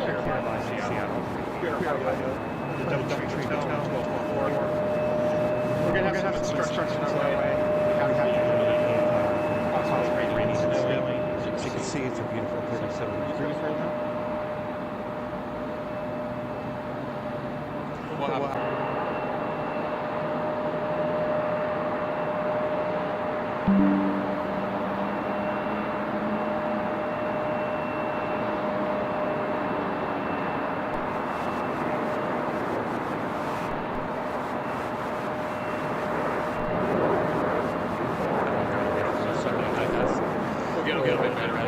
here by Seattle. Here by the Double Tree Hotel, 1244. We're going to have some instructions on our way. We have the possible rainy snowing. As you can see, it's a beautiful 37 degrees right now. We'll get a bit better here.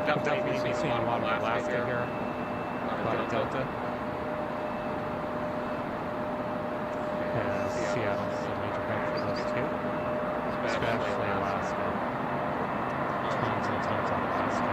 Definitely seeing a lot of Alaska here, a lot of Delta. And Seattle's a major hub for those two, especially Alaska. Tons and tons of Alaska.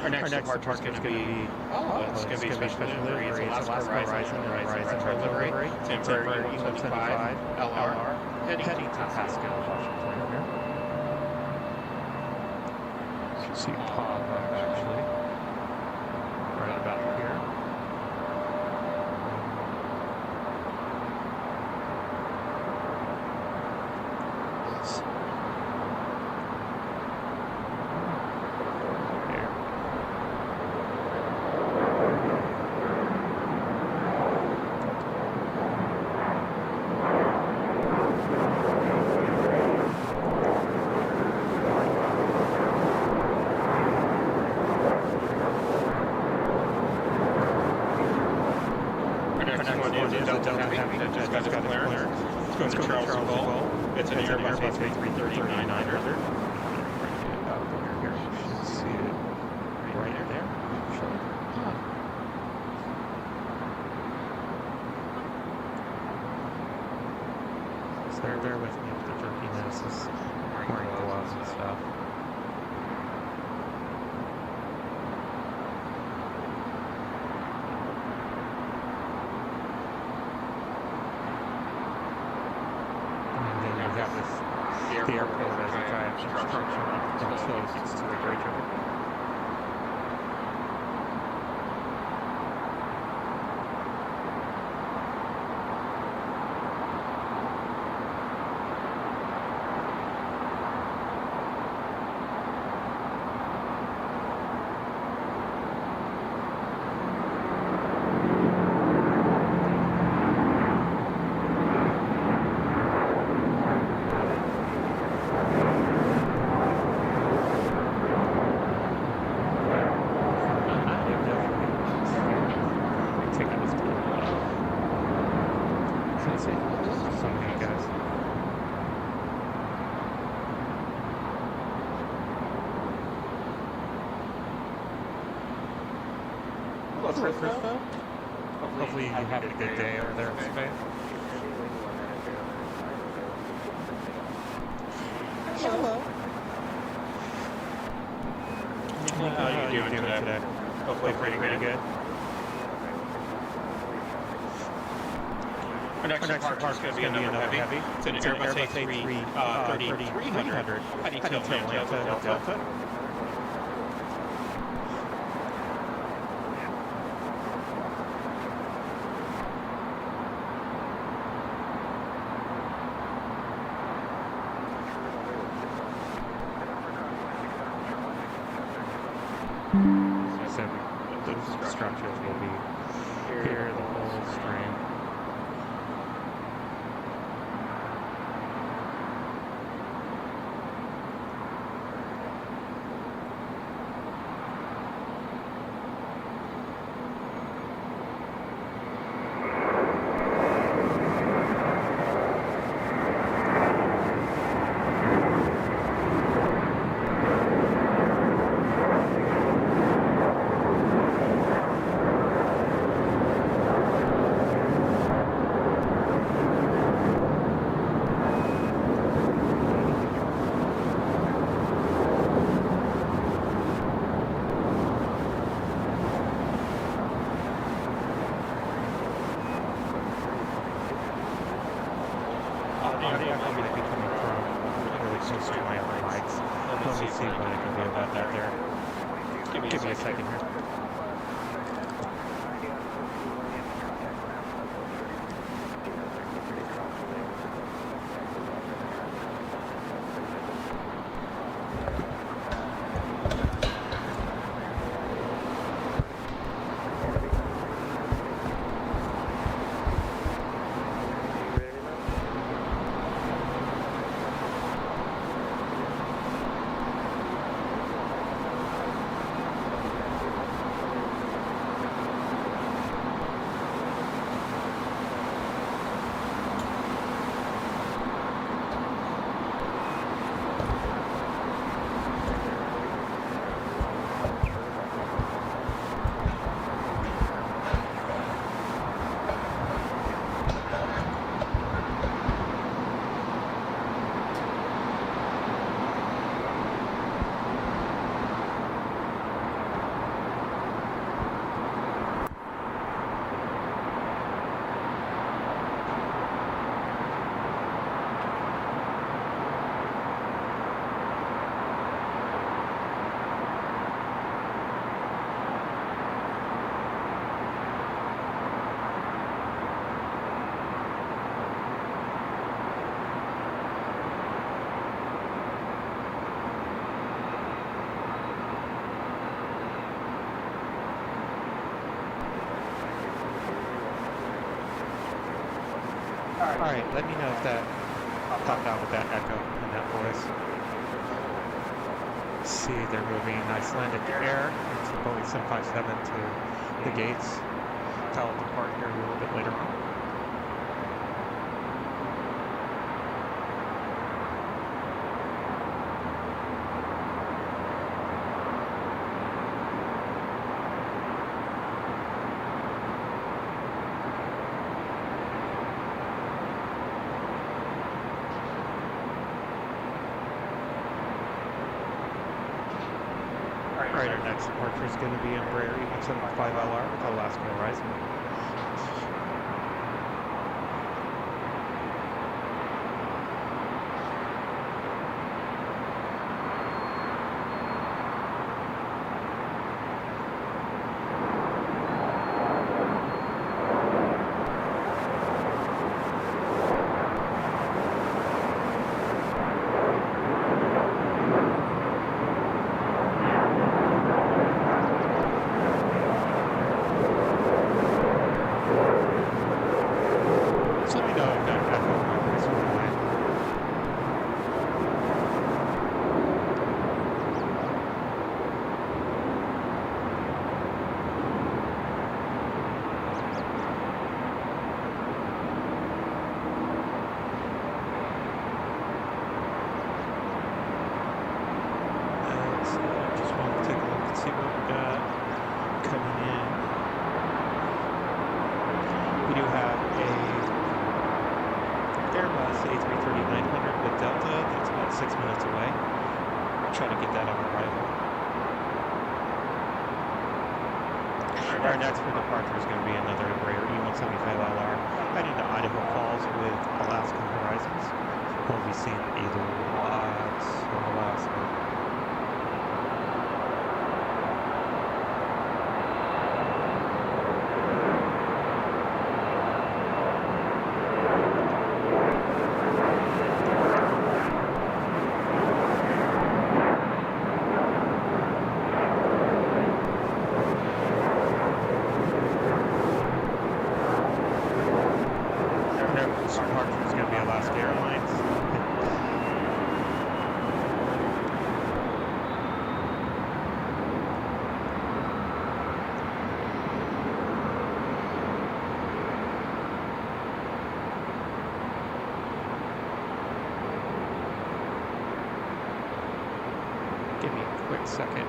Our next departure is going to be, it's going to be special delivery. It's Alaska Horizon delivery. Temporary E-75 LR heading to Pasco, Washington here. You can see Pop actually right about here. It's going to Charles de Gaulle. It's an Airbus A330-900. Here, you should see it right there. So bear with me with the jerkiness. This is wearing gloves and stuff. The airport as a giant structure enclosed to the Great River. Hopefully you had a good day over there in Spain. Hello. How are you doing today? Hopefully pretty good. Our next departure is going to be another heavy. It's an Airbus A330-300 heading to Atlanta, Delta. those structures will be here the whole stream. Give me a second here. Alright, let me know if that popped out with that echo and that voice. See, they're moving Icelandic Air. It's a Boeing 757 to the gates. Tell it to park here a little bit later on. Alright, our next departure is going to be Embraer E175LR with Alaska Horizon. Our next for departure is going to be another Embraer E175LR heading to Idaho Falls with Alaska Horizons. We'll be seeing a lot of Alaska. next departure is going to be Alaska Airlines. Give me a quick second.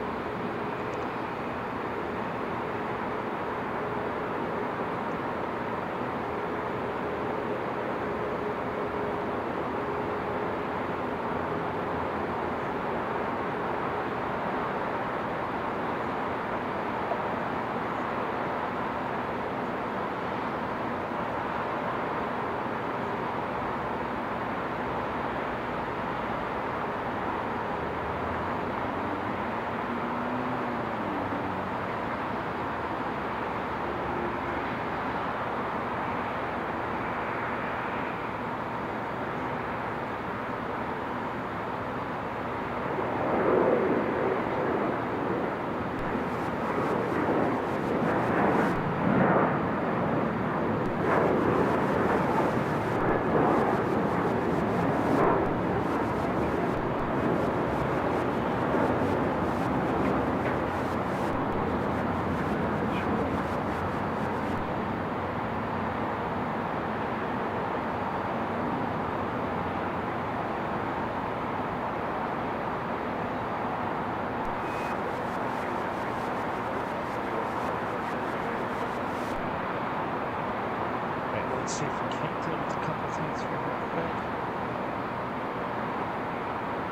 Let's see if we can't deal with a couple things here real quick.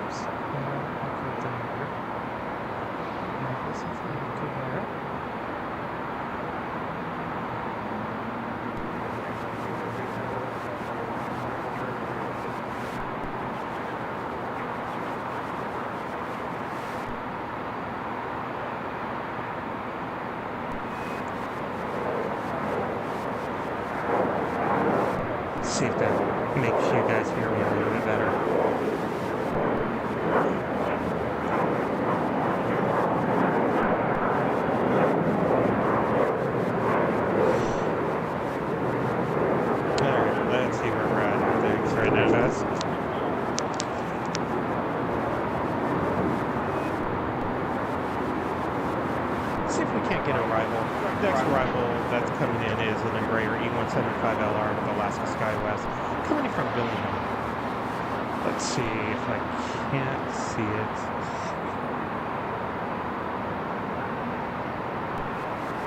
Oops. I'll go down here. Yeah, this is good there. See if that makes you guys hear me a little bit better. Alright, let's see where we're at. Thanks right now, guys. See if we can't get a rival. Next rival that's coming in is an Embraer E175LR with Alaska SkyWest, coming from Billings. Let's see if I can't see it.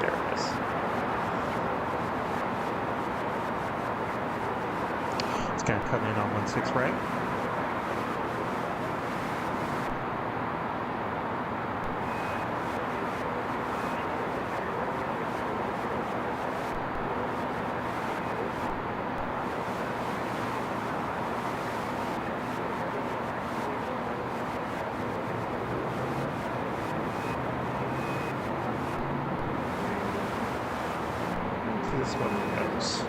There it is. It's going to come in on 16 right. This one goes.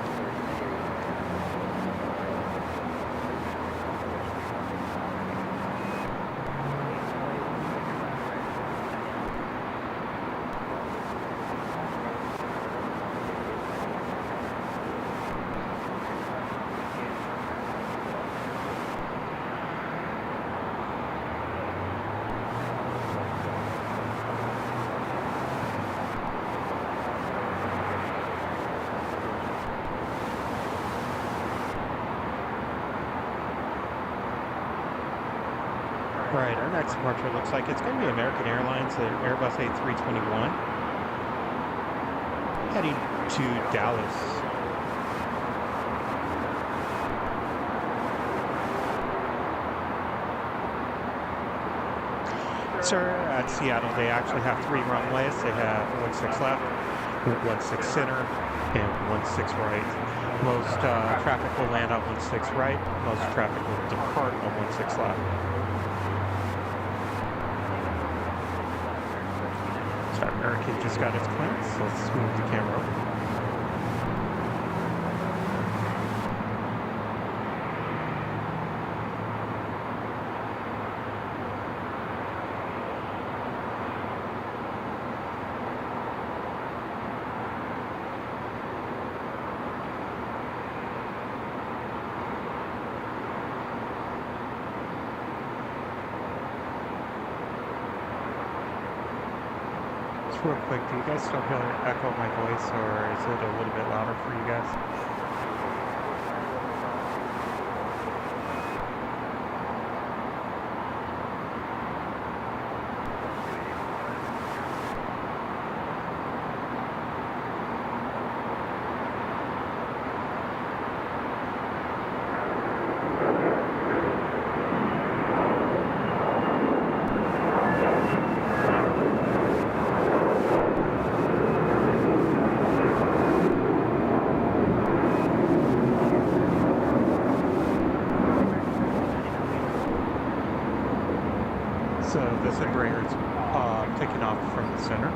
Right, our next departure looks like it's going to be American Airlines, the Airbus A321, heading to Dallas. Sir, at Seattle, they actually have 3 runways. They have 16 left, 16 center, and 16 right. Most traffic will land on 16 right. Most traffic will depart on 16 left. American just got its clearance, so let's move the camera over. real quick, do you guys still hear echo my voice, or is it a little bit louder for you guys? So this Embraer is taking off from the center.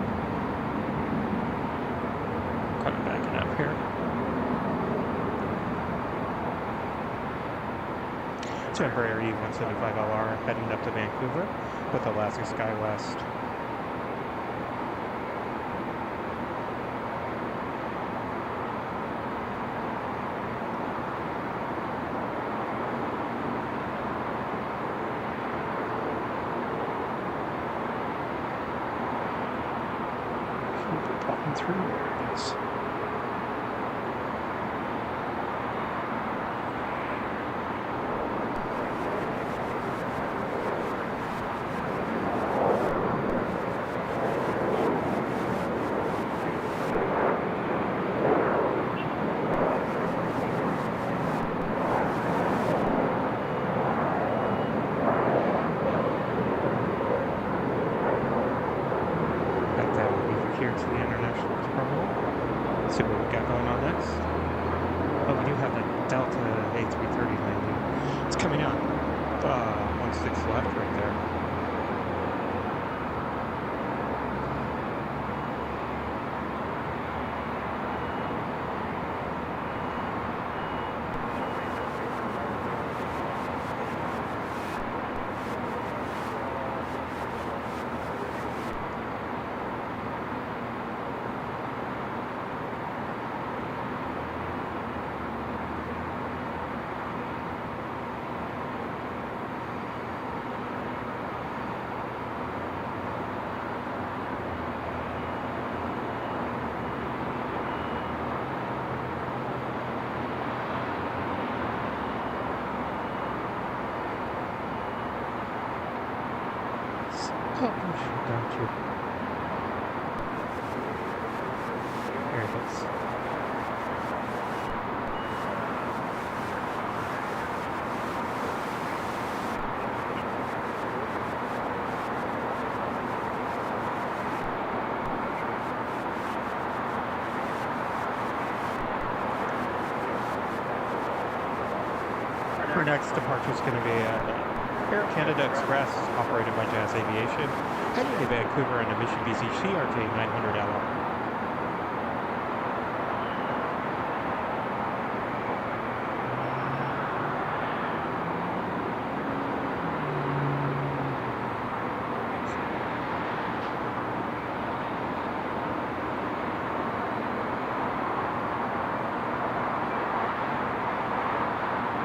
Kind of backing up here. So Embraer E175LR heading up to Vancouver with Alaska SkyWest. Through there it is. Here to the international terminal. Let's see what we got going on next. Oh, we do have the Delta A330 landing. It's coming out 16 left right there. Oh, down to here it is. Our next departure is going to be Air Canada Express, operated by Jazz Aviation, heading to Vancouver in a Mitsubishi CRJ 900LR.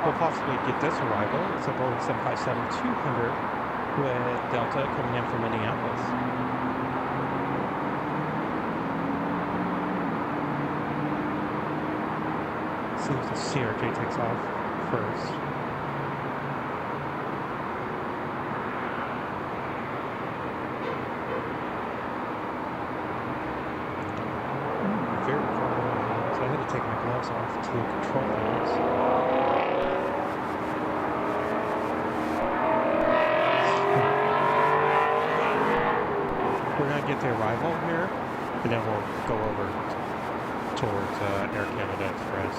We'll possibly get this arrival. It's a Boeing 757-200 with Delta coming in from Minneapolis. See if the CRJ takes off first. Very cold. So I had to take my gloves off to control things. We're going to get the arrival here, and then we'll go over towards Air Canada Express.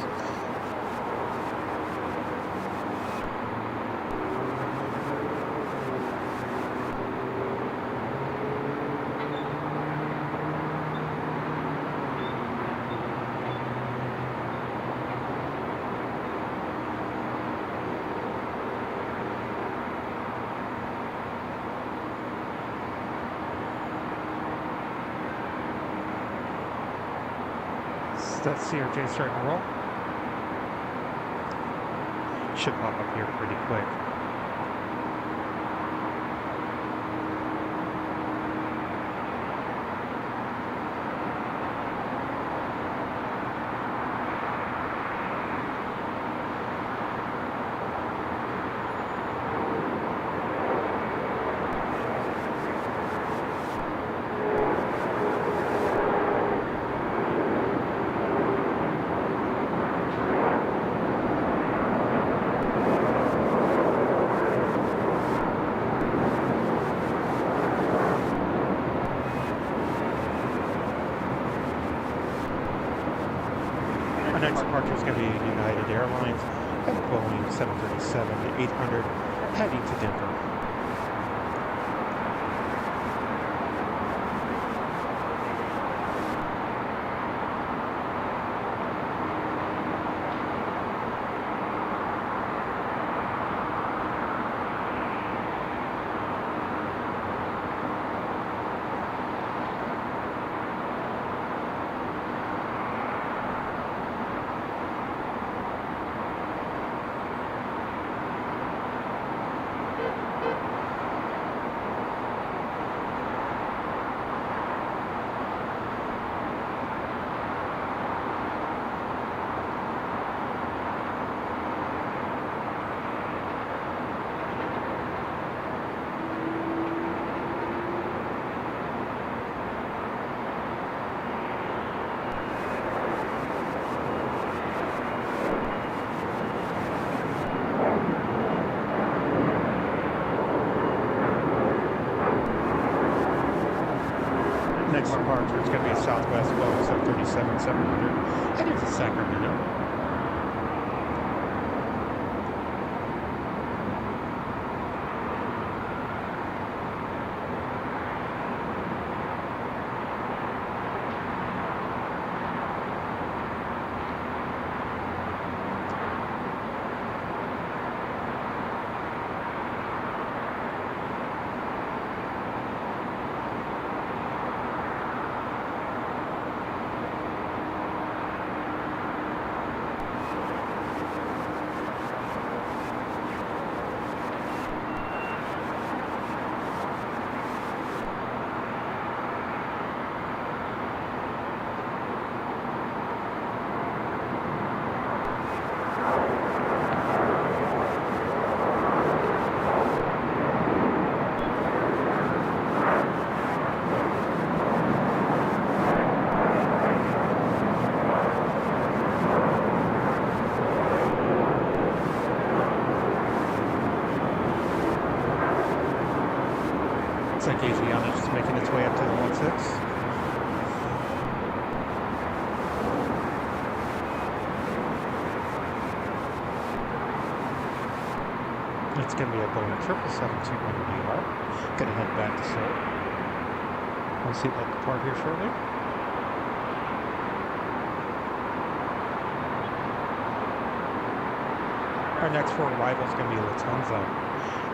That CRJ starting to roll. Should pop up here pretty quick. and Boeing 737-800 heading to Denver. Next departure is going to be a Southwest Boeing 737-700 heading to Sacramento. Looks like Asiana just making its way up to the 16. It's going to be a Boeing 777-200ER. Going to head back to Seoul. We'll see that depart here shortly. Our next four arrival is going to be Lufthansa.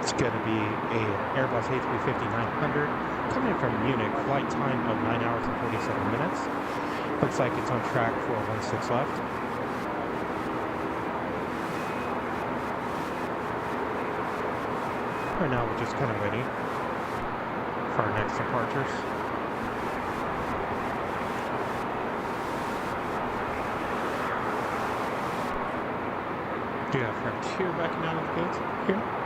It's going to be an Airbus A350-900 coming in from Munich, flight time of 9 hours and 47 minutes. Looks like it's on track for 16 left. Right now we're just kind of waiting for our next departures. Do you have Frontier backing out of the gates here?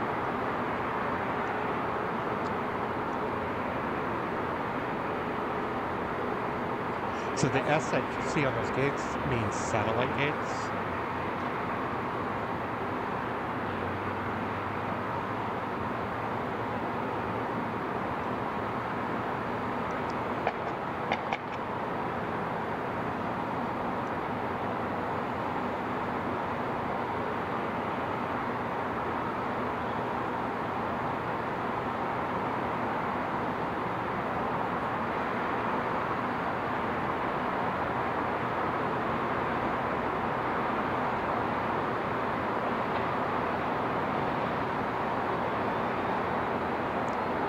So the S that you see on those gates means satellite gates.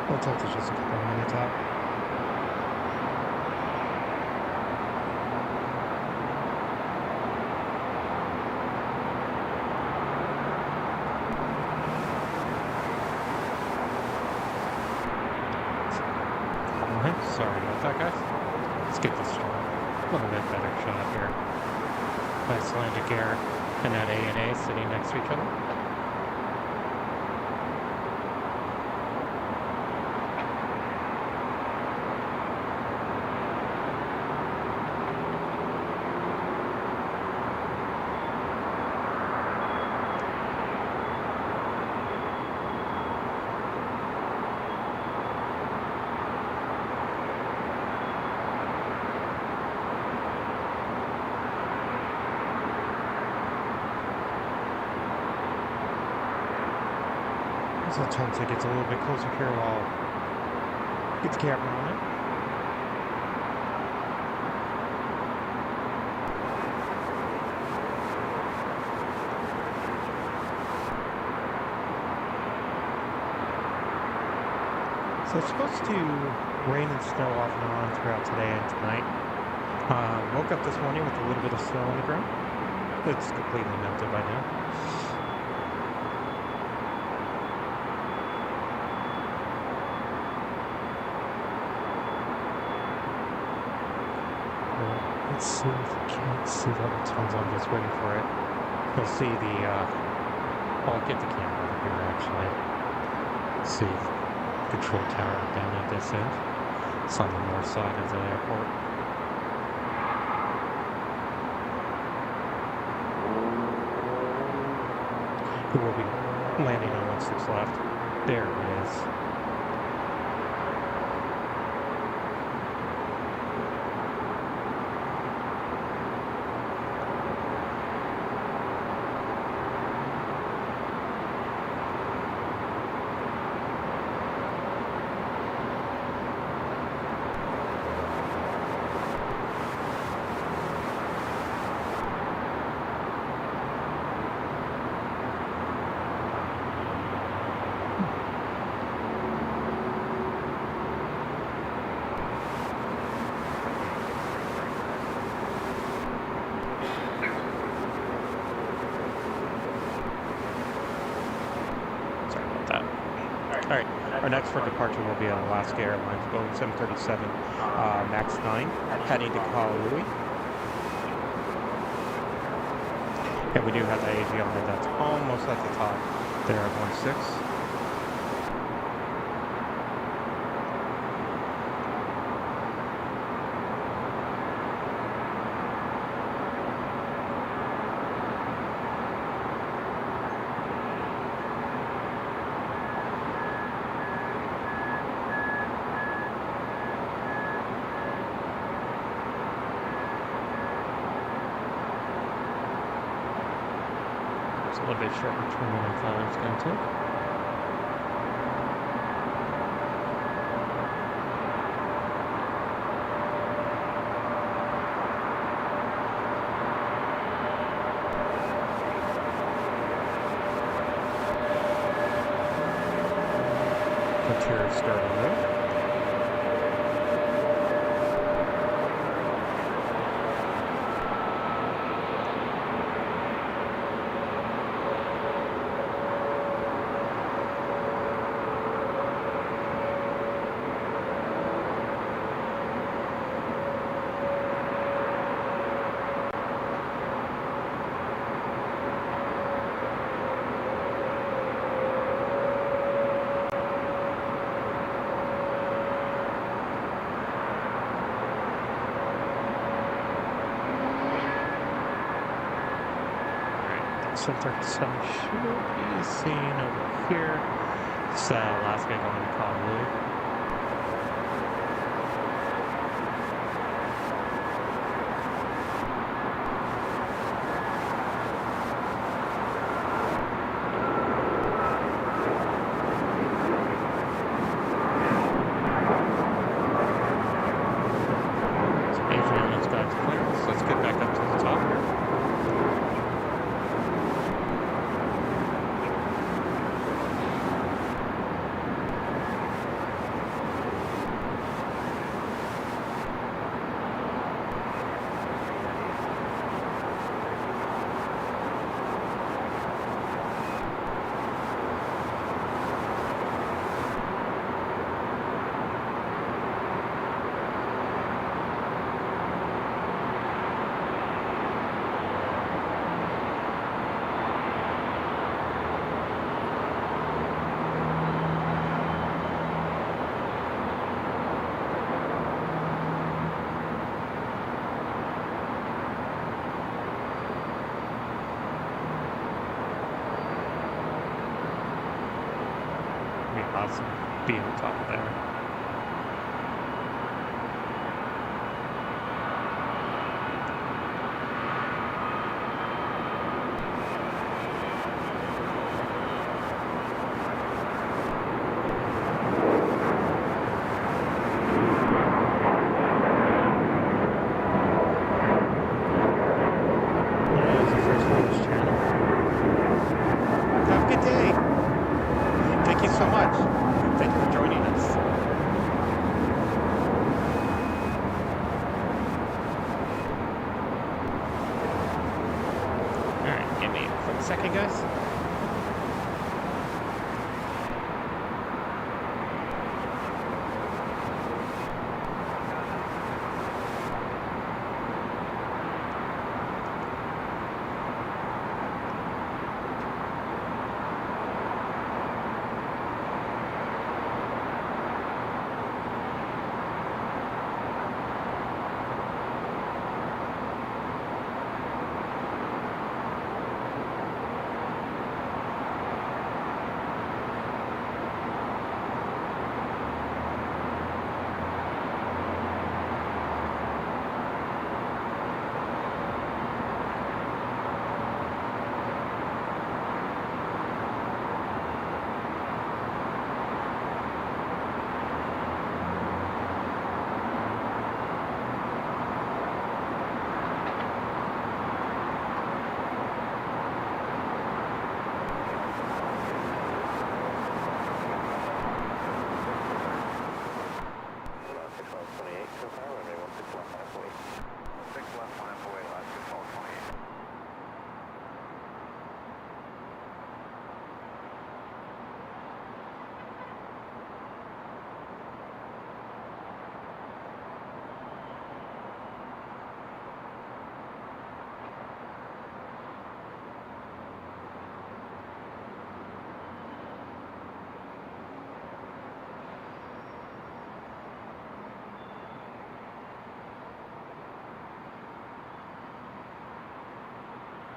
We'll talk to just a couple of minutes out. Okay, sorry about that, guys. Let's get this started. A little bit better shot here. Icelandic Air and that ANA sitting next to each other. So I'll turn so it gets a little bit closer here while I'll get the camera on it. So it's supposed to rain and snow off and on throughout today and tonight. Woke up this morning with a little bit of snow on the ground. It's completely melted by now. Let's see if we can't see the other tunnels. I'm just waiting for it. You'll see the, I'll get the camera over here actually. See the control tower down at this end. It's on the north side of the airport. We will be landing on 16 left. There it is. Alright, our next for departure will be on Alaska Airlines, Boeing 737 MAX 9, heading to Kahului. And we do have the AV on it, that's almost at the top there at 16. A little bit shorter turn than I thought it was going to take. Frontier starting there. Some 37 should be seen over here. It's Alaska going to Kahului. So Adriana's got clearance. Let's get back up to the top here. Awesome. Be on top there. much. Thank you for joining us. Alright, give me a quick second, guys.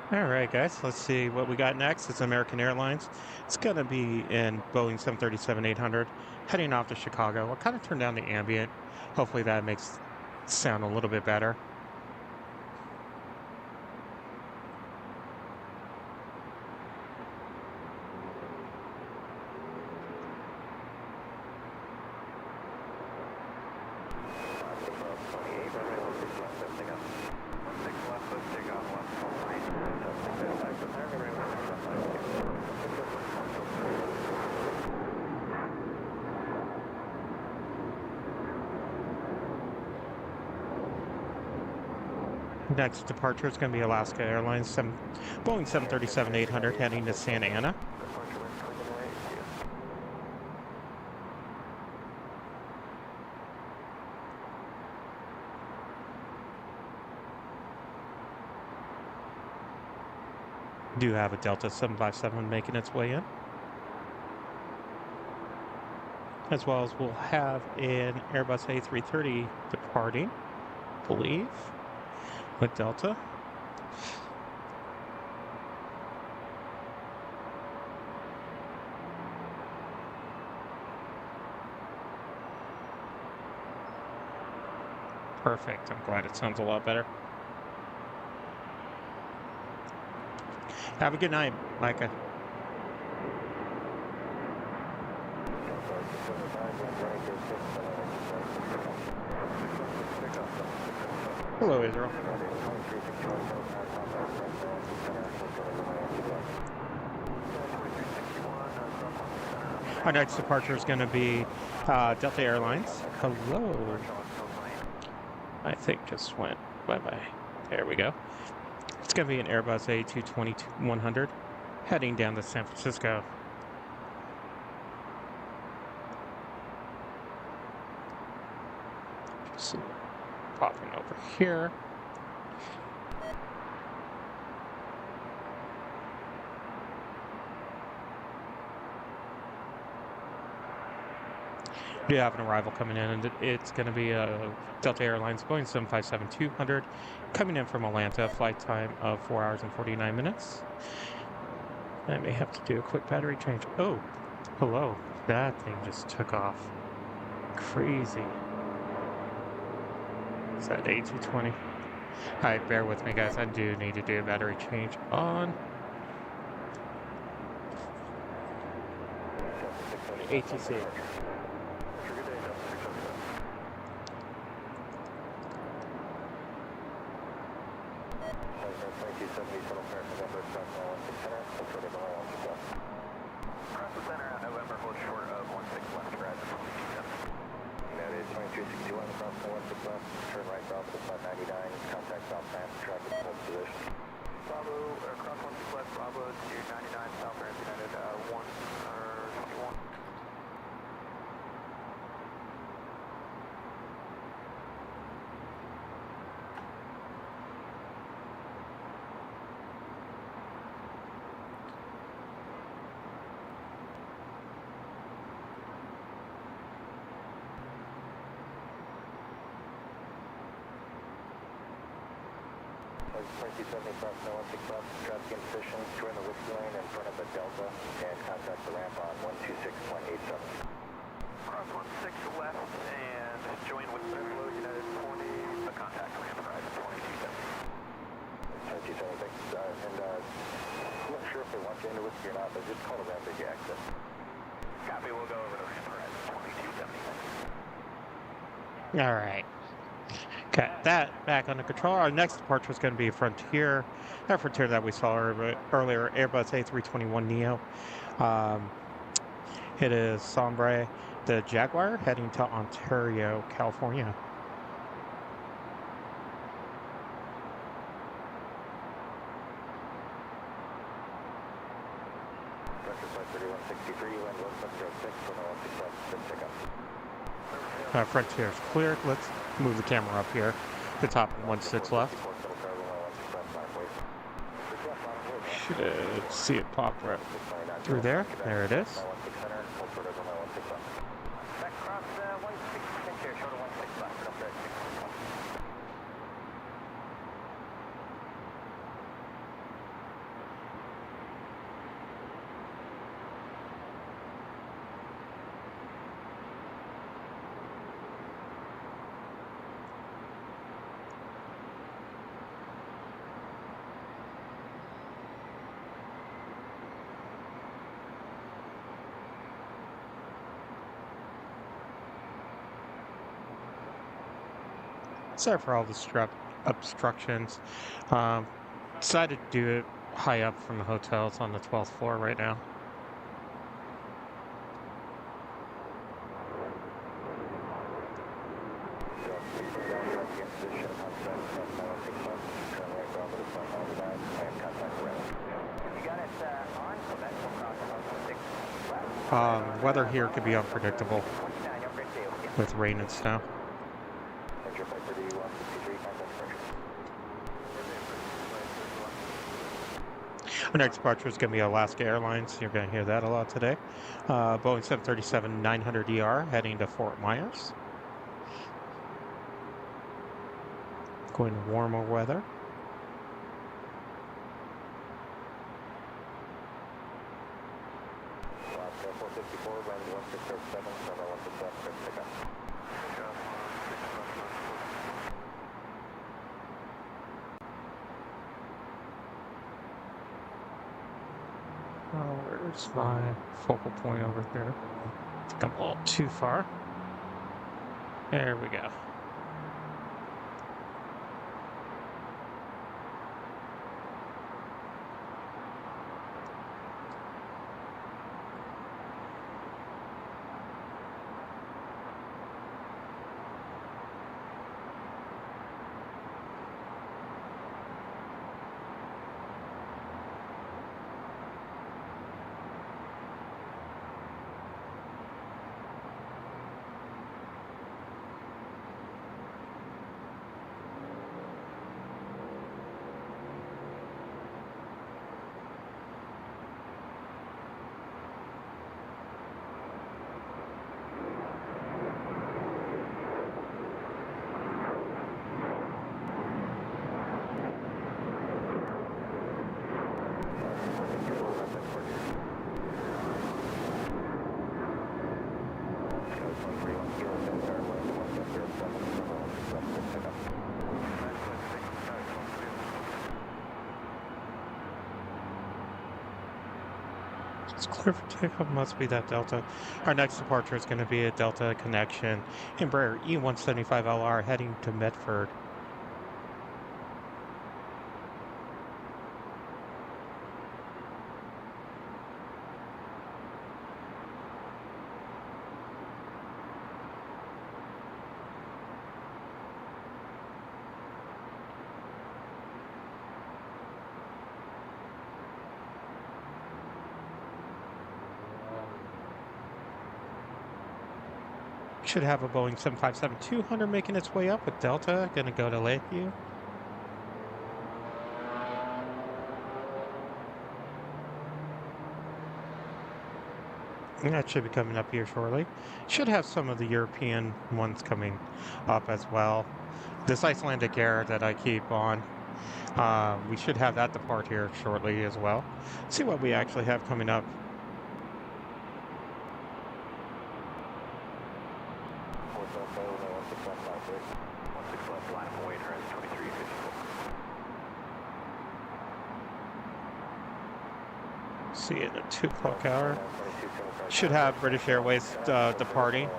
Alright guys, let's see what we got next. It's American Airlines. It's going to be in Boeing 737-800 heading off to Chicago. I'll kind of turn down the ambient. Hopefully that makes it sound a little bit better. Next departure is going to be Alaska Airlines, Boeing 737-800 heading to Santa Ana. Do have a Delta 757 making its way in. As well as we'll have an Airbus A330 departing, I believe, with Delta. Perfect. I'm glad it sounds a lot better. Have a good night, Micah. Hello, Israel. Our next departure is going to be Delta Airlines. Hello. I think just went bye-bye. There we go. It's going to be an Airbus A220-100 heading down to San Francisco. Just popping over here. We have an arrival coming in, and it's going to be a Delta Airlines Boeing 757-200 coming in from Atlanta, flight time of 4 hours and 49 minutes. I may have to do a quick battery change. Oh, hello. That thing just took off. Crazy. Is that A220? Alright, bear with me, guys. I do need to do a battery change on ATC. turn right Bravo to flight 99, contact South Ramp, traffic hold position. Bravo, cross 16 left, Bravo to 99, South Ramp United, 1, 21. Twenty 70 cross 916 left, traffic in position, join the whiskey lane in front of the Delta, and contact the ramp on 126.87. Cross 16 left and join with Buffalo United 20, contact ramp horizon 2270. 2070, thanks. I'm not sure if they want you into whiskey or not, but just call the ramp as you exit. Copy, we'll go over to ramp horizon 2270. All right. Got that back under control. Our next departure is going to be Frontier. That Frontier that we saw earlier, Airbus A321neo. It is Sombre, the Jaguar, heading to Ontario, California. Frontier's cleared. Let's move the camera up here. The top 16 left. Should see it pop right through there. There it is. Back cross 16 here, short of 16 left, up there. Sorry for all the obstructions. Decided to do it high up from the hotel. It's on the 12th floor right now. Weather here could be unpredictable with rain and snow. Our next departure is going to be Alaska Airlines. You're going to hear that a lot today. Boeing 737-900ER heading to Fort Myers. Going to warmer weather. Alaska 454, runway 1607, runway 167, pick up. Oh, where's my focal point over here? I think I'm a little too far. There we go. It's clear for takeoff, must be that Delta. Our next departure is going to be a Delta connection. Embraer E175LR heading to Medford. Should have a Boeing 757-200 making its way up with Delta, gonna go to Lakeview. That should be coming up here shortly. Should have some of the European ones coming up as well. This Icelandic Air that I keep on, we should have that depart here shortly as well. See what we actually have coming up. See it at 2 o'clock hour. Should have British Airways departing.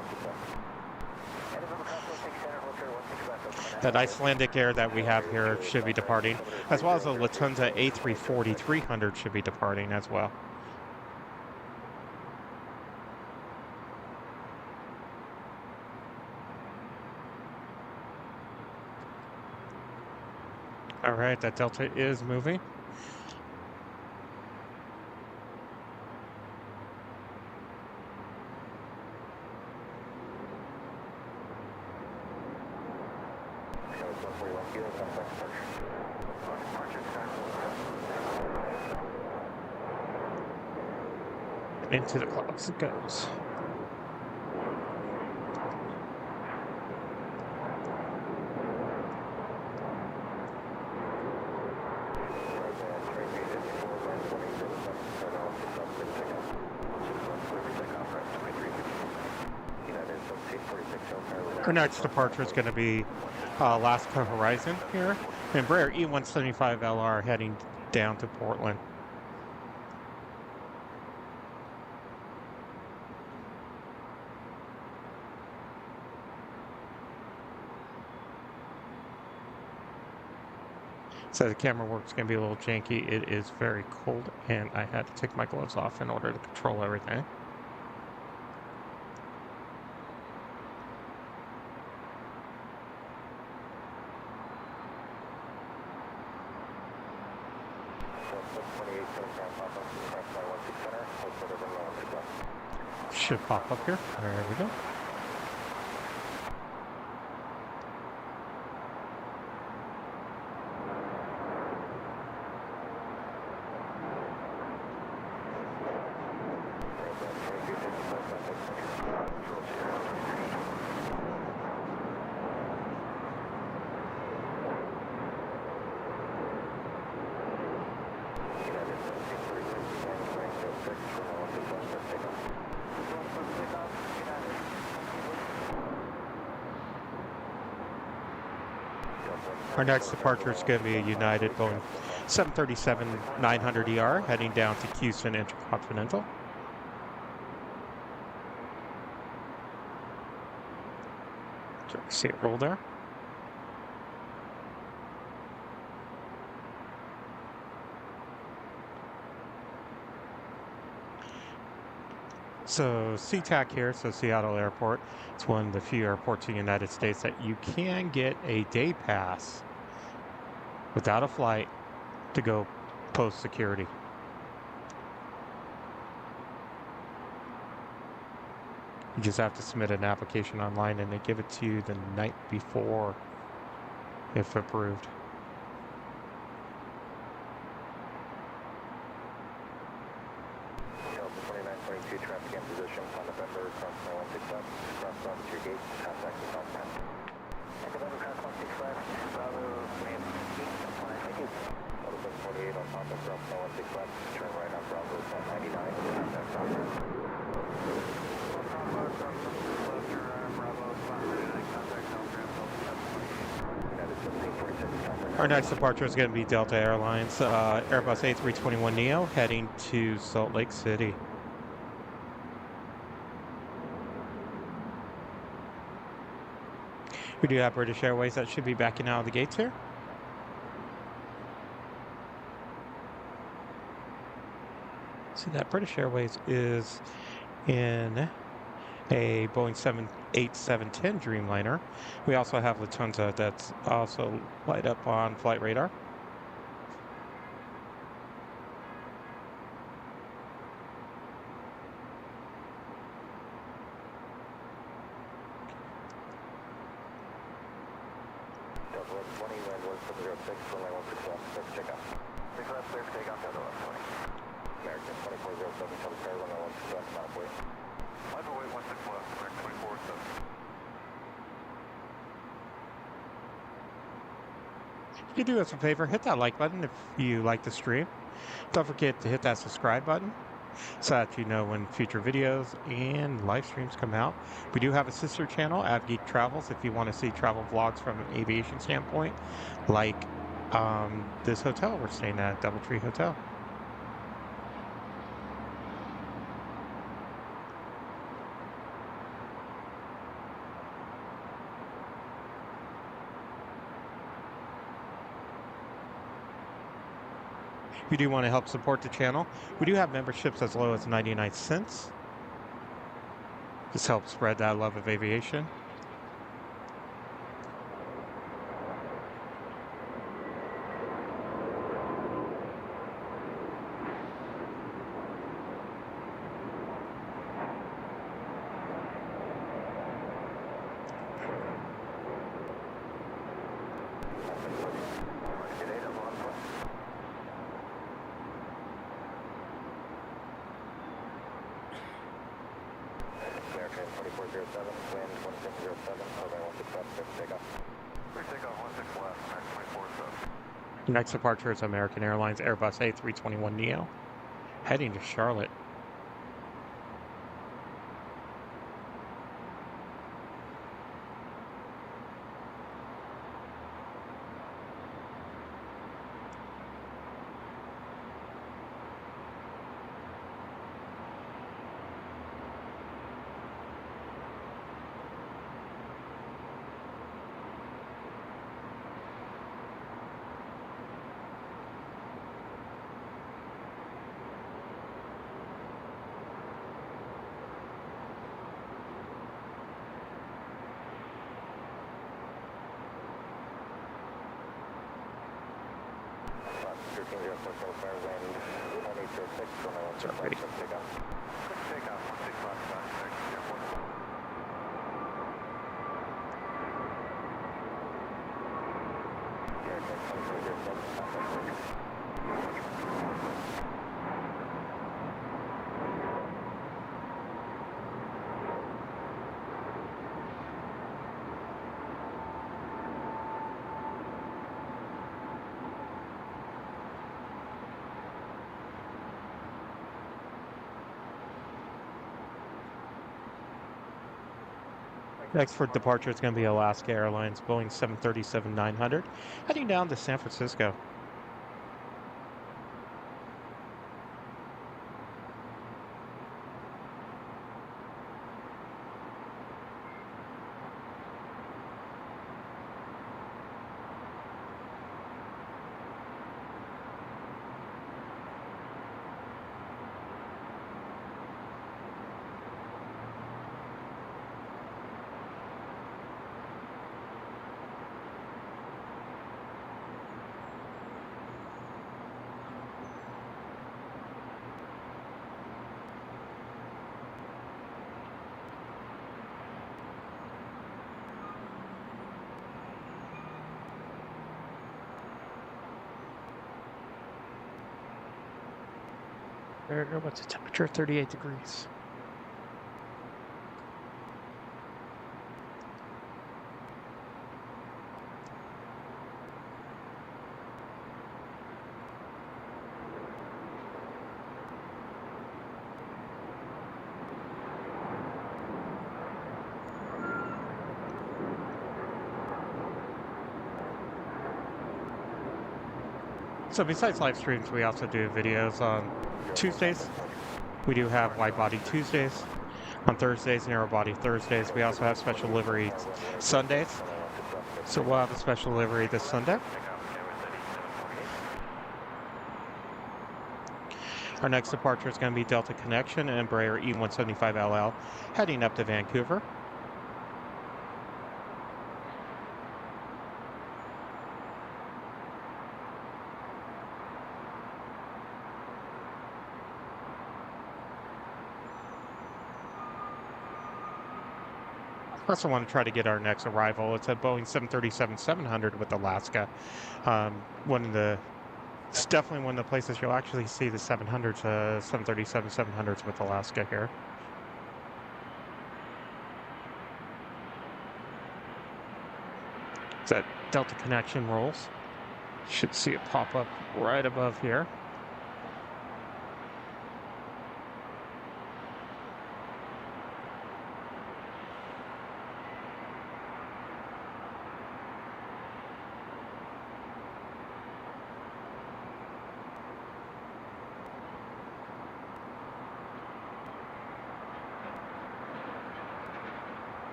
That Icelandic Air that we have here should be departing, as well as the Lufthansa A340-300 should be departing as well. All right, that Delta is moving. Into the clouds it goes. Our next departure is going to be Alaska Horizon here. Embraer E175LR heading down to Portland. So the camera work's going to be a little janky. It is very cold, and I had to take my gloves off in order to control everything. Should pop up here. There we go. Our next departure is going to be a United Boeing 737-900ER heading down to Houston Intercontinental. See it roll there. So SeaTac here, so Seattle Airport. It's one of the few airports in the United States that you can get a day pass without a flight to go post security. You just have to submit an application online and they give it to you the night before if approved. Traffic in position on November, cross 116 left, cross on to your gate, contact the southbound. November, cross 16 left, Bravo, land, gate, compliant, thank you. Auto 748 on top of cross 116 left, turn right on Bravo, 99, contact southbound. Our next departure is going to be Delta Airlines, Airbus A321neo heading to Salt Lake City. We do have British Airways that should be backing out of the gates here. See that British Airways is in a Boeing 787-10 Dreamliner. We also have Lufthansa that's also light up on flight radar. Delta 1120, land 1706, runway 16 left, clear for takeoff. 6 left, clear for takeoff, Delta 1120. American 2407, Delta Pair, runway 16 left, final point. Michael Wait 16 left, American 2407. If you do us a favor, hit that like button if you like the stream. Don't forget to hit that subscribe button so that you know when future videos and live streams come out. We do have a sister channel, AVGeek Travels, if you want to see travel vlogs from an aviation standpoint, like this hotel we're staying at, Doubletree Hotel. If you do want to help support the channel, we do have memberships as low as 99 cents. This helps spread that love of aviation. American 2407, wind 1707, runway 16 left, clear for takeoff. Clear for takeoff, 16 left, American 2407. Your next departure is American Airlines Airbus A321neo, heading to Charlotte. Fox 1304, Delta Pair, wind 1806, runway 16 left, clear for takeoff. Clear for takeoff, 16 left, American 2407. American 2407, contact clear. Next for departure is going to be Alaska Airlines Boeing 737-900, heading down to San Francisco. What's the temperature? 38 degrees. So besides live streams, we also do videos on Tuesdays. We do have wide body Tuesdays. On Thursdays, narrow body Thursdays. We also have special livery Sundays. So we'll have a special livery this Sunday. Our next departure is going to be Delta Connection and Embraer E175LL heading up to Vancouver. Also want to try to get our next arrival. It's a Boeing 737-700 with Alaska. It's definitely one of the places you'll actually see the 700s, 737-700s with Alaska here. That Delta connection rolls. Should see it pop up right above here.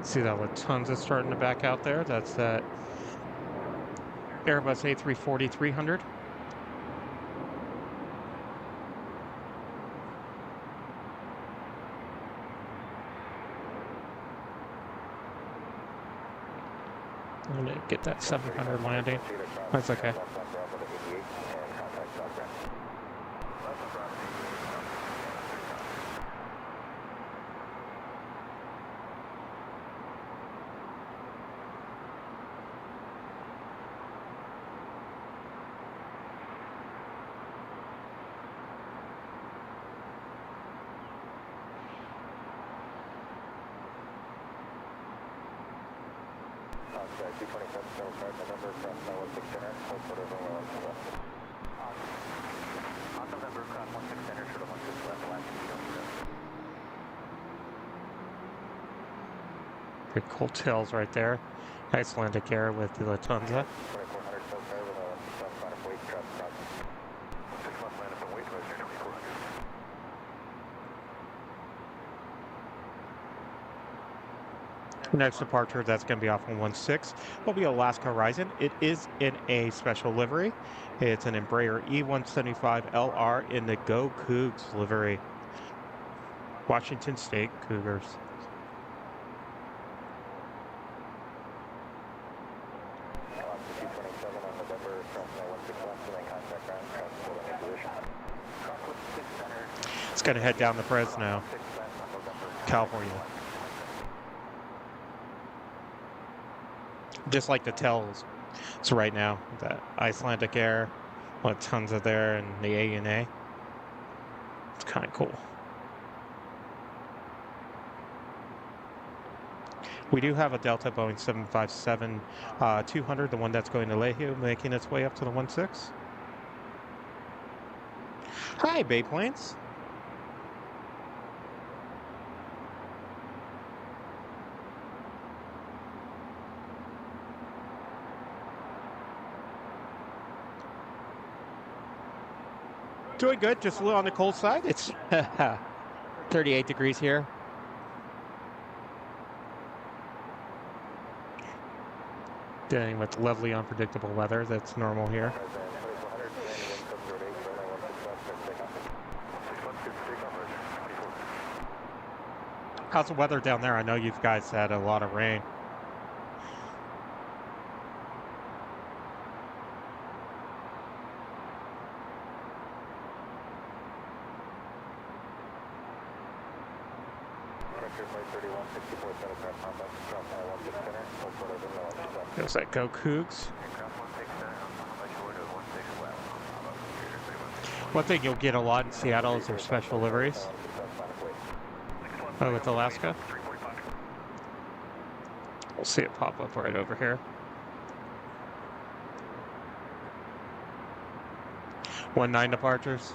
See that Lufthansa starting to back out there? That's that Airbus A340-300. I'm gonna get that 700 landing. That's okay. On November, cross 16 center, shuttle 16 left, left, Good cool tails right there. Icelandic Air with the Lufthansa. 2400 so far with a subsonic weight trust crossing. 6 left landed from weight near 2400. Next departure, that's going to be off on 16, will be Alaska Horizon. It is in a special livery. It's an Embraer E175LR in the Go Cougs livery. Washington State Cougars. Alaska 227 on November, cross 16 left, and then contact ground, cross holding in position. Cross 16 center. It's going to head down to Fresno, 6 left on November. California. Just like the tells. So right now, the Icelandic Air, Lufthansa there, and the ANA. It's kind of cool. We do have a Delta Boeing 757-200, the one that's going to Lehigh, making its way up to the 16. Hi, Bay Planes. Doing good, just a little on the cold side. It's 38 degrees here. Dealing with lovely, unpredictable weather that's normal here. How's the weather down there? I know you guys had a lot of rain. Feels like Go Cougs. One thing you'll get a lot in Seattle is their special liveries. Oh, with Alaska. We'll see it pop up right over here. 19 departures.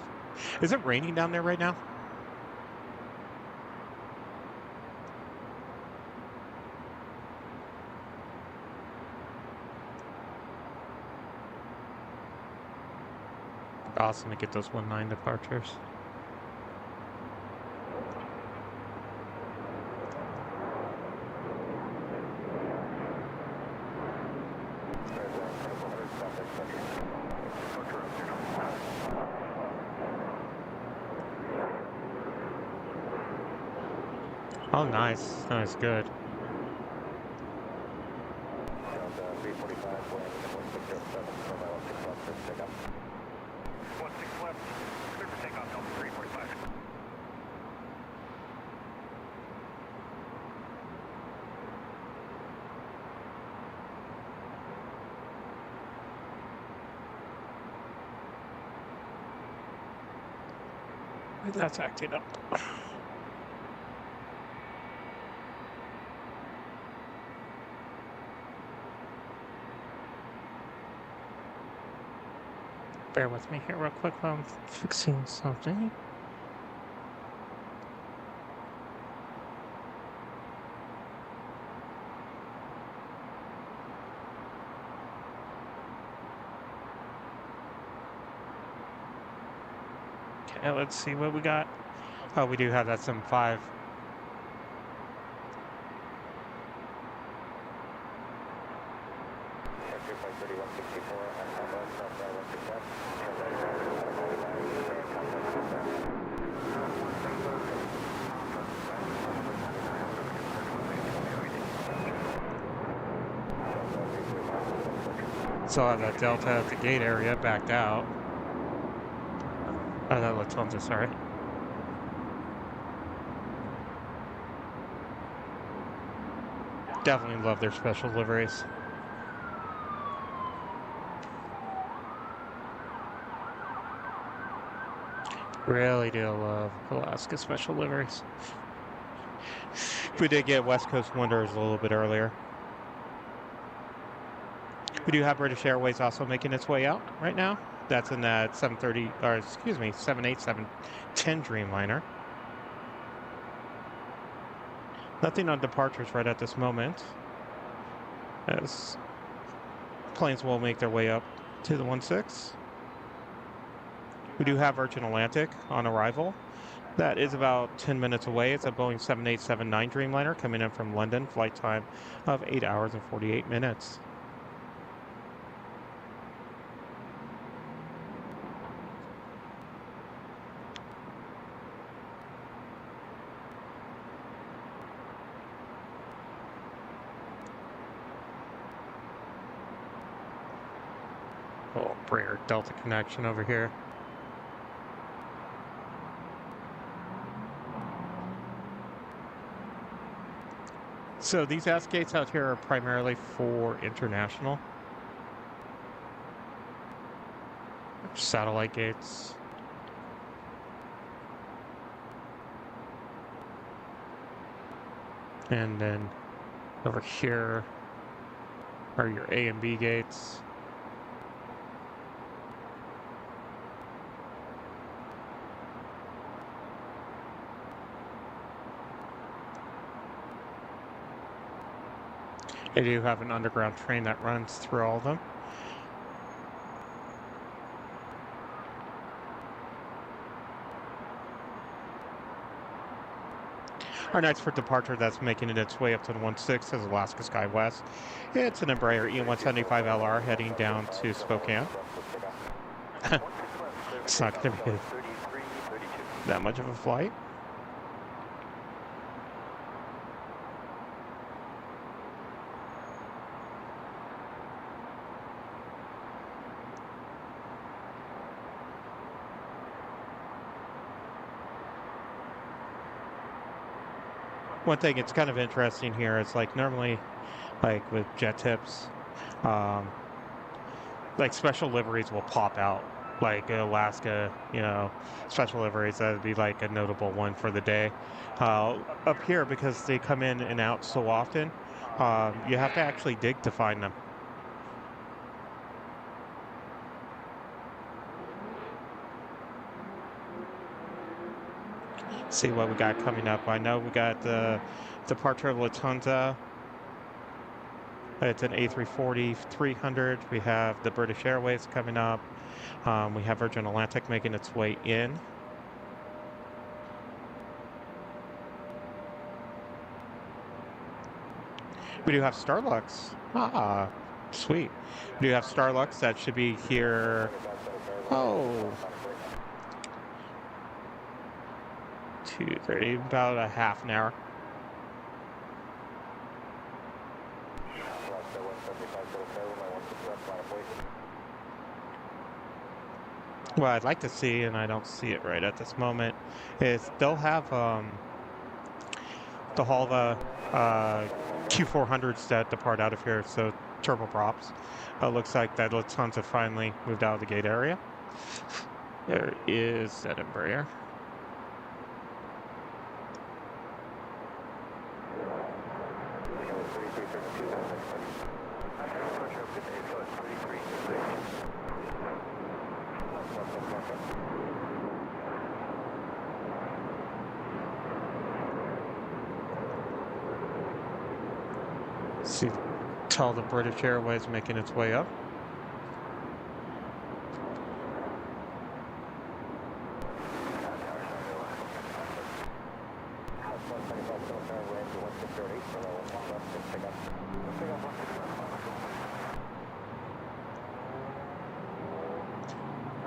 Is it raining down there right now? Awesome to get those 19 departures. Oh, nice. Nice, good. Delta 345, wind 1607, runway 16 left, clear for takeoff. 16 left, clear for takeoff, Delta 345. That's acting up. Bear with me here real quick while I'm fixing something. Okay, let's see what we got. Oh, we do have that 7.5. Sector flight 3164, Alpha, runway 16 left, turn right around, and contact contact. Saw that Delta at the gate area backed out. Oh, that Lufthansa, sorry. Definitely love their special liveries. Really do love Alaska special liveries. We did get West Coast Wonders a little bit earlier. We do have British Airways also making its way out right now. That's in that 787-10 Dreamliner. Nothing on departures right at this moment, as planes will make their way up to the 16. We do have Virgin Atlantic on arrival. That is about 10 minutes away. It's a Boeing 787-9 Dreamliner coming in from London, flight time of 8 hours and 48 minutes. Oh, rare Delta connection over here. So these AS gates out here are primarily for international. Satellite gates. And then over here are your A and B gates. They do have an underground train that runs through all of them. Our next for departure that's making its way up to the 16 is Alaska SkyWest. It's an Embraer E175LR heading down to Spokane. It's not going to be that much of a flight. One thing it's kind of interesting here is like normally, like with jet tips, like special liveries will pop out. Like Alaska, you know, special liveries, that would be like a notable one for the day. Up here, because they come in and out so often, you have to actually dig to find them. See what we got coming up. I know we got the departure of Lufthansa. It's an A340-300. We have the British Airways coming up. We have Virgin Atlantic making its way in. We do have Starlux. Ah, sweet. We do have Starlux that should be here. Oh. 2:30, about a half an hour. What I'd like to see, and I don't see it right at this moment, is they'll have the whole Q400s that depart out of here, so turboprops. Looks like that Lufthansa finally moved out of the gate area. There is that Embraer. See, tell the British Airways making its way up.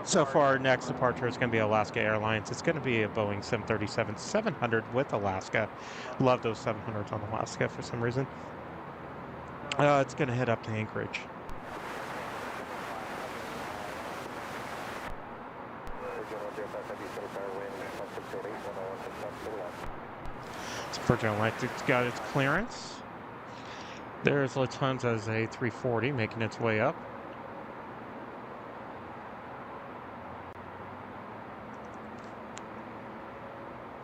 So for our next departure, it's going to be Alaska Airlines. It's going to be a Boeing 737-700 with Alaska. Love those 700s on Alaska for some reason. It's going to head up to Anchorage. It's Virgin Atlantic's got its clearance. There's Lufthansa's A340 making its way up.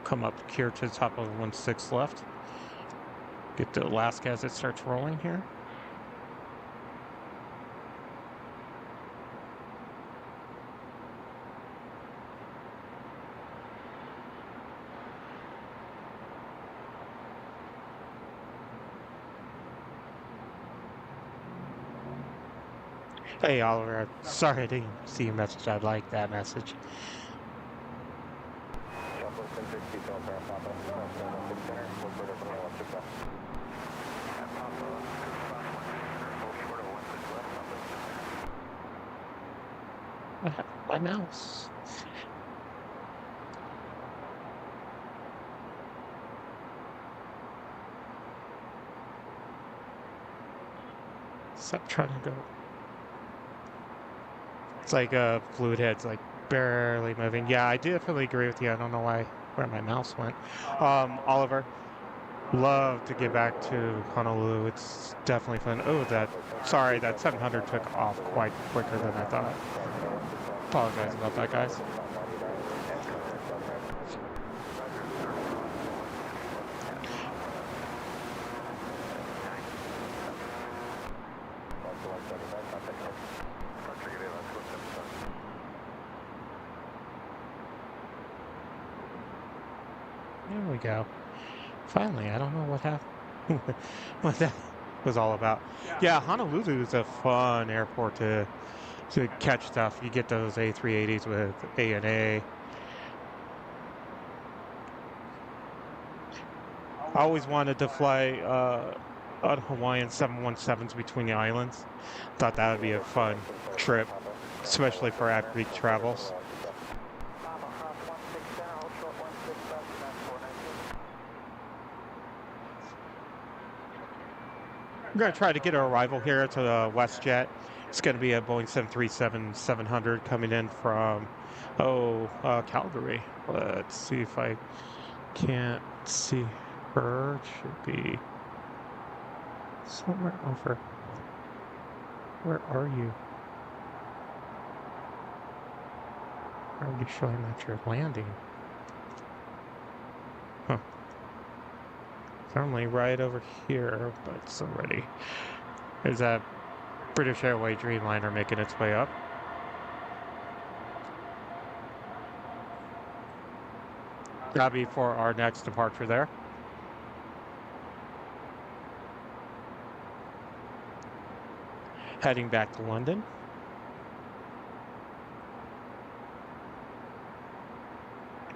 Come up here to the top of 16 left. Get to Alaska as it starts rolling here. Hey Oliver, sorry I didn't see your message. I like that message. My mouse. Stop trying to go. It's like fluid head's like barely moving. Yeah, I definitely agree with you. I don't know where my mouse went. Oliver, love to get back to Honolulu. It's definitely fun. Oh, that 700 took off quite quicker than I thought. Apologize about that, guys. There we go. Finally, I don't know what happened. What that was all about. Yeah, Honolulu is a fun airport to catch stuff. You get those A380s with ANA. I always wanted to fly on Hawaiian 717s between the islands. Thought that would be a fun trip, especially for AVGeek travels. We're going to try to get our arrival here to the WestJet. It's going to be a Boeing 737-700 coming in from, Calgary. Let's see if I can't see her. It should be somewhere over. Where are you? Why are you showing that you're landing? Huh. Normally right over here, but it's already. There's that British Airways Dreamliner making its way up. That'll be for our next departure there. Heading back to London.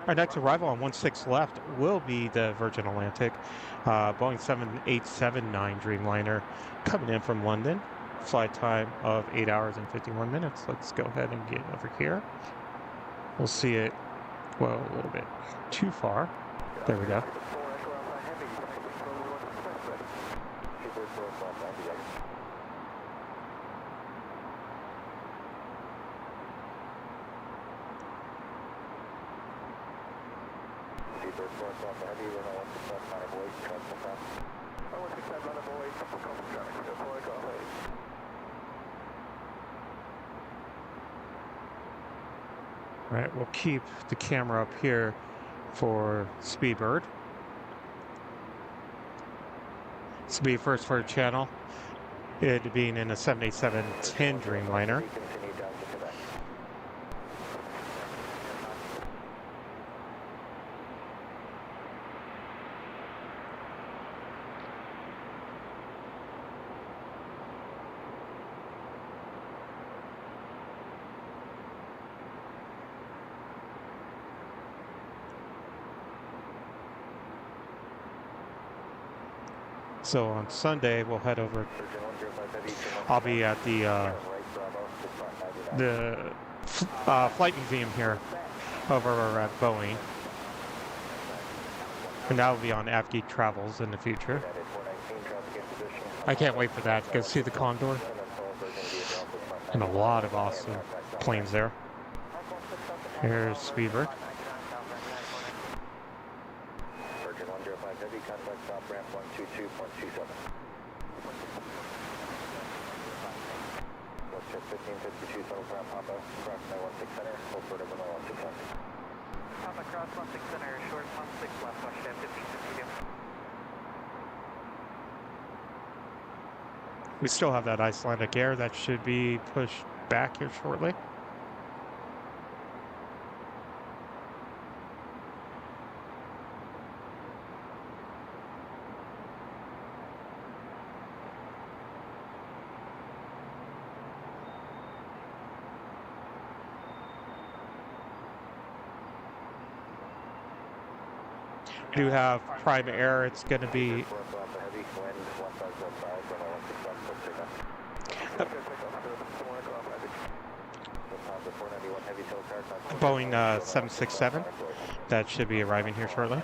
Our next arrival on 16 left will be the Virgin Atlantic Boeing 7879 Dreamliner coming in from London. Flight time of 8 hours and 51 minutes. Let's go ahead and get over here. We'll see it, well, a little bit too far. There we go. Speedbird, Florence Alpha Heavy, runway 16 left, line of void, transfer fast. Runway 16 line of void, Tacoma traffic, Florence Alpha Heavy. Right, we'll keep the camera up here for Speedbird. This will be first for the channel. It being in a 787-10 Dreamliner. Continue down to Quebec. So on Sunday we'll head over. I'll be at the flight museum here over at Boeing, and that will be on AVGeek Travels in the future. I can't wait for that to go see the Condor and a lot of awesome planes there. Here's Speedbird. Virgin 105 Heavy, contact stop ramp 122.27. Let's check 1552 South Ramp Papa, cross 916 center, hold for 116 center. Papa cross 16 center, short 16 left, watch that 1552. We still have that Icelandic air that should be pushed back here shortly. Do have prime air. It's going to be Boeing 767 that should be arriving here shortly.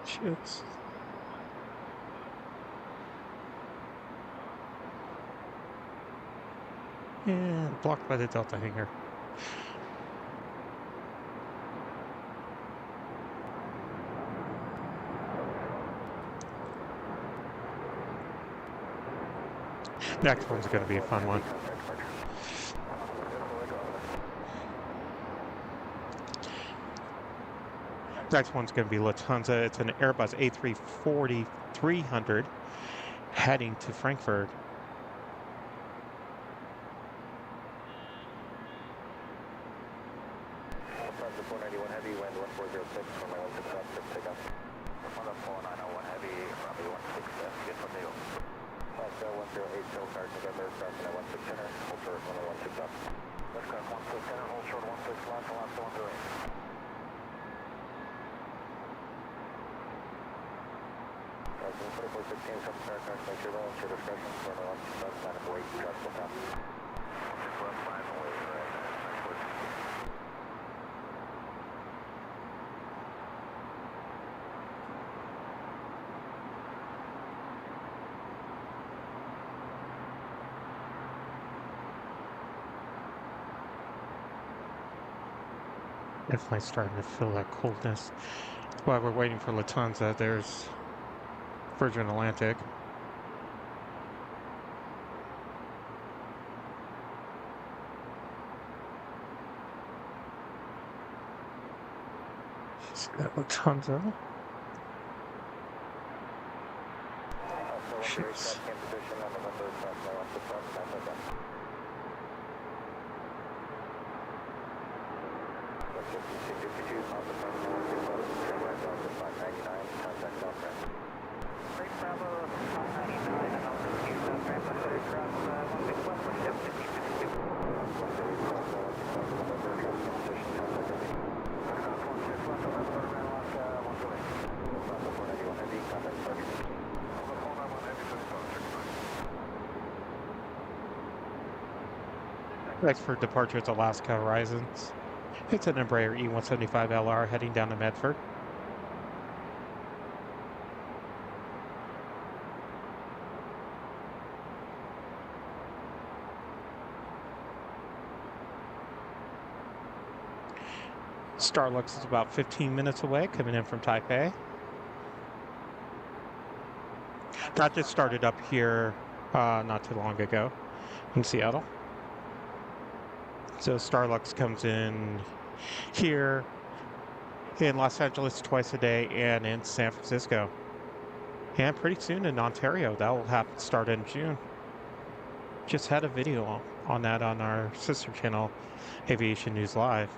Shit. And blocked by the Delta hangar. Next one's going to be a fun one. Next one's going to be Lufthansa. It's an Airbus A340-300 heading to Frankfurt. Lufthansa 491 Heavy, wind 1406, runway 16 left, take off. Lufthansa 491 Heavy, runway 16 left, get from New York. Alaska 108, Hill Card, November, crossing at 16 center, hold short, runway 16 left. Left craft 16 center, hold short 16 left, Alaska 108. Crossing 2416, come start, crash, make your balance, your discretion, runway 16 left, line of weight, track full top. 16 left, line of weight, right, nice work. Definitely starting to feel that coldness. While we're waiting for Lufthansa, there's Virgin Atlantic. See that Lufthansa? Ships. on the terminal 161, turn right onto 599, contact Southwest. Great Bravo 599 and altitude South Rampa headed across 16 west, wind down 1552. Next for departure is Alaska Horizons. It's an Embraer E175LR heading down to Medford. Starlux is about 15 minutes away, coming in from Taipei. That just started up here not too long ago in Seattle. So Starlux comes in here in Los Angeles twice a day and in San Francisco. And pretty soon in Ontario. That will start in June. Just had a video on that on our sister channel, Aviation News Live.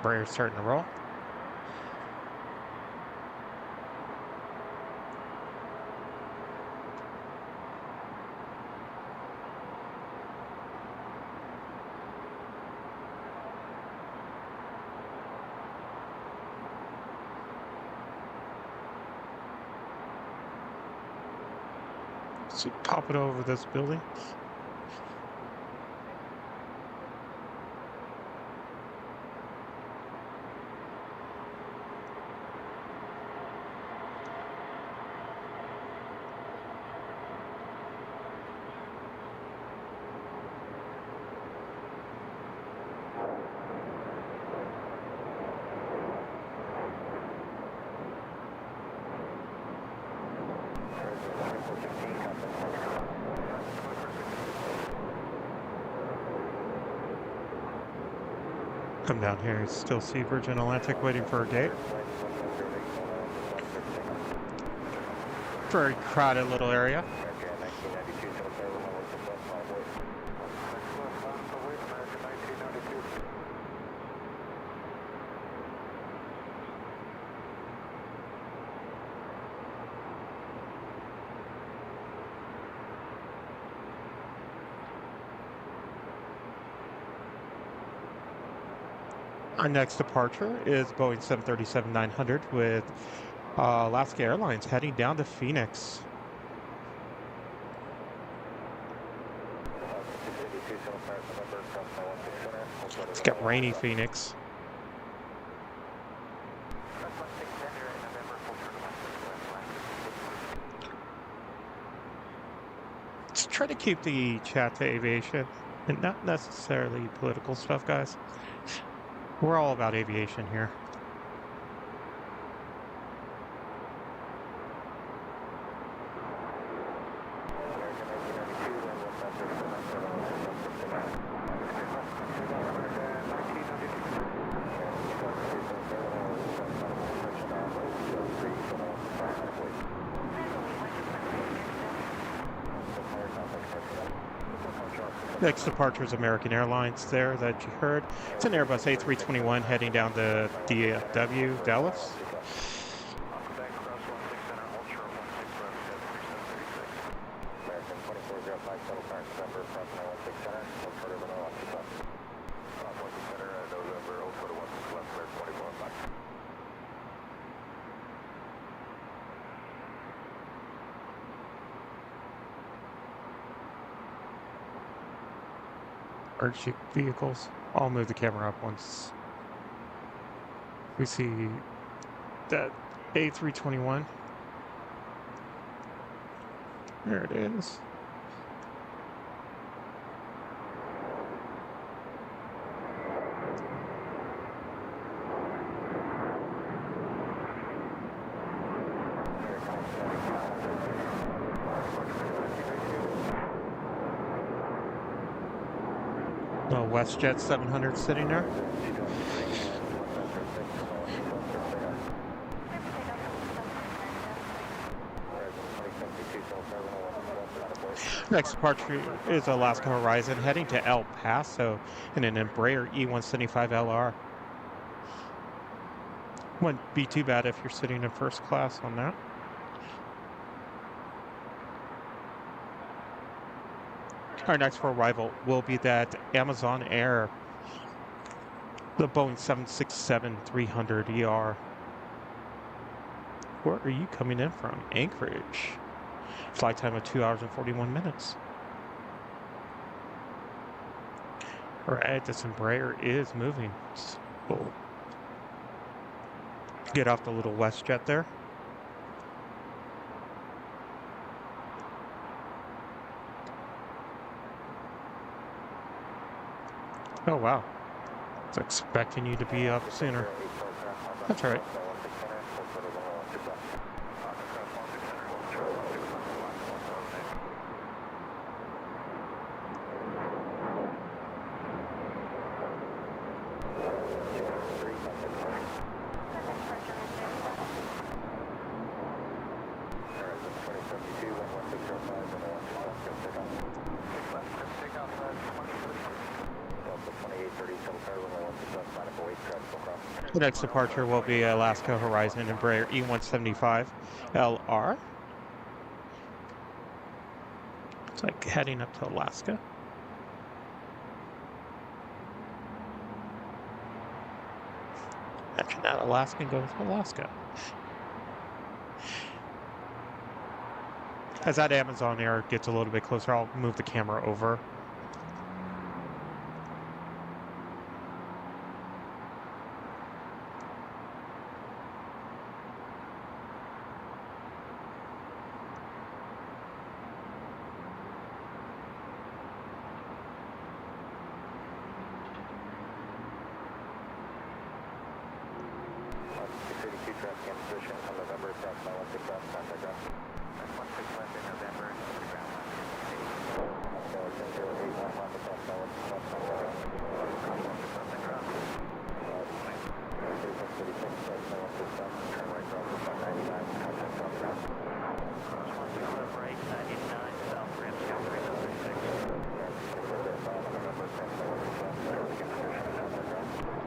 Embraer's starting to roll. So pop it over this building. Come down here, still see Virgin Atlantic waiting for a gate. Very crowded little area. Our next departure is Boeing 737-900 with Alaska Airlines heading down to Phoenix. It's got rainy Phoenix. Let's try to keep the chat to aviation and not necessarily political stuff, guys. We're all about aviation here. Next departure is American Airlines there that you heard. It's an Airbus A321 heading down to DFW, Dallas. AVGeek vehicles. I'll move the camera up once we see that A321. There it is. WestJet 700 sitting there. Next departure is Alaska Horizon, heading to El Paso in an Embraer E175LR. Wouldn't be too bad if you're sitting in first class on that. Our next arrival will be that Amazon Air, the Boeing 767-300ER. Where are you coming in from? Anchorage. Flight time of 2 hours and 41 minutes. Alright, this Embraer is moving. So get off the little WestJet there. Oh wow. I was expecting you to be up sooner. That's alright. The next departure will be Alaska Horizon Embraer E175LR. It's like heading up to Alaska. Imagine that Alaskan goes to Alaska. As that Amazon Air gets a little bit closer, I'll move the camera over.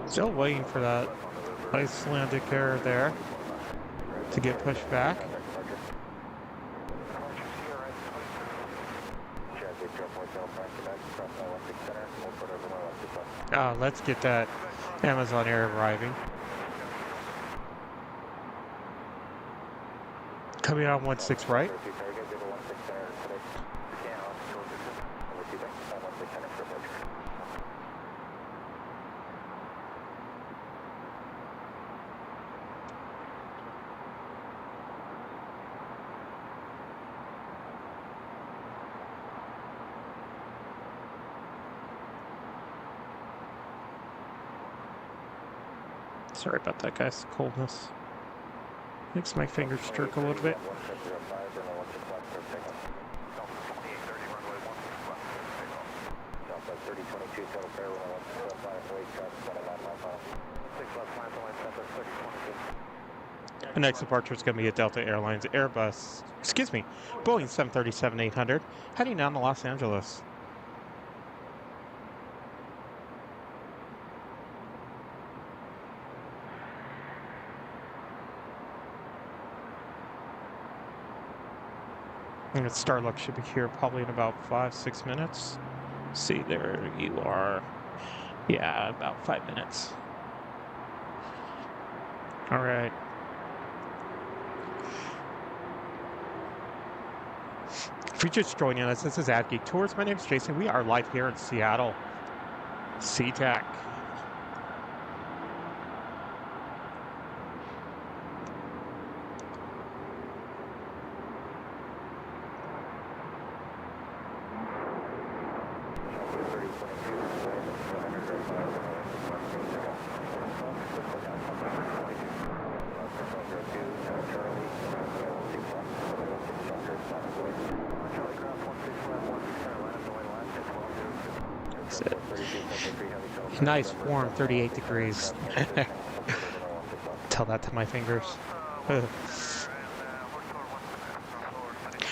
Still waiting for that Icelandic air there to get pushed back. Let's get that Amazon Air arriving. Coming on 16 right. Sorry about that, guys. Coldness makes my fingers jerk a little bit. The next departure is going to be a Delta Airlines Airbus, Boeing 737-800, heading down to Los Angeles. And Starlux should be here probably in about 5-6 minutes. See, there you are. Yeah, about 5 minutes. All right. If you're just joining us, this is AVGeek Tours. My name is Jason. We are live here in Seattle, SeaTac. makes it nice, warm, 38 degrees. Tell that to my fingers.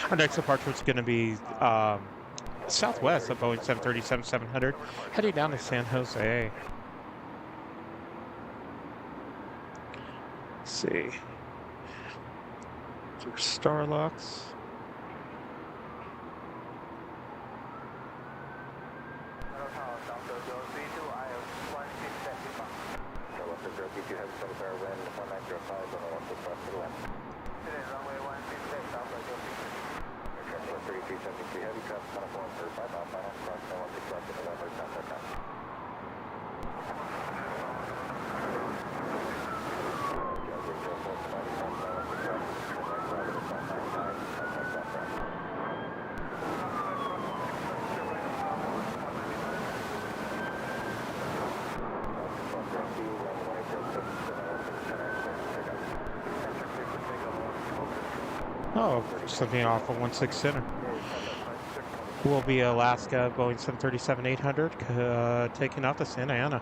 Our next departure is going to be southwest of Boeing 737-700, heading down to San Jose. Let's see. Through Starlux. Oh, something off of 16 center. Will be Alaska Boeing 737-800 taking off to Santa Ana.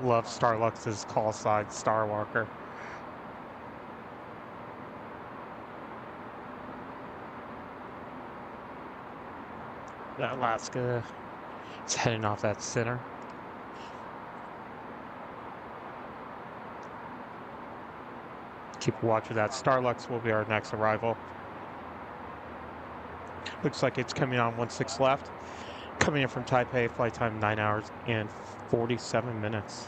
Love Starlux's call sign, Starwalker. That Alaska is heading off that center. Keep a watch of that. Starlux will be our next arrival. Looks like it's coming on 16 left. Coming in from Taipei, flight time 9 hours and 47 minutes.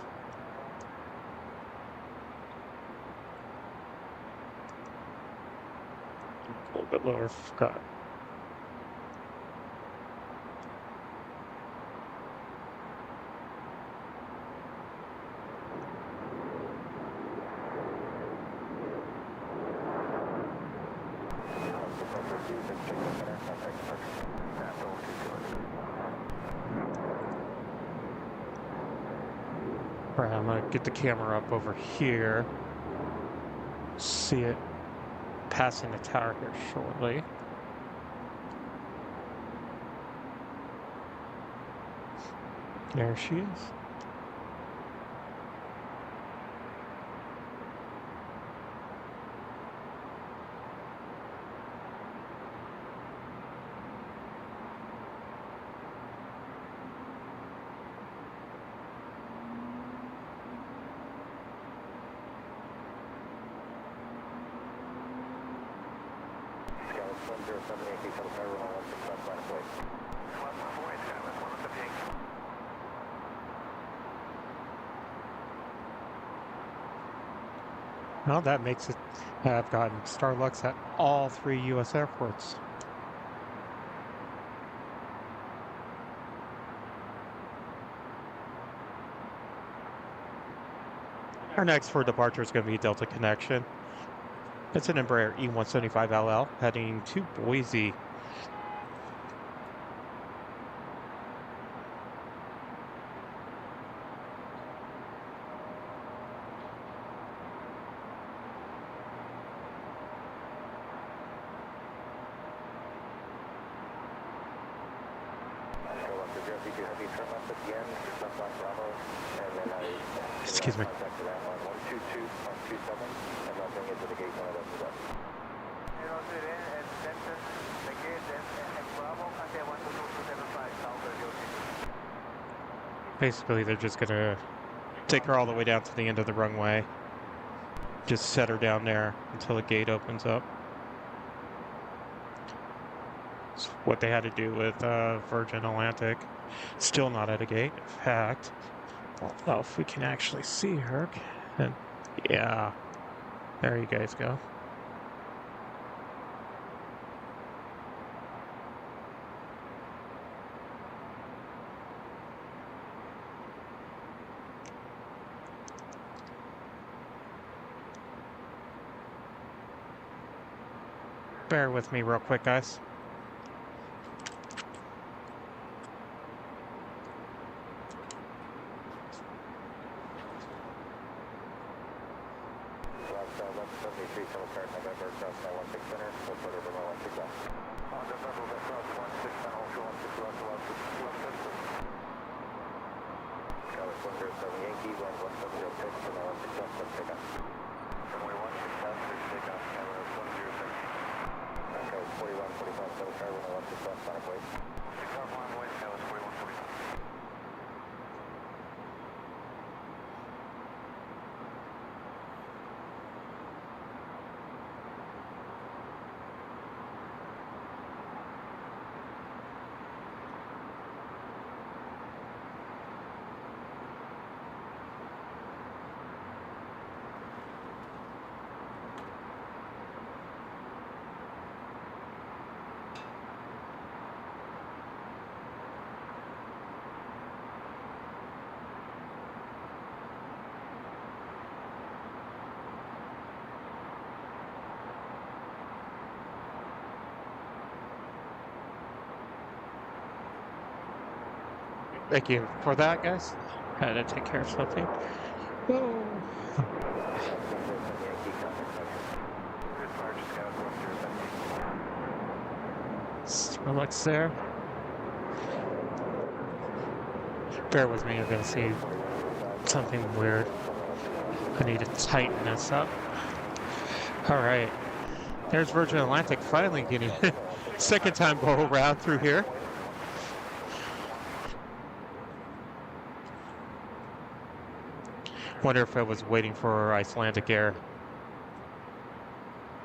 A little bit lower, forgot. All right, I'm gonna get the camera up over here. See it passing the tower here shortly. There she is. Well, that makes it, I've gotten Starlux at all 3 U.S. airports. Our next for departure is going to be Delta Connection. It's an Embraer E175LL heading to Boise. Excuse me. Basically, they're just gonna take her all the way down to the end of the runway. Just set her down there until the gate opens up. It's what they had to do with Virgin Atlantic. Still not at a gate. In fact, well, if we can actually see her, and yeah, there you guys go. Bear with me real quick, guys. 1173 Telecar November, cross 916 center, full port over 916 left. On November, that's cross 16 center, ultra 16 left, left 16 left. Charlotte 107 Yankee, wind 1706, and 916 left, let's take off. Runway 16 left, clear to take off, camera 106. Okay, 4145 Telecar, 116 left, line of way. Take off line of way, that was 4145. Thank you for that, guys. Had to take care of something. Oh. Starlux there. Bear with me, you're gonna see something weird. I need to tighten this up. Alright. There's Virgin Atlantic finally getting it. Second time go around through here. Wonder if I was waiting for Icelandic Air.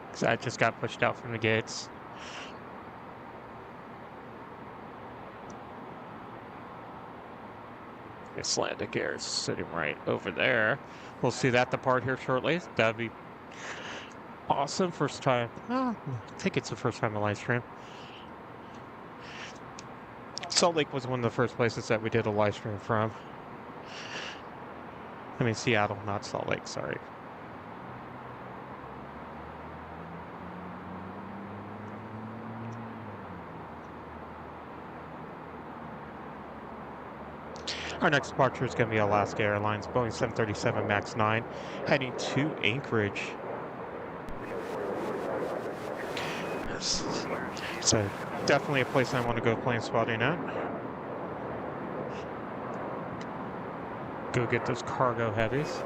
Because I just got pushed out from the gates. Icelandic Air is sitting right over there. We'll see that depart here shortly. That'd be awesome. First time. I think it's the first time I live stream. Salt Lake was one of the first places that we did a live stream from. I mean, Seattle, not Salt Lake, sorry. Our next departure is going to be Alaska Airlines, Boeing 737 MAX 9, heading to Anchorage. So, definitely a place I want to go Planespotting at. Go get those cargo heavies.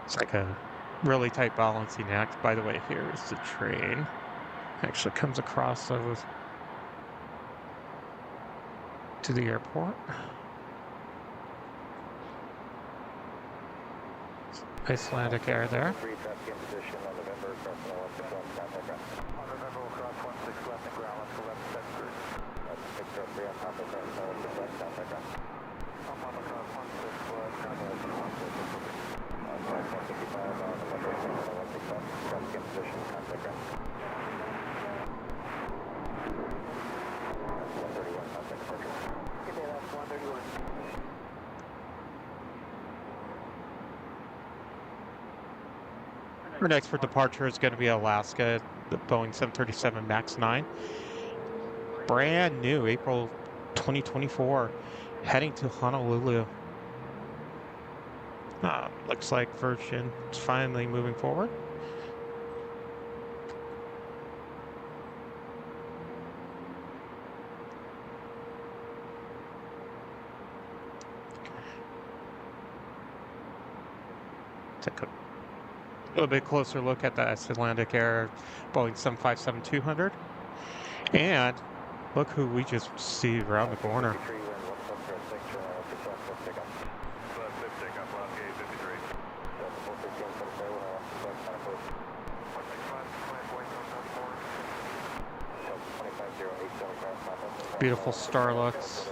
It's like a really tight balancing act. By the way, here's the train. Actually comes across those to the airport. Icelandic Air there. Our next for departure is going to be Alaska, the Boeing 737 MAX 9. Brand new, April 2024, heading to Honolulu. Looks like Virgin is finally moving forward. Take a little bit closer look at the Icelandic Air Boeing 757-200. And look who we just see around the corner. Beautiful Starlux.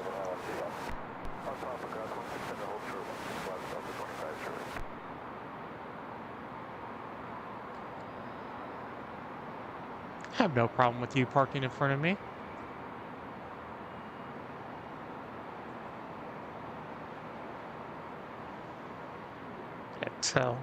I have no problem with you parking in front of me. Can't tell.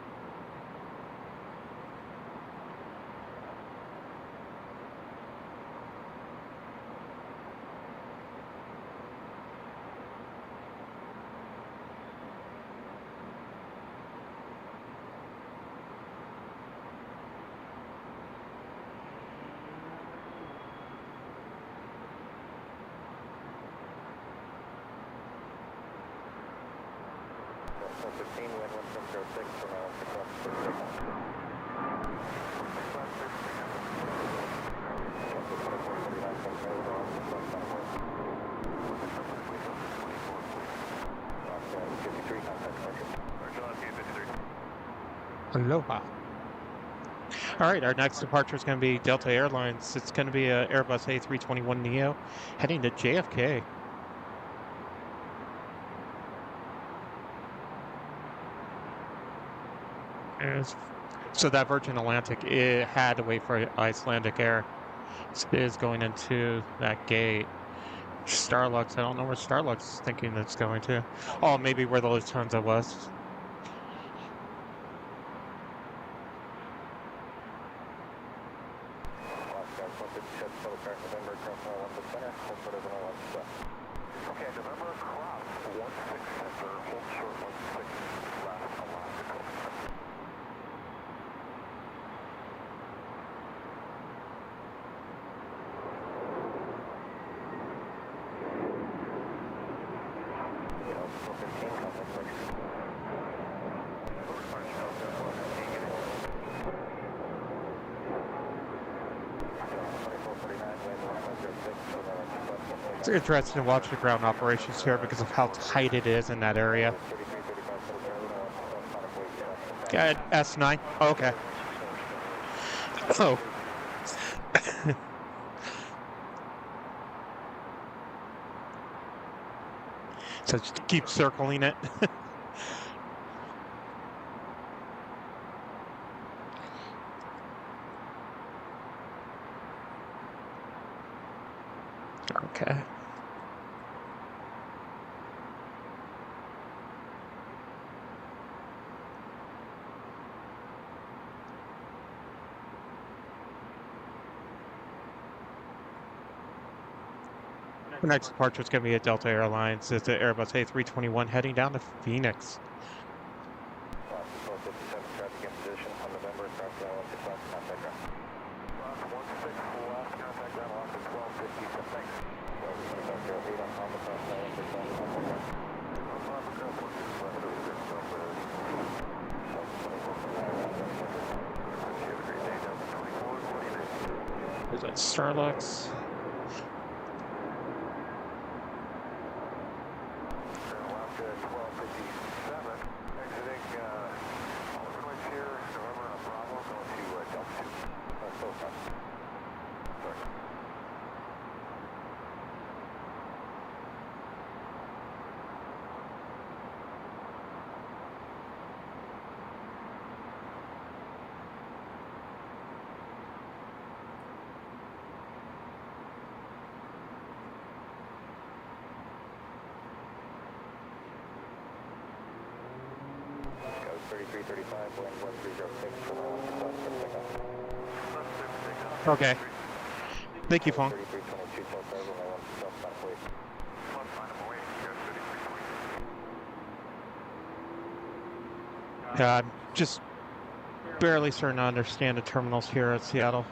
So 15, wind 1706 from Tacoma. Aloha. All right, our next departure is going to be Delta Airlines. It's going to be a Airbus A321neo heading to JFK. So that Virgin Atlantic, it had to wait for Icelandic Air. It is going into that gate. Starlux, I don't know where Starlux is thinking it's going to. Oh, maybe where the Lufthansa was. Okay, November, cross 16 center, hold short 16, last Alaska Tacoma. It's interesting to watch the ground operations here because of how tight it is in that area. Got S9. Oh, okay. Oh. So just keep circling it. Okay. The next departure is going to be at Delta Airlines. It's the Airbus A321 heading down to Phoenix. There's that Starlux. Okay. Thank you, Fong. I'm just barely starting to understand the terminals here at Seattle.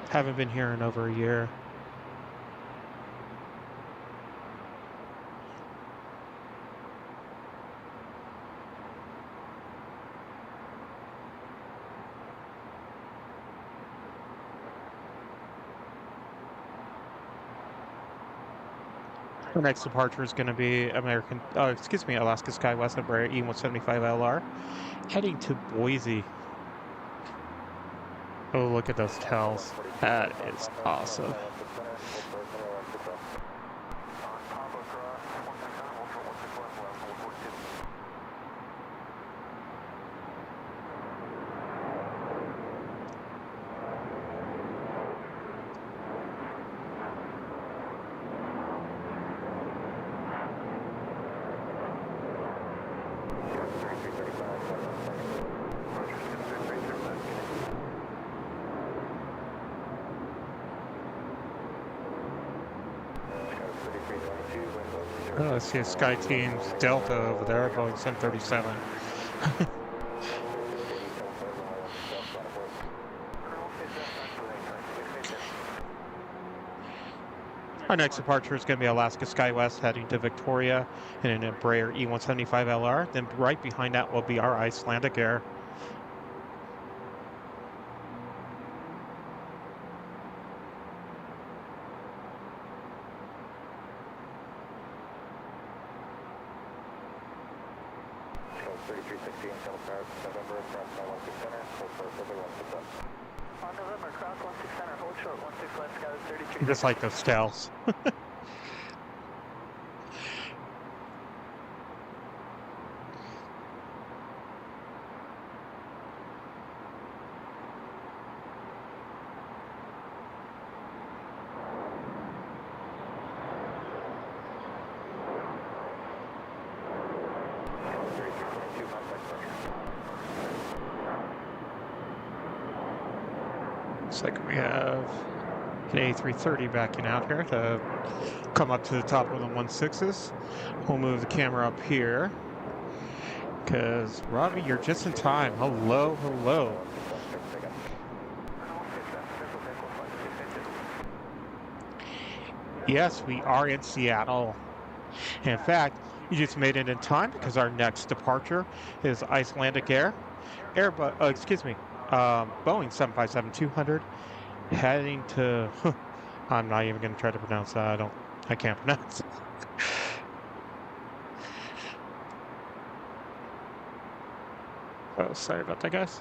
Haven't been here in over a year. Our next departure is going to be Alaska SkyWest Embraer E175LR, heading to Boise. Oh, look at those tails. That is awesome. Oh, I see a Sky Team's Delta over there, Boeing 737. Our next departure is going to be Alaska SkyWest heading to Victoria in an Embraer E175LR. Then right behind that will be our Icelandic Air. On November, cross 16 center, hold short 16 left, sky 33. Just like those stealths. Looks like we have an A330 backing out here to come up to the top of the 16s. We'll move the camera up here because Robbie, you're just in time. Hello, hello. Yes, we are in Seattle. In fact, you just made it in time because our next departure is Icelandic Air. Boeing 757-200 heading to, I'm not even going to try to pronounce that. I can't pronounce it. Oh, sorry about that, guys.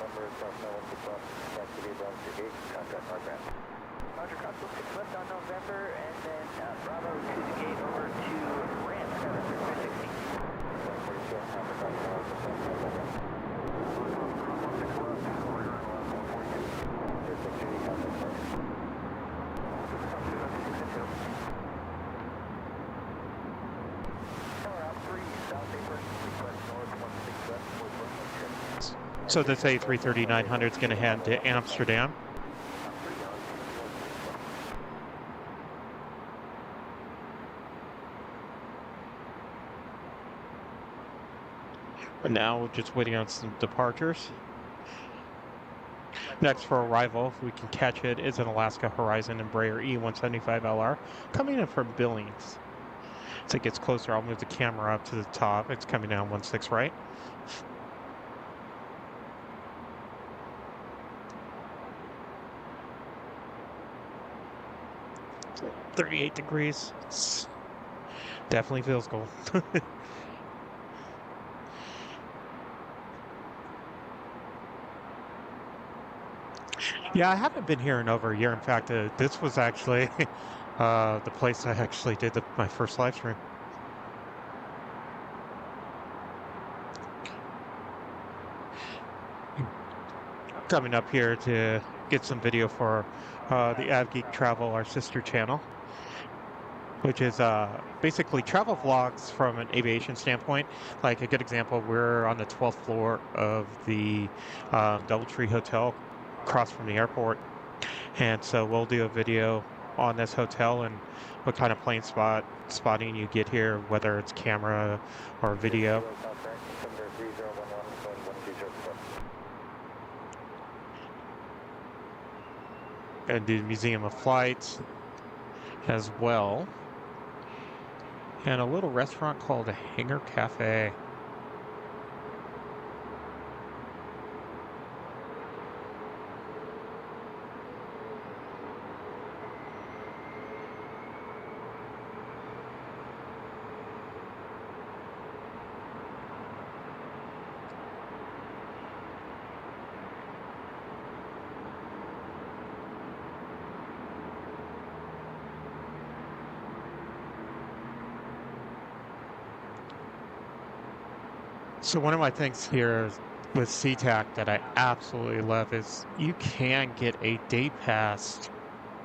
November, cross 916 left, back to the Bravo to gate, contact our ground. Roger, cross 16 left on November, and then Bravo to the gate over to ramp, sky 316. 142, contact our ground. So this A330-900 is going to head to Amsterdam. But now we're just waiting on some departures. Next for arrival, if we can catch it, is an Alaska Horizon Embraer E175LR coming in from Billings. As it gets closer, I'll move the camera up to the top. It's coming down 16 right. 38 degrees. Definitely feels cold. Yeah, I haven't been here in over a year. In fact, this was actually the place I actually did my first live stream. Coming up here to get some video for the AVGeek Travel, our sister channel, which is basically travel vlogs from an aviation standpoint. Like a good example, we're on the 12th floor of the Doubletree Hotel across from the airport, and so we'll do a video on this hotel and what kind of plane spotting you get here, whether it's camera or video. And the Museum of Flights as well, and a little restaurant called the Hangar Cafe. So one of my things here with SeaTac that I absolutely love is you can get a day pass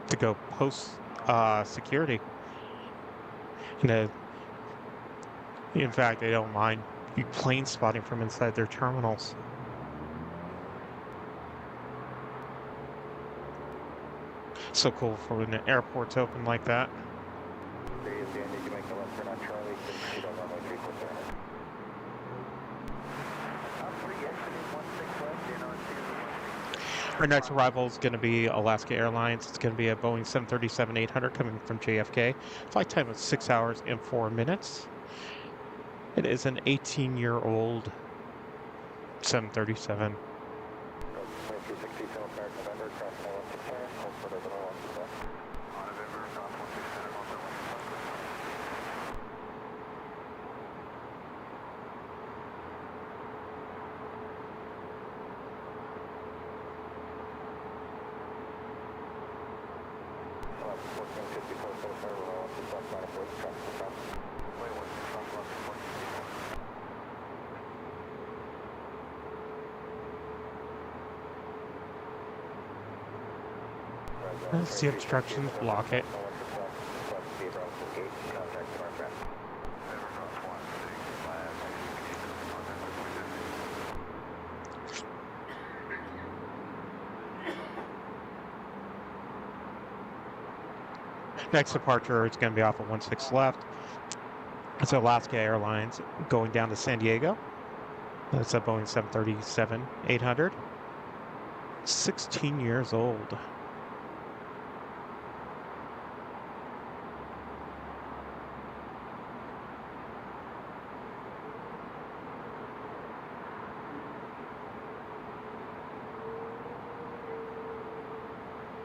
to go post security. In fact, they don't mind you plane spotting from inside their terminals. So cool for when the airport's open like that. There you go, you can make the left turn on Charlie, since you don't normally treat with there. Our next arrival is going to be Alaska Airlines. It's going to be a Boeing 737-800 coming from JFK. Flight time is 6 hours and 4 minutes. It is an 18-year-old 737. See obstructions, block it. Next departure is going to be off of 16 left. It's Alaska Airlines going down to San Diego. That's a Boeing 737-800. 16 years old.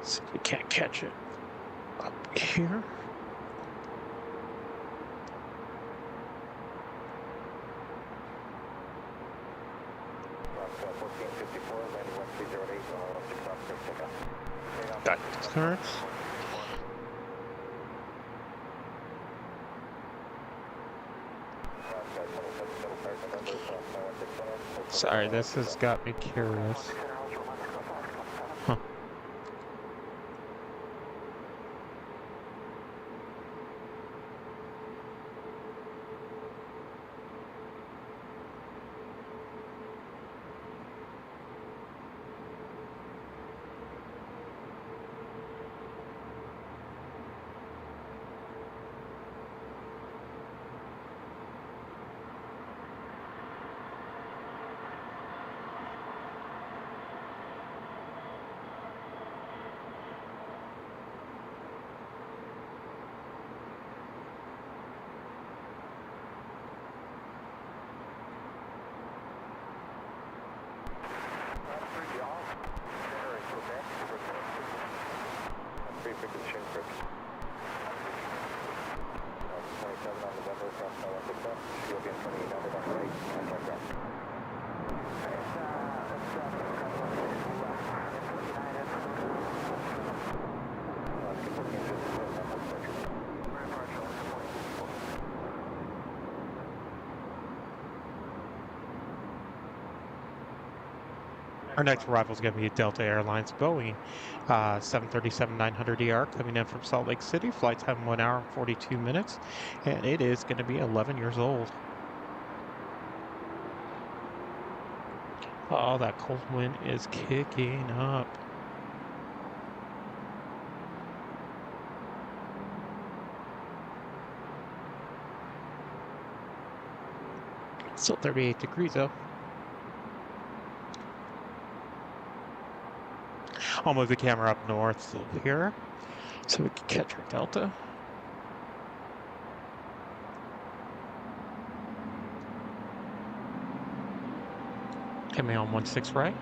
See if we can't catch it up here. Got clearance. Sorry, this has got me curious. Huh. Our next arrival is going to be Delta Airlines Boeing 737-900ER coming in from Salt Lake City. Flight time 1 hour and 42 minutes, and it is going to be 11 years old. Oh, that cold wind is kicking up. Still 38 degrees though. I'll move the camera up north here so we can catch our Delta. Hit me on 16 right.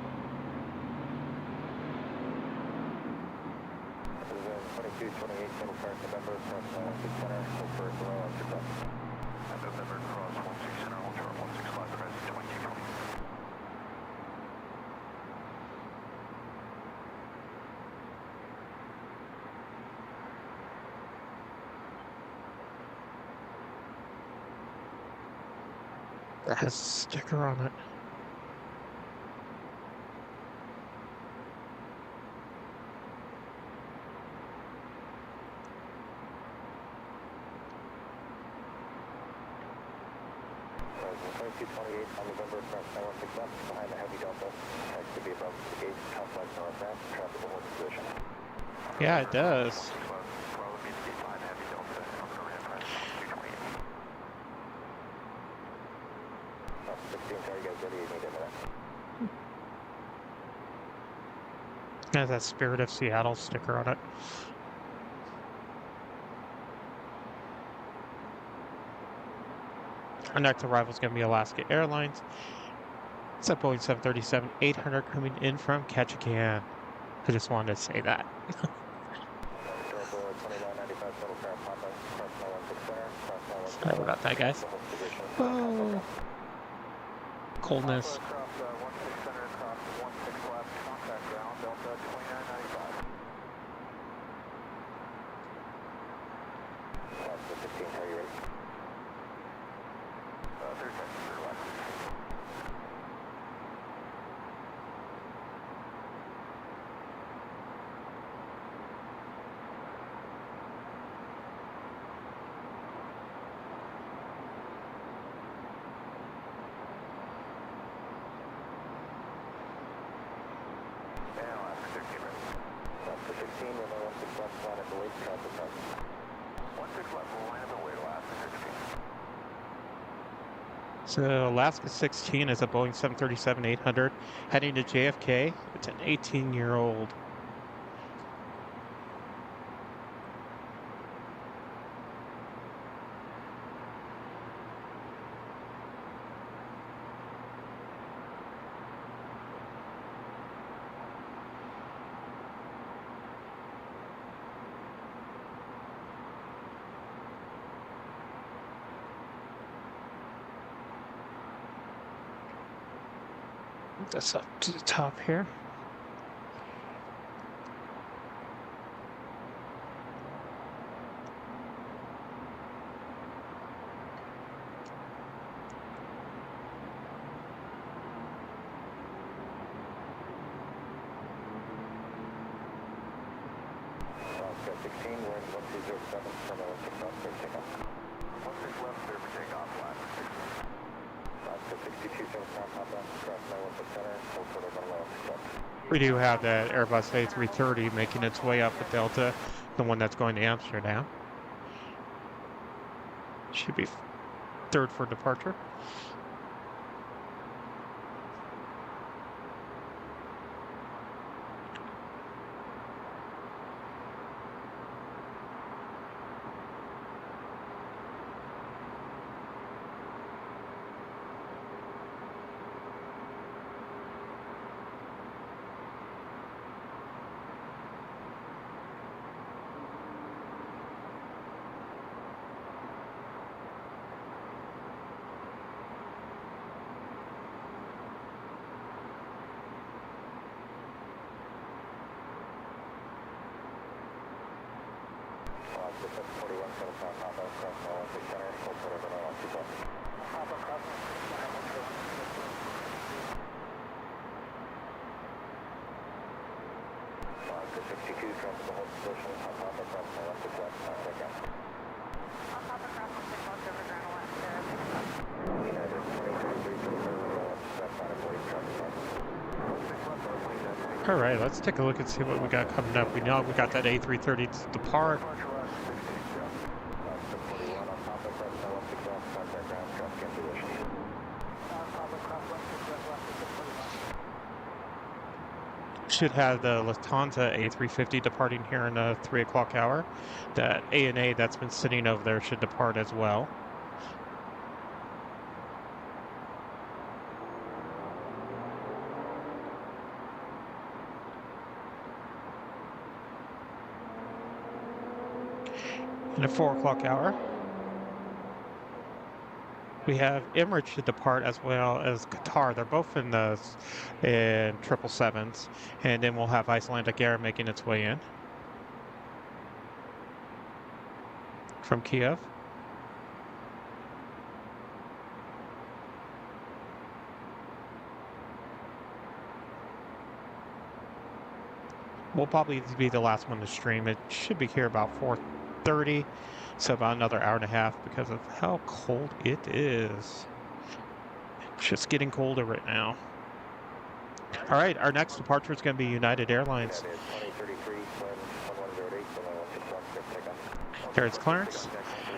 that has a sticker on it. Horizon 2228 on November, cross 9161, behind the heavy Delta. Next to be above the gate, complex northbound, traffic will hold position. Yeah, it does. Bravo meets gate behind heavy Delta. I'm going to ramp right now, 228. 16, are you guys ready? You need into that. It has that Spirit of Seattle sticker on it. Our next arrival is going to be Alaska Airlines. It's a Boeing 737-800 coming in from Ketchikan. I just wanted to say that. Sorry about that, guys. Oh, coldness. Across 16 center, across 16 left, contact ground, Delta 2995. Alaska 16, are you ready? 30 seconds for left. And Alaska 13 ready. Alaska 16, runway 16 left, flat at the wake, traffic south. 16 left, we'll land the way to Alaska 16. So Alaska 16 is a Boeing 737-800 heading to JFK. It's an 18-year-old. This up to the top here. Alaska 16, we're in 1207, terminal 16 left, clear takeoff. 16 left, clear for takeoff, Alaska 16. Alaska 62, service ground, top-down, cross 916 center, full quarter, runway 16 left. We do have that Airbus A330 making its way up at Delta, the one that's going to Amsterdam. Should be third for departure. Alaska 741, service ground, top-down, cross 916 center, full quarter, runway 16 left. Papa cross 16 center, hold short 16. Alaska 62, traffic will hold position, on top of cross 916 left, contact ground. On top of cross 16 left over ground left, United 23, runway 17 left, wake, traffic south. 16 left, Alaska 16. All right, let's take a look and see what we got coming up. We know we got that A330 to depart. Departure left 16, go. Alaska 41, on top of cross 916 left, contact ground, traffic in position. On top of cross 16 left, 641. Should have the Lufthansa A350 departing here in the 3 o'clock hour. That ANA that's been sitting over there should depart as well. In the 4 o'clock hour, we have Emirates to depart as well as Qatar. They're both in the 777s, and then we'll have Icelandic Air making its way in from Kiev. We'll probably be the last one to stream. It should be here about 4:30, so about another hour and a half because of how cold it is. It's just getting colder right now. All right, our next departure is going to be United Airlines. There's clearance.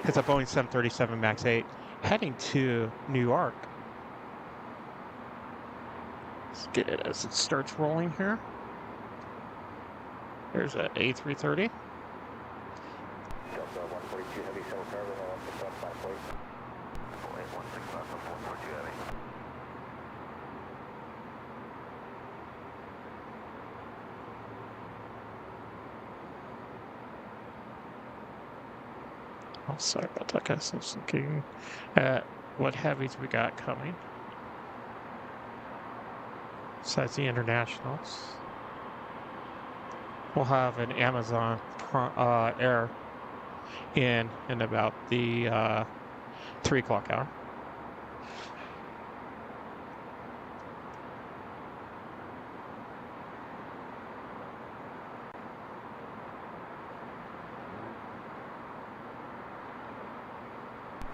It's a Boeing 737 MAX 8 heading to New York. Let's get it as it starts rolling here. There's an A330. Delta 142 Heavy, Civil Caravan, 161 Planespotting. 161 142 Heavy. Oh, sorry about that, guys. I was looking at what heavies we got coming. Besides the internationals, we'll have an Amazon Air in about the 3 o'clock hour.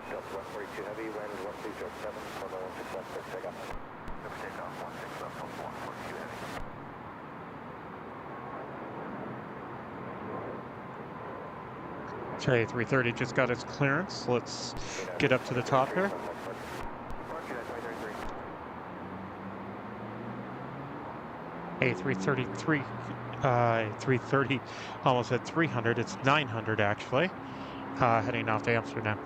Delta 142 Heavy, wind 1307, 161 for takeoff. Over takeoff, 161 142 Heavy. Okay, 330 just got its clearance. Let's get up to the top here. A333, 330, almost at 300. It's 900 actually, heading off to Amsterdam.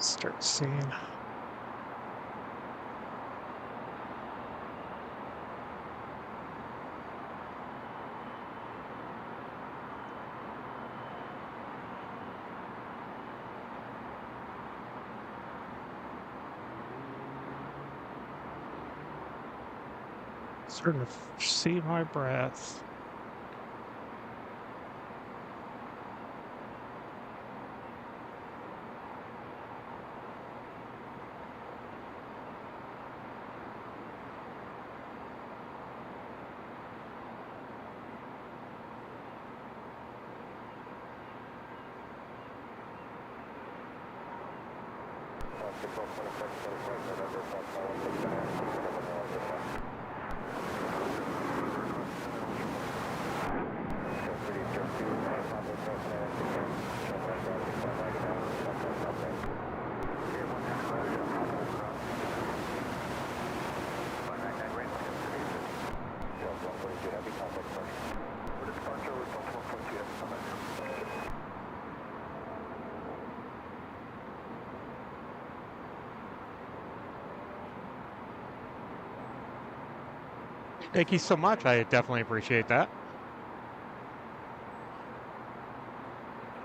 Start seeing. Starting to see my breath. Thank you so much. I definitely appreciate that.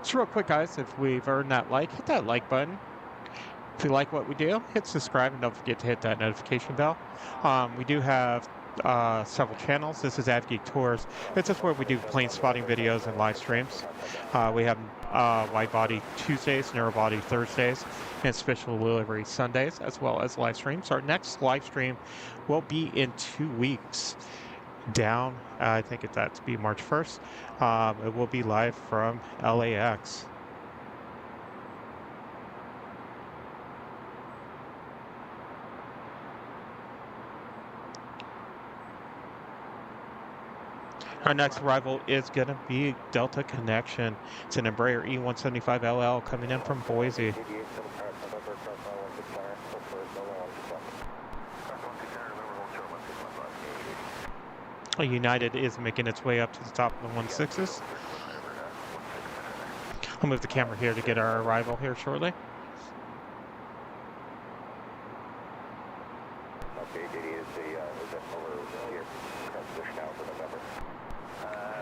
Just real quick, guys, if we've earned that like, hit that like button. If you like what we do, hit subscribe and don't forget to hit that notification bell. We do have several channels. This is AVGeek Tours. It's just where we do plane spotting videos and live streams. We have wide body Tuesdays, narrow body Thursdays, and special delivery Sundays, as well as live streams. Our next live stream will be in 2 weeks. Down, I think it's that to be March 1st. It will be live from LAX. Our next arrival is going to be Delta Connection. It's an Embraer E175LL coming in from Boise. United is making its way up to the top of the 16s. I'll move the camera here to get our arrival here shortly.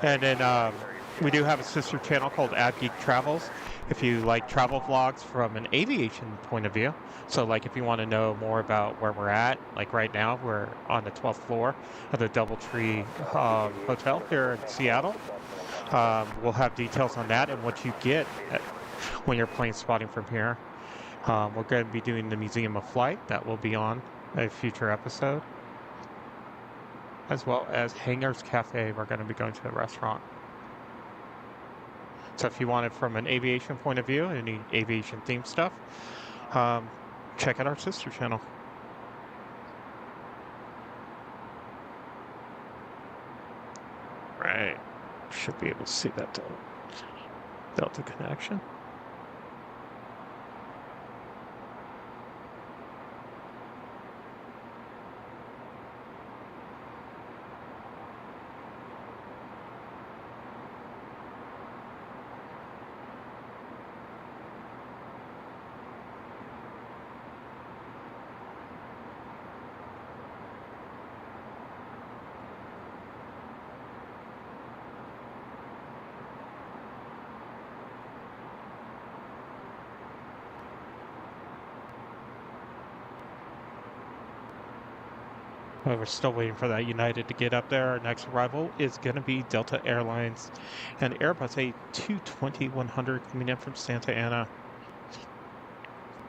And then We do have a sister channel called AVGeek Travels. If you like travel vlogs from an aviation point of view, so like if you want to know more about where we're at, like right now we're on the 12th floor of the DoubleTree Hotel here in Seattle. We'll have details on that and what you get when you're plane spotting from here. We're going to be doing the Museum of Flight. That will be on a future episode. As well as Hangars Cafe. We're going to be going to a restaurant. So if you want it from an aviation point of view, any aviation themed stuff, check out our sister channel. Right. Should be able to see that Delta connection. Well, we're still waiting for that United to get up there. Our next arrival is going to be Delta Airlines and Airbus A220-100 coming in from Santa Ana.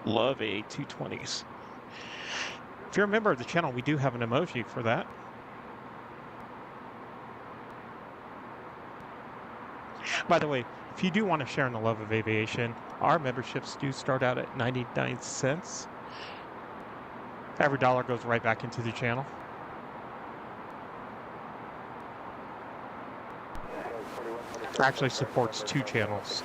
Love A220s. If you're a member of the channel, we do have an emoji for that. By the way, if you do want to share in the love of aviation, our memberships do start out at 99 cents. Every dollar goes right back into the channel. Actually supports 2 channels.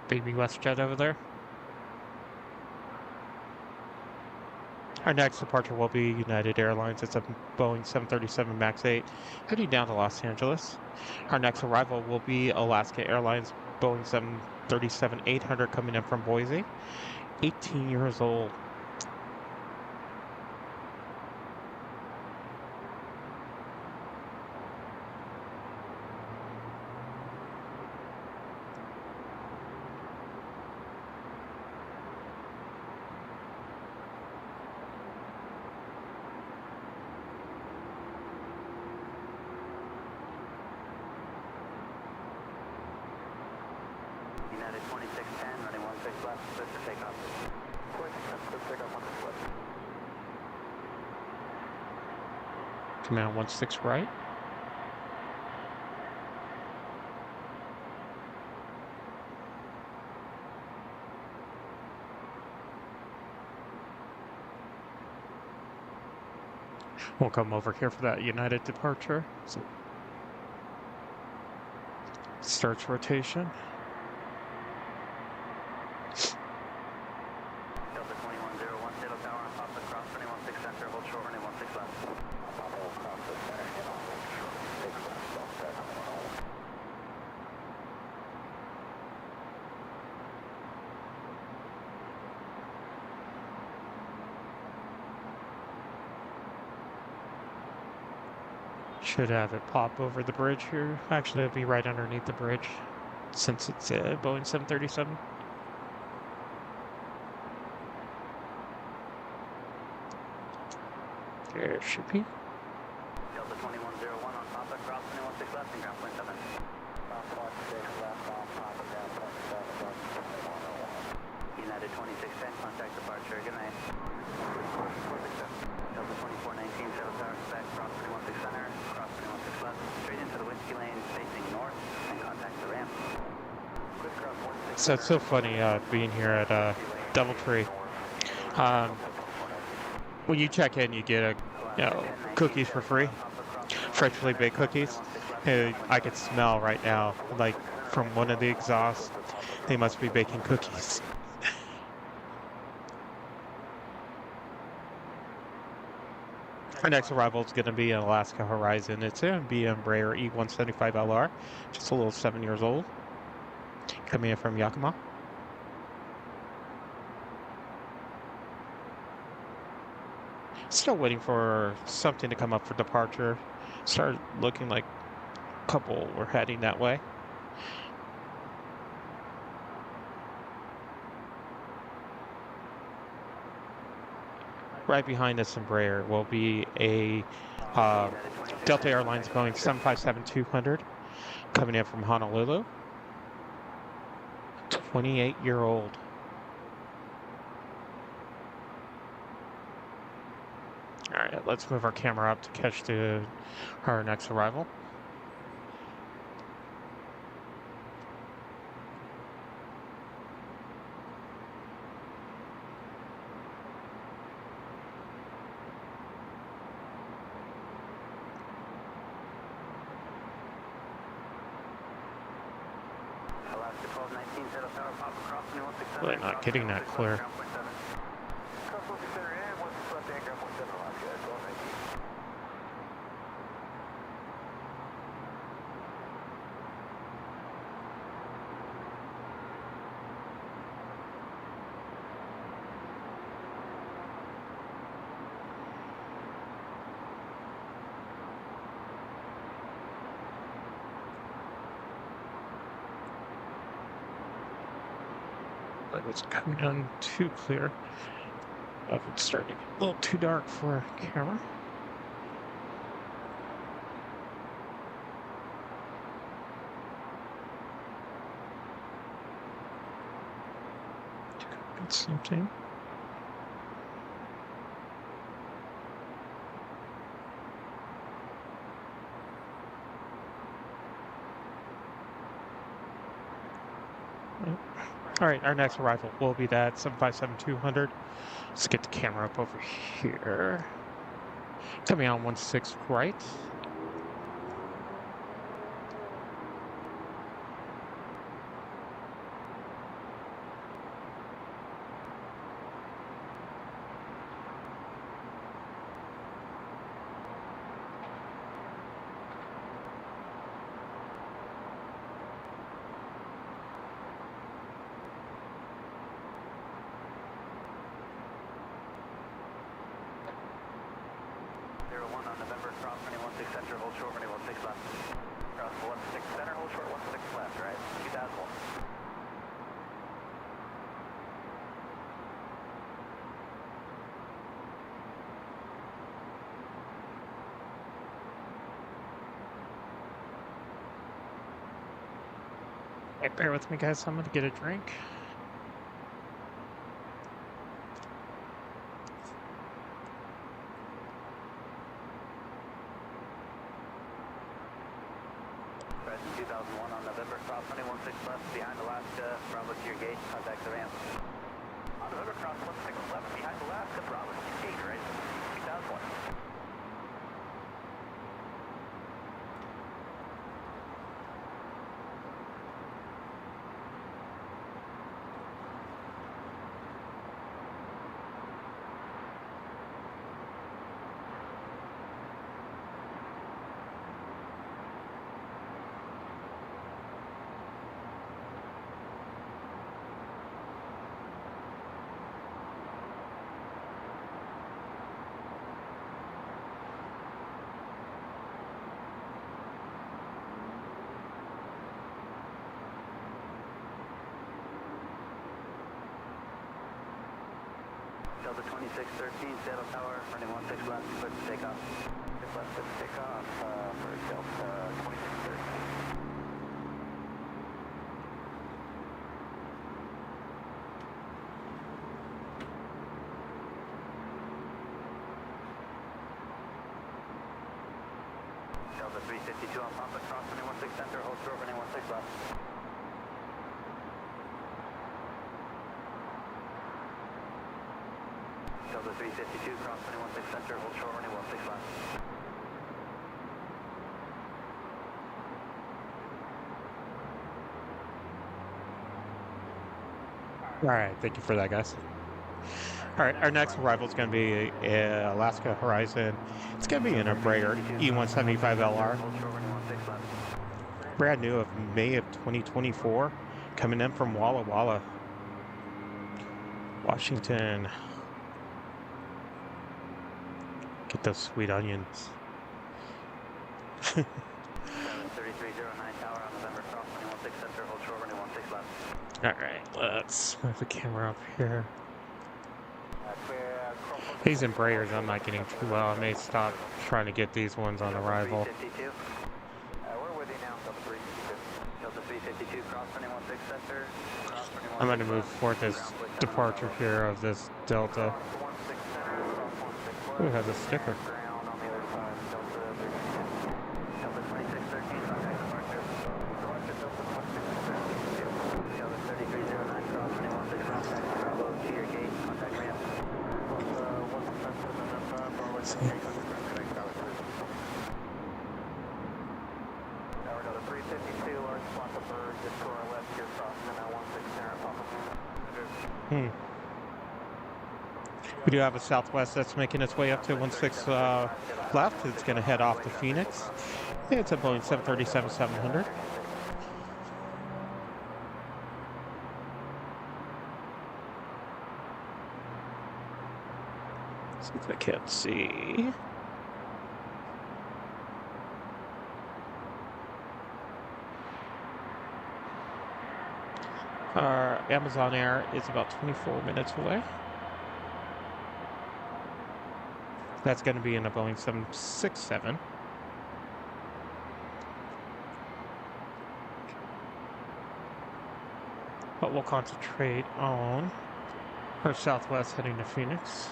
Baby WestJet over there. Our next departure will be United Airlines. It's a Boeing 737 MAX 8 heading down to Los Angeles. Our next arrival will be Alaska Airlines Boeing 737-800 coming in from Boise. 18 years old. United 2610, running 16 left, clear for takeoff. 2610, clear for takeoff, 16 left. Command 16 right. We'll come over here for that United departure. So starts rotation. Delta 2101, Zero Tower on Papa Cross, running 16 center, hold short, running 16 left. Papa will cross the center, and I'll hold short, 6 left, don't set, on 101. Should have it pop over the bridge here. Actually, it'll be right underneath the bridge since it's a Boeing 737. There it should be. Delta 2101 on Papa, cross 16 left, and ground point 7. Ground point 6 left on Papa, ground point 7, 2101. United 2610, contact departure, good night. Delta 2419, South Tower, back, cross 316 center, cross 316 left, straight into the whiskey lane, facing north, and contact the ramp. Quick cross 16 So it's so funny being here at Doubletree. When you check in, you get cookies for free, freshly baked cookies. And I could smell right now, like from one of the exhausts, they must be baking cookies. Our next arrival is going to be an Alaska Horizon. It's going to be an Embraer E175LR, just a little 7 years old, coming in from Yakima. Still waiting for something to come up for departure. Started looking like a couple were heading that way. Right behind this Embraer will be a Delta Airlines Boeing 757-200 coming in from Honolulu. 28-year-old. All right, let's move our camera up to catch our next arrival. Alaska 1219, Zero Tower, pop across 316 center. Really not getting that clear. Cross 16 center and 16 left, and ground 17 Alaska, 1219. But it's coming on too clear. It's starting to get a little too dark for a camera. It's something. All right, our next arrival will be that 757-200. Let's get the camera up over here. Coming on 16 right. On November, cross running 16 center, hold short running 16 left. Cross 16 center, hold short 16 left, right? 2001. Hey, bear with me, guys. I'm gonna get a drink. Present 2001 on November, cross running 16 left, behind Alaska, Bravo to your gate, contact the ramp. On November, cross 16 left, behind Alaska, Bravo to your gate, right? 2001. Delta 2613, Seattle Tower, running 16 left, clear to take off. Left to take off for Delta 2613. Delta 352 on Papa, cross 216 center, hold short, 216 left. Delta 352, cross 216 center, hold short, 216 left. All right, thank you for that, guys. All right, our next arrival is going to be Alaska Horizon. It's going to be an Embraer E175LR, Hold short, 216 left. brand new of May of 2024, coming in from Walla Walla, Washington. Get those sweet onions. 3309 tower on November, cross 216 center, hold short, 216 left. All right, let's move the camera up here. These Embraers I'm not getting too well. I may stop trying to get these ones on arrival. 352. We're with you now, Delta 352. Delta 352, cross 216 center. Cross 216 I'm going to move left. forward this departure here of this Delta. Cross 16 center, cross 16 Ooh, it left. has a sticker. Ground on the other side, Delta 352. Delta 2613, contact departure. Departure, Delta 2613. Delta 3309, cross 216 contact Bravo to your gate, contact ramp. Tower Delta 352, large block of bird, just to our left here, crossing now 16 center, Papa. We do have a Southwest that's making its way up to 16 left. It's going to head off to Phoenix. It's a Boeing 737-700. See if I can't see. Our Amazon Air is about 24 minutes away. That's going to be in a Boeing 767. But we'll concentrate on our Southwest heading to Phoenix.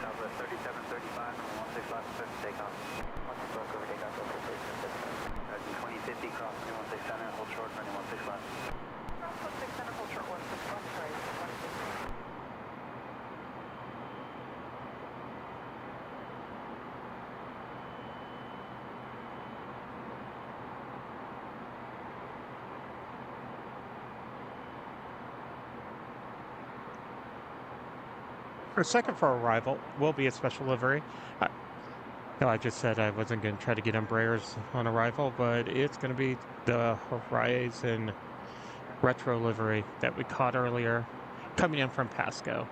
Southwest 3735, number 16 left, takeoff. 2050, cross 216 center, hold short, 216 left. Cross 16 center, hold short, 16 left, sorry, 150. Our second for arrival will be a special livery. I just said I wasn't going to try to get Embraers on arrival, but it's going to be the Horizon retro livery that we caught earlier, coming in from Pasco.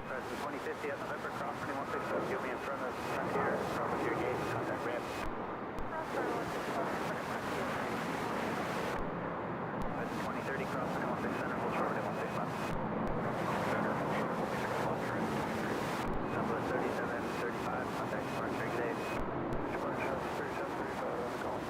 President 2050 at November, cross 216 left, you'll be in front of Frontier, Bravo to your gate, contact ramp. Cross 16 left, put it left, President 2030, cross 216 center, hold short, 216 left. Southwest 3735, contact departure, good day. Departure, 3735, on the call.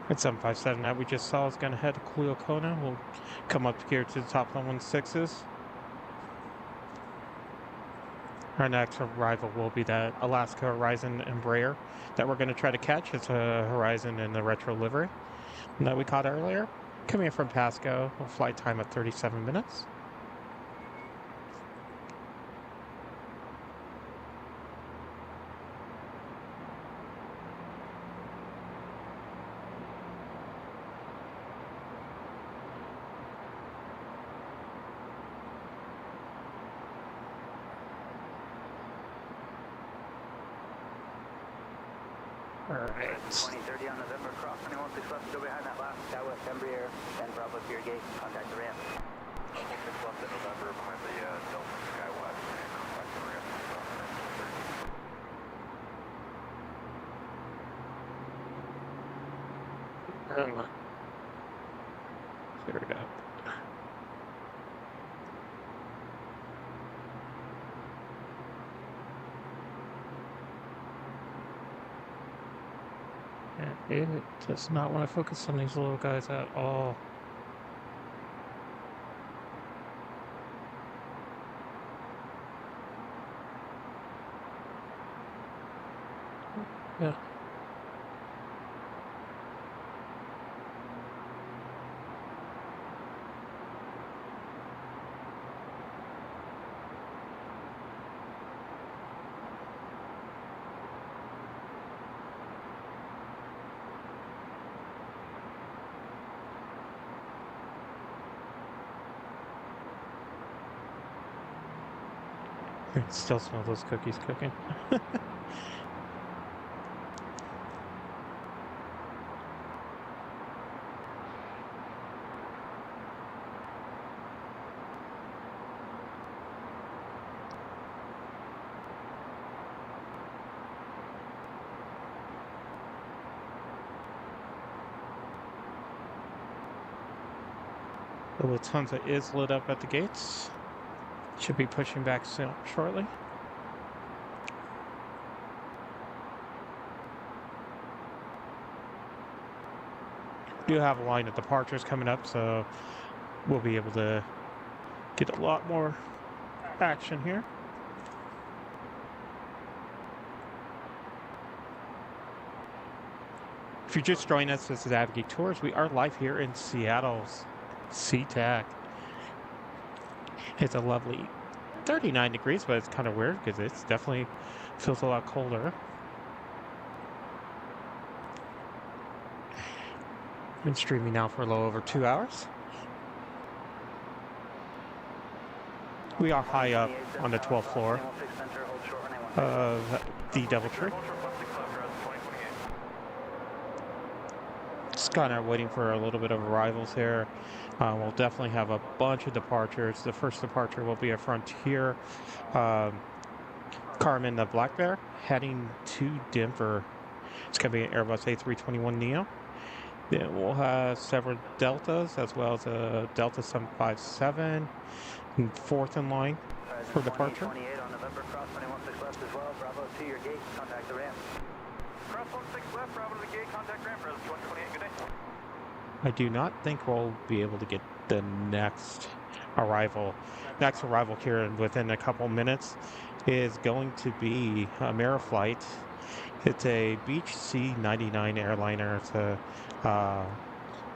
That 757 that we just saw is going to head to Cleocona. We'll come up here to the top of the 16s. Our next arrival will be that Alaska Horizon Embraer that we're going to try to catch. It's a Horizon in the retro livery that we caught earlier. Coming in from Pasco, a flight time of 37 minutes. Alright. 2030 on November, cross 216 left, still behind that last Southwest Embraer, and Bravo to your gate, contact the ramp. 16 left in November behind the Clear it up. And it does not want to focus on these little guys at all. Yeah. I can still smell those cookies cooking. The Lufthansa is lit up at the gates. Should be pushing back soon, shortly. We do have a line of departures coming up, so we'll be able to get a lot more action here. If you're just joining us, this is AVGeek Tours. We are live here in Seattle's SeaTac. It's a lovely 39 degrees, but it's kind of weird because it definitely feels a lot colder. Been streaming now for a little over 2 hours. We are high up on the 12th floor of the DoubleTree. Just kind of waiting for a little bit of arrivals here. We'll definitely have a bunch of departures. The first departure will be a Frontier Carmen the Black Bear heading to Denver. It's going to be an Airbus A321neo. Then we'll have several Deltas as well as a Delta 757 and fourth in line for departure. 28 on November, cross 216 left as well. Bravo to your gate, contact the ramp. Cross 16 left, Bravo to the gate, contact ramp, Res 128, good day. I do not think we'll be able to get the next arrival. Next arrival here within a couple minutes is going to be a Ameriflight. It's a Beech C-99 airliner. It's a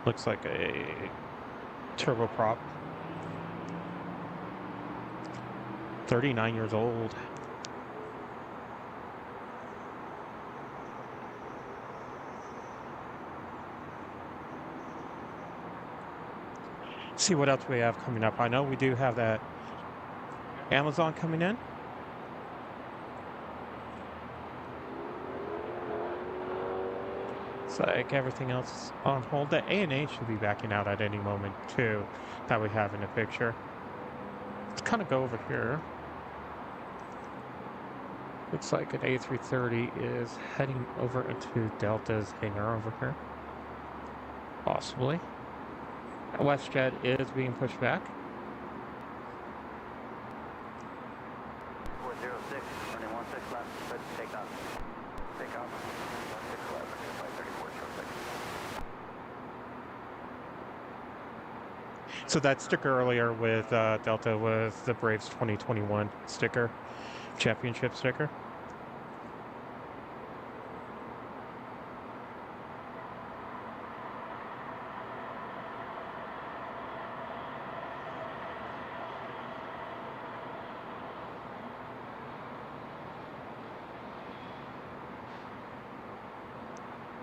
looks like a turboprop. 39 years old. See what else we have coming up. I know we do have that Amazon coming in. It's like everything else is on hold. The ANA should be backing out at any moment too, that we have in the picture. Let's kind of go over here. Looks like an A330 is heading over into Delta's hangar over here. Possibly. WestJet is being pushed back. 406, running 16 left, but take off. Take off. 16 left, 534, So that sticker earlier with Delta was the Braves 2021 sticker, championship sticker.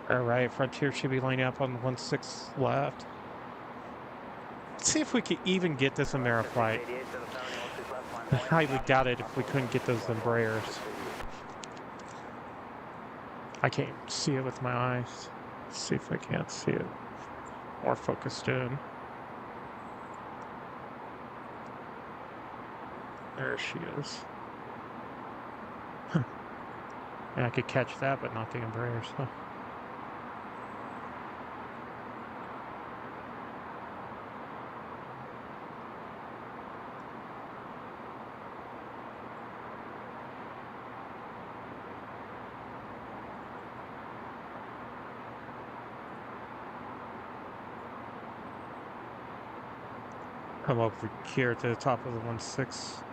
All right, Frontier should be lining up on 16 left. Let's see if we can even get this Ameriflight. I highly doubt it if we couldn't get those Embraers. I can't see it with my eyes. Let's see if I can't see it more focused in. There she is. Huh. Yeah, I could catch that, but not the Embraers. Huh. Come over here to the top of the 16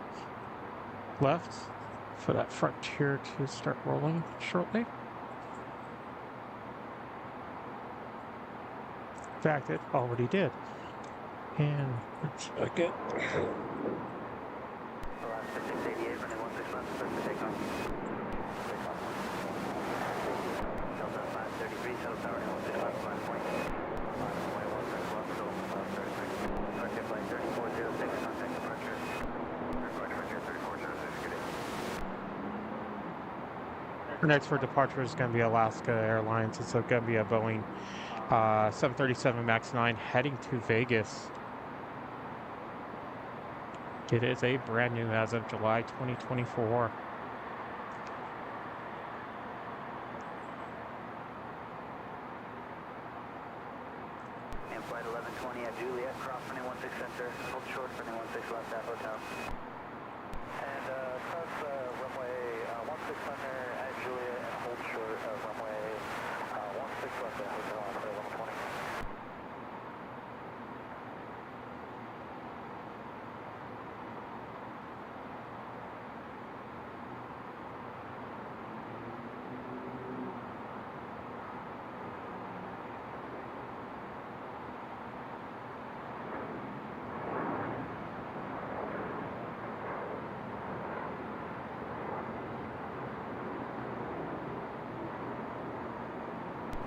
left for that Frontier to start rolling shortly. In fact, it already did. And let's look at Alaska 688, running 16 left, clear for takeoff. Delta 533, shuttle tower, 16 left, line point. Line point 16 left, shuttle 533. Departure flight 3406, contact departure. Departure Frontier 3406, good day. our next for departure is going to be Alaska Airlines. It's going to be a Boeing 737 MAX 9 heading to Vegas. It is a brand new as of July 2024. And flight 1120 at Juliet, cross running 16 center, hold short, running 16 left at hotel. And cross runway 16 center at Juliet and hold short runway 16 left at hotel on flight 1120.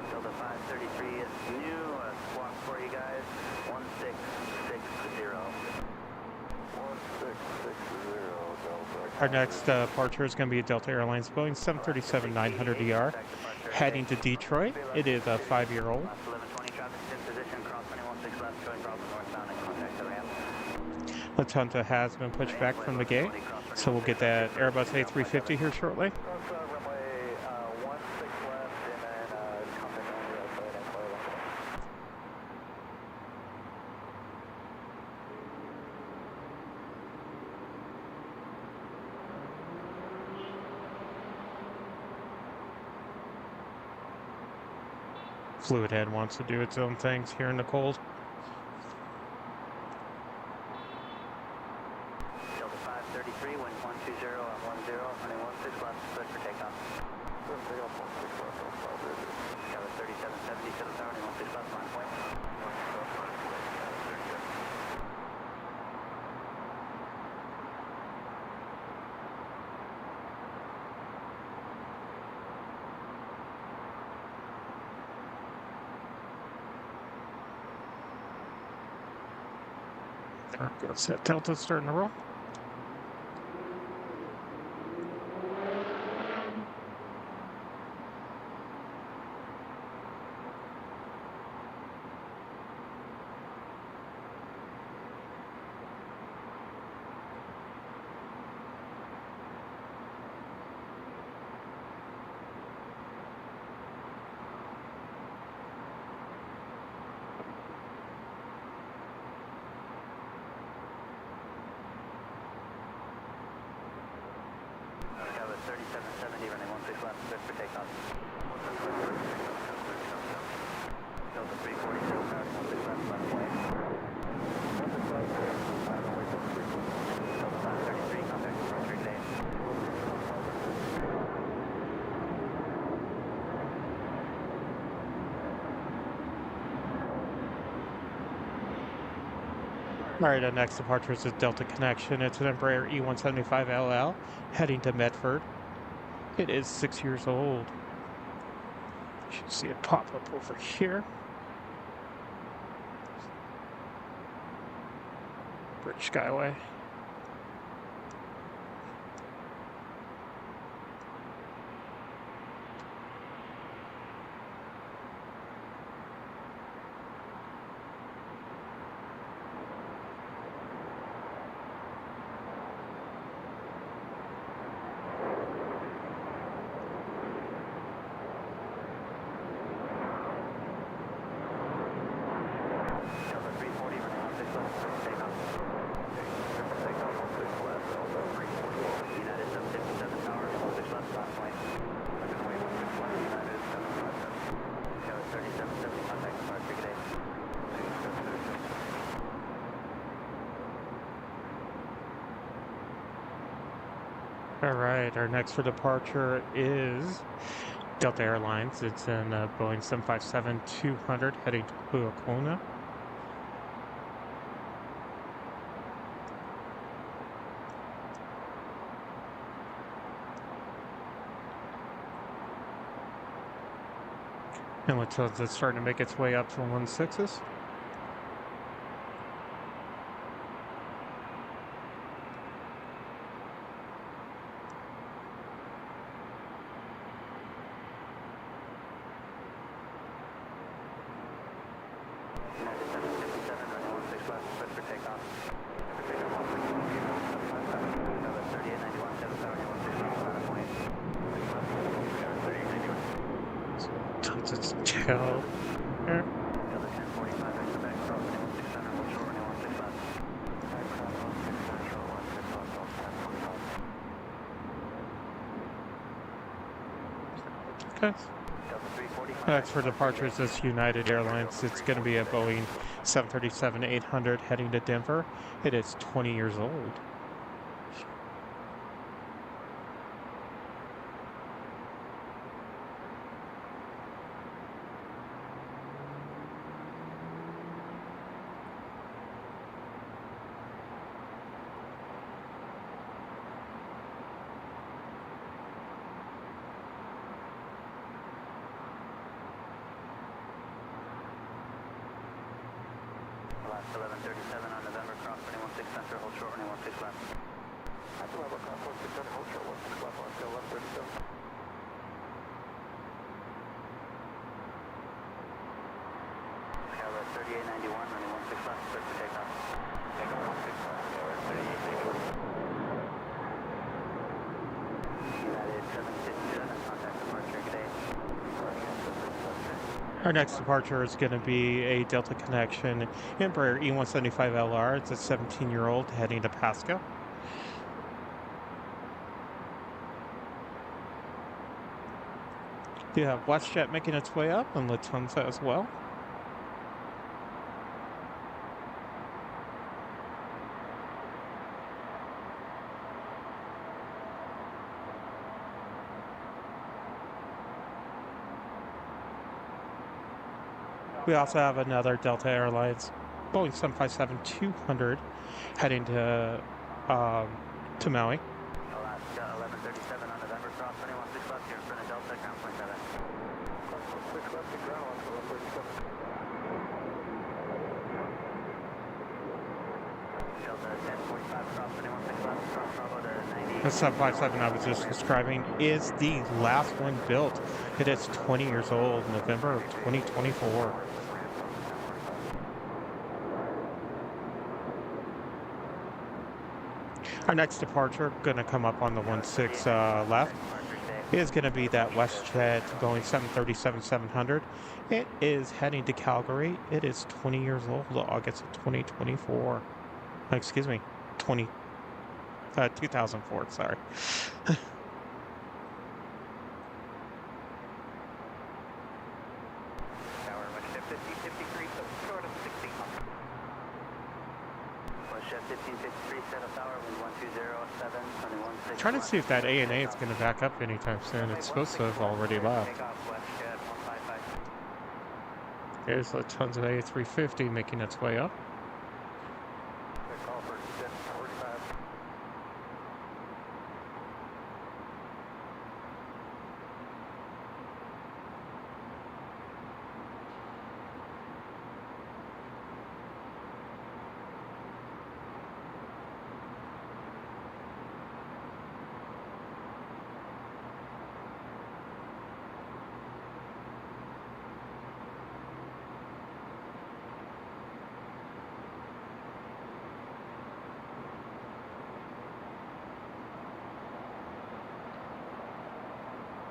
Delta 533 is new, squawk for you guys, 1660. 1660 Delta. Our next departure is going to be a Delta Airlines Boeing 737-900ER heading to Detroit. It is a 5-year-old. 1120 traffic in position, cross running 16 left, showing Bravo northbound and contact the ramp. Latunta has been pushed back from the gate, so we'll get that Airbus A350 here shortly. Cross runway 16 left and then contact on the outside and flight 1120. Fluid Head wants to do its own things here in the cold. Delta 533, wind 120 on 10, running 16 left, cleared for takeoff. Tower 3770, shuttle tower, running 16 left, line point. There goes that Delta starting to roll. Tower 3770, running 16 left, cleared for takeoff. Delta 340, shuttle tower, 16 left, line point. Delta 533, contact departure today. All right, our next departure is a Delta Connection. It's an Embraer E175LL heading to Medford. It is 6 years old. You should see it pop up over here. British Skyway. Delta 340, running 16 left, cleared for takeoff. United 757 tower, 16 left, line point. Tower 3770, contact departure today. All right, our next for departure is Delta Airlines. It's in Boeing 757-200 heading to Tacoma. And Lufthansa is starting to make its way up to 16s. It's tail. Okay. Next for departures is United Airlines. It's going to be a Boeing 737-800 heading to Denver. It is 20 years old. Last 1137 on November, cross 216 center, hold short, 216 left. That's November, cross 16 center, hold short, 16 left, on scale 1137. Skyline 3891, running 16 left, start for takeoff. Takeoff 16 left, Skyline 3891. United 757, contact departure, good day. Our next departure is going to be a Delta Connection Embraer E175LR. It's a 17-year-old heading to Pasco. You have WestJet making its way up and Lufthansa as well. We also have another Delta Airlines Boeing 757-200 heading to Maui. Alaska 1137 on November, cross 216 left, here in front of Delta, ground point 7. Cross 16 left to ground, Alaska 1137. Delta 1045, cross 216 left, cross Bravo to 90. The 757 I was just describing is the last one built. It is 20 years old, November of 2024. Our next departure, going to come up on the 16 left, is going to be that WestJet Boeing 737-700. It is heading to Calgary. It is 20 years old, August of 2024. Excuse me, 2004, sorry. Trying to see if that ANA is going to back up anytime soon. It's supposed to have already left. Here's Lufthansa A350 making its way up.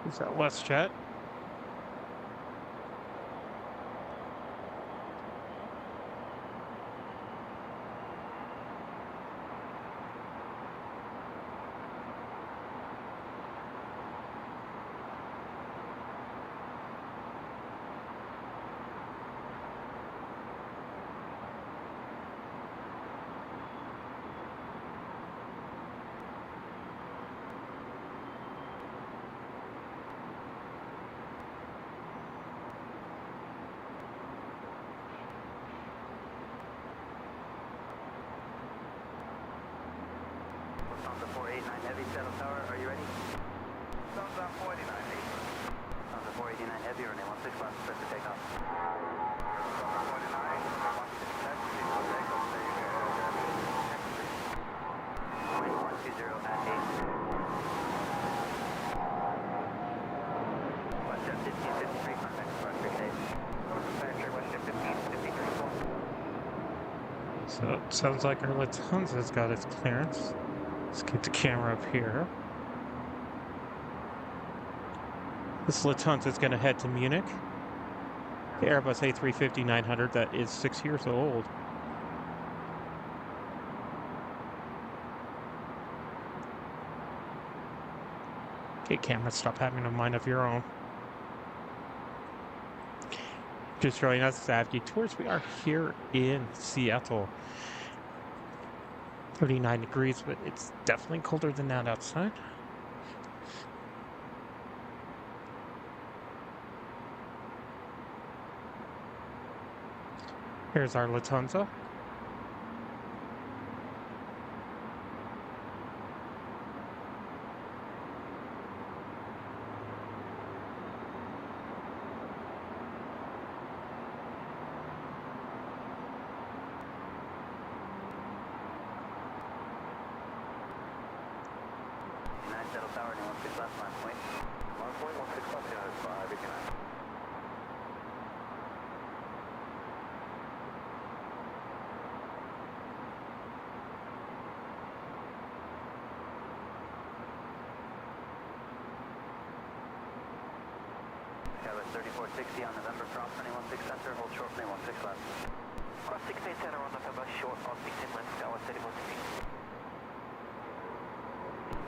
Is that WestJet? Lufthansa 489 Heavy, Seattle Tower, are you ready? Lufthansa 489, Lufthansa 489 Heavy, runway 16 left, clear for takeoff. Lufthansa 489, 16 left, please for takeoff, say you Runway 120 at 8. Westjet 1553, contact departure gate. Patrick, Westjet 1553. So it sounds like our Lufthansa's got its clearance. Let's get the camera up here. This Lufthansa is going to head to Munich. The Airbus A350-900 that is 6 years old. Okay, camera, stop having a mind of your own. Just joining us at AVGeek Tours. We are here in Seattle. 39 degrees, but it's definitely colder than that outside. Here's our Lufthansa. Seattle Tower, 16 left, line point. Line point 16 left, yeah, it's 589. Skyline 3460 on November, cross runway 16 center, hold short runway 16 left. Cross 16 center on November, short on 16 left, Skyline 3160.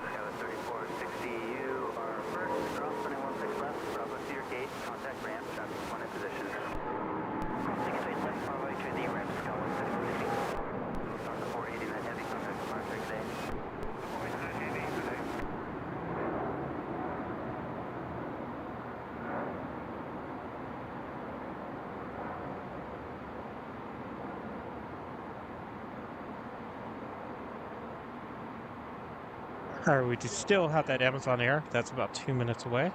Skyline 3460, you are first, cross runway 16 left, Bravo to your gate, contact ramp, traffic 1 in position. Cross 16 left, Bravo to the ramp, Skyline 3160. Lufthansa 489 Heavy, contact departure today. 489 Heavy, today. Alright, we do still have that Amazon Air. That's about 2 minutes away.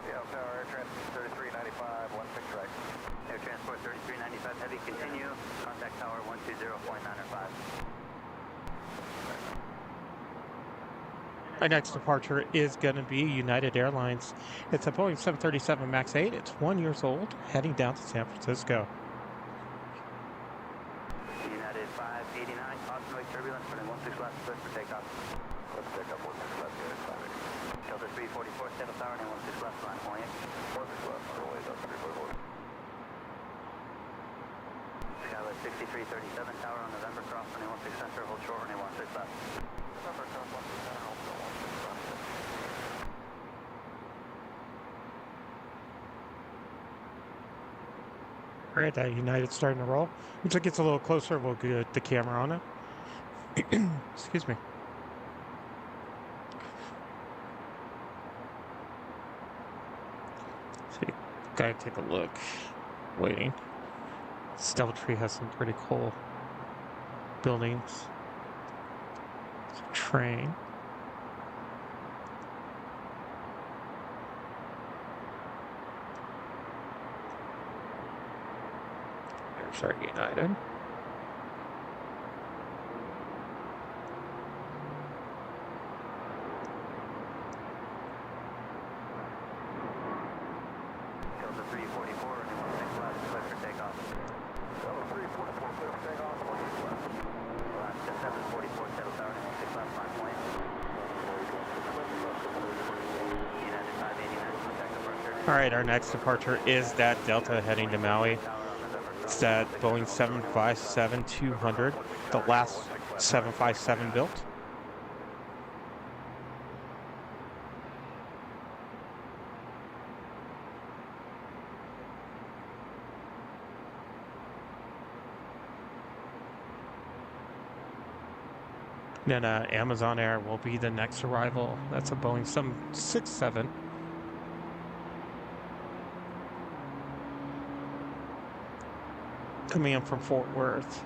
Seattle Tower, Air Transport 3395, 16 right. Air Transport 3395 Heavy, continue, contact tower 120.905. Our next departure is going to be United Airlines. It's a Boeing 737 MAX 8. It's 1 year old, heading down to San Francisco. United 589, Austin turbulence, running 16 left, clear for takeoff. Let's take up 16 left, yeah, it's fine. Delta 344, Seattle Tower, running 16 left, line point. 16 left, runway, Delta 344. Skyline 6337 Tower on November, cross runway 16 center, hold short runway 16 left. November, cross 16 center, hold short 16 left. Alright, United's starting to roll. Once it gets a little closer, we'll get the camera on it. Excuse me. See, gotta take a look. Waiting. Doubletree has some pretty cool buildings. It's a train. There's our United. Delta 344, running 16 left, clear for takeoff. Delta 344, clear for takeoff, 16 left. Alaska 744, Seattle Tower, running 16 left, line point. United 589, contact departure. Alright, our next departure is that Delta heading to Maui. It's that Boeing 757-200, the last 757 built. Then Amazon Air will be the next arrival. That's a Boeing 767. Coming in from Fort Worth.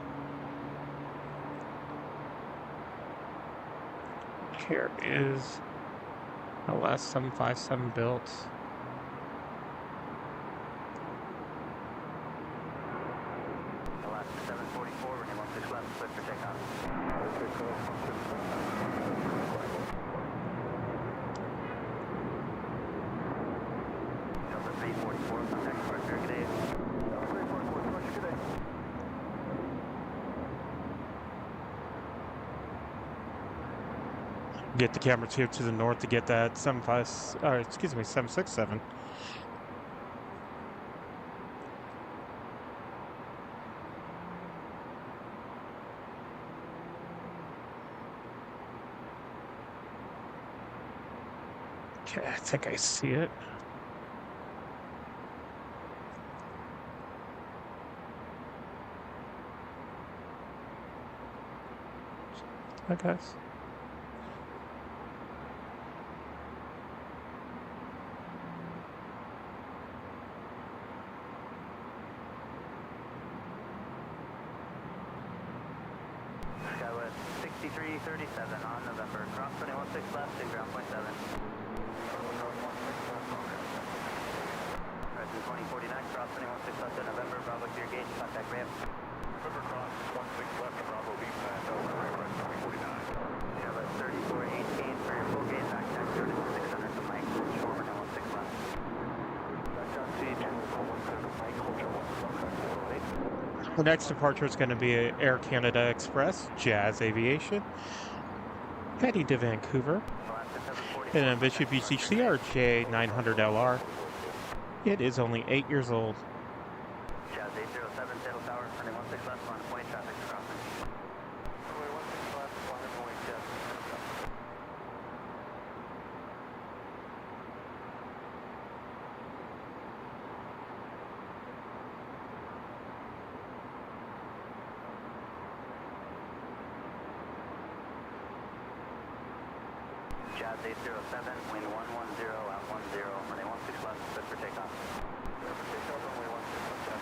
Here is the last 757 built. Alaska 744, runway 16 left, clear for takeoff. Delta 344, contact departure, good day. 344, departure, good day. Get the cameras here to the north to get that 767. Okay, I think I see it. Hi guys. Skywest 6337 on November, cross 216 left to ground point 7. Present 2049, cross 216 left to November, Bravo clear gauge, contact ramp. November cross 16 left to Bravo Beach and Delta Aircraft 2049. KLS 3418 for your full gauge, contact 3600 to Mike, shore 216 left. John C2, 17 Mike, hold your 1 The next departure is going to be Air Canada Express, Jazz Aviation, heading to Vancouver, Alaska 744. in a Mitsubishi CRJ 900LR. It is only 8 years old. Jazz 807, Saddle Tower, 216 left, on point, traffic crossing. Runway 16 left, flying point, yes. Jazz 807, wind 110, out 10, runway 16 left, set for takeoff. Clear for takeoff, runway 16 left, yes.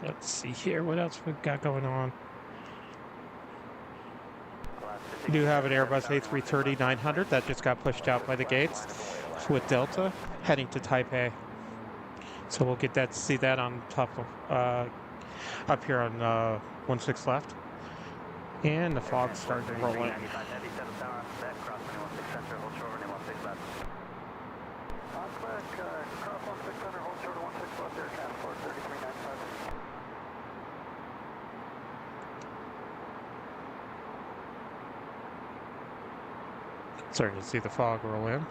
Let's see here, what else we've got going on. We do have an Airbus A330-900 that just got pushed out by the gates with Delta, heading to Taipei. So we'll get that, see that on top of, up here on 16 left. And the fog's starting to roll in. 95 heavy, Saddle Tower on set, cross 216 center, hold shore, runway 16 left. On click, cross 16 center, hold short of 16 left, Air Canada for 3395. Starting to see the fog roll in.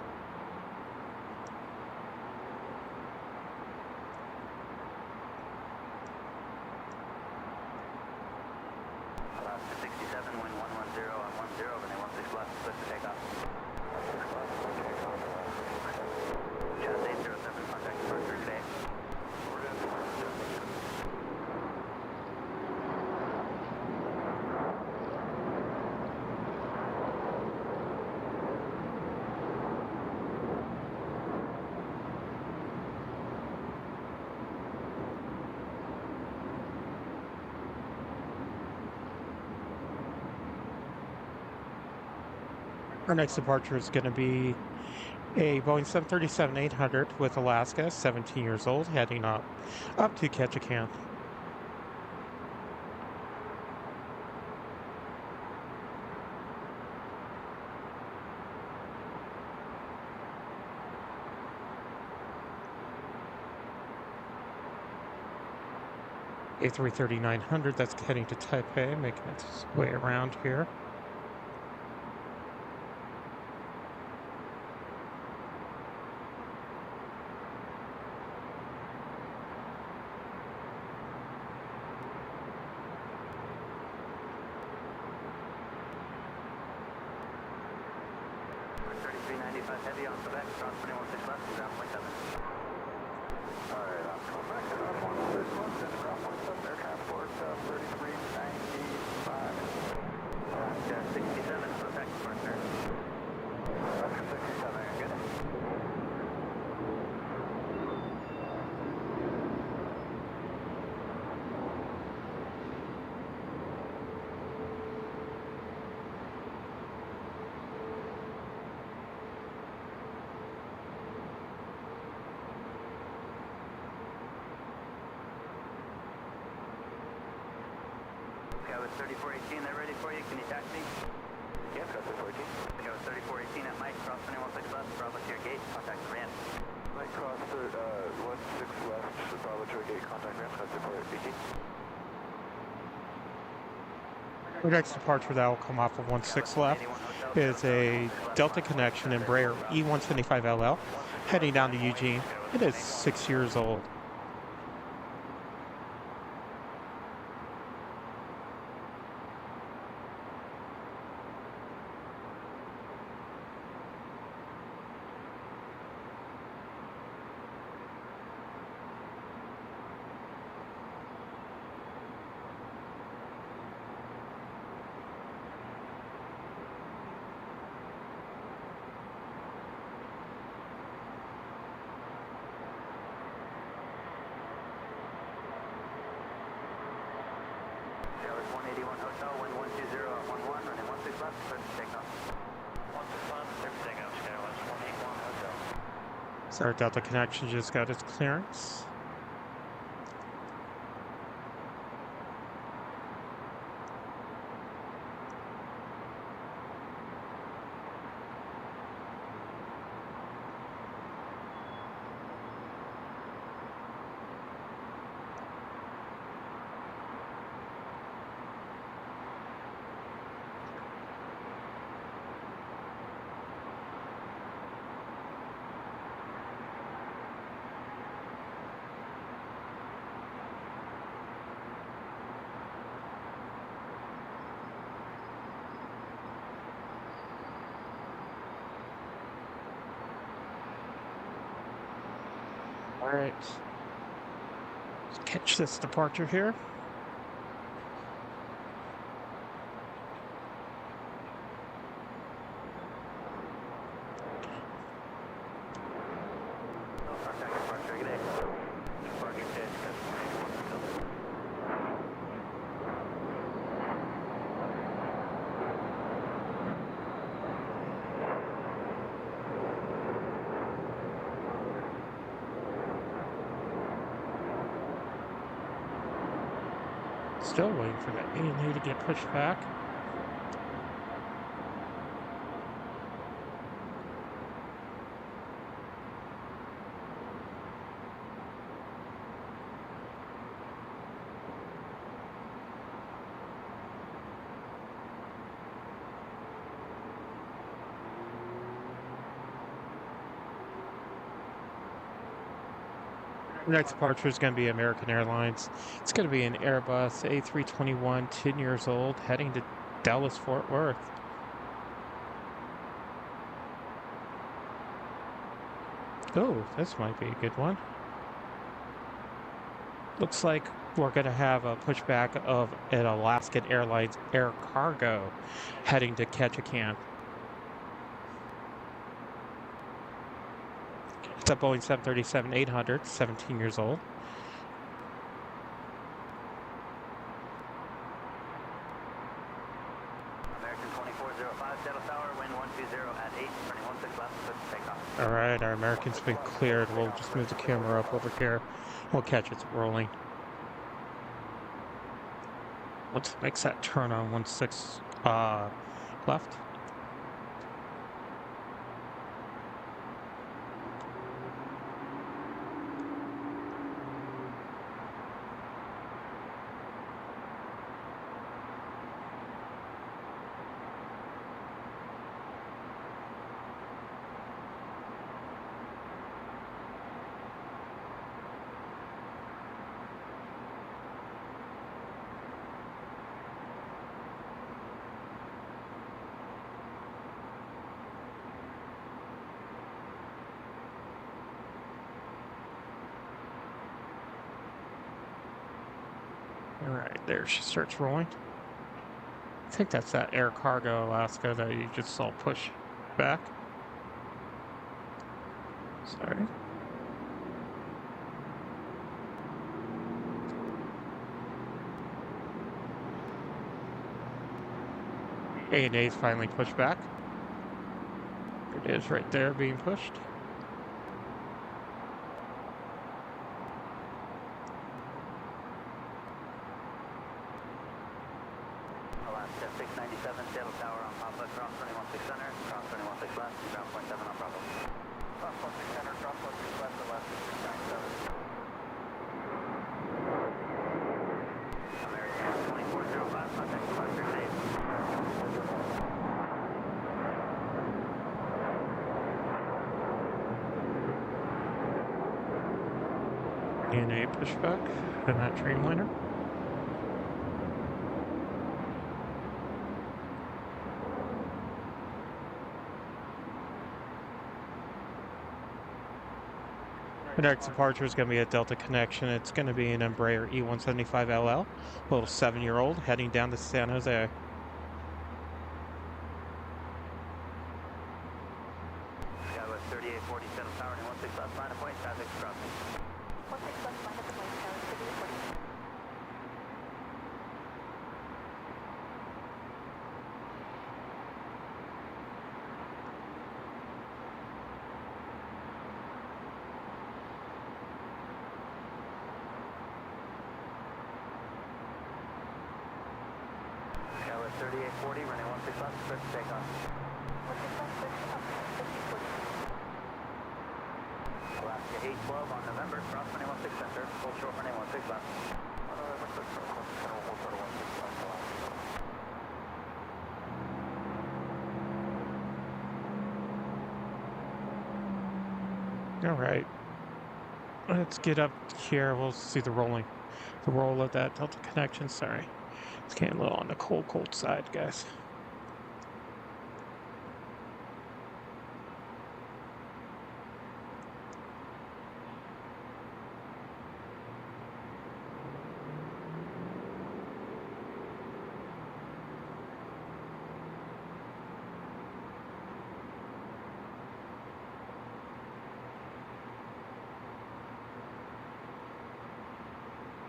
Alaska 67, wind 110, on 10, runway 16 left, set for takeoff. Jazz 807, contact departure today. Our next departure is going to be a Boeing 737-800 with Alaska, 17 years old, heading up to Ketchikan. A330-900 that's heading to Taipei, making its way around here. 3395 heavy on Quebec, cross 216 left, ground point 7. Alright, I'm coming back to that 161, then ground point 7, air transport 3395. 67, contact partner. 67, good. Okay, I was 3418, they're ready for you. Can you taxi? Yes, that's it, 14. Okay, I was 3418 at Mike, cross 216 left, Bravo to your gate, contact the ramp. Mike cross 16 left, Bravo to gate, contact ramp, that's it for 18. Our next departure that will come off of 16 left is a Delta Connection Embraer E175LL heading down to Eugene. It is 6 years old. Dallas 181 Hotel, wind 120 at 11, running 16 left, clear for takeoff. 161, everything else, Dallas 181 Hotel. So our Delta Connection just got its clearance. All right, let's catch this departure here. Contact departure, good day. Departure test, customer 81 Hotel. Still waiting for that A&A to get pushed back. Next departure is going to be American Airlines. It's going to be an Airbus A321, 10 years old, heading to Dallas, Fort Worth. Oh, this might be a good one. Looks like we're going to have a pushback of an Alaskan Airlines air cargo heading to Ketchikan. It's a Boeing 737-800, 17 years old. American 2405, Seattle Tower, wind 120 at 8, running 16 left, clear for takeoff. All right, our American's been cleared. We'll just move the camera up over here. We'll catch it rolling. Let's make that turn on 16 left. Alright, there she starts rolling. I think that's that Air Cargo Alaska that you just saw push back. Sorry. A&A's finally pushed back. It is right there being pushed. Alaska 697, Seattle Tower on Papa, cross 216 center, cross 216 left, ground point 7 on Bravo. Cross 16 center, cross 16 left, Alaska 697. American 2405, contact departure safe. A&A pushback in that Dreamliner. The next departure is going to be a Delta connection. It's going to be an Embraer E175LL, a little 7-year-old heading down to San Jose. Skywest 3847 Tower, 16 left, line of point, traffic crossing. 16 left, line up the point, tower, 3840. Skywest 3840, running 16 left, clear to take off. 16 left, clear to take off, 3840. Alaska 812 on November, cross 216 center, full short running 16 left. On November 6, 16 center, full short 16 left, Alaska. Alright. Let's get up here. We'll see the roll of that Delta connection. Sorry. It's getting a little on the cold side, guys.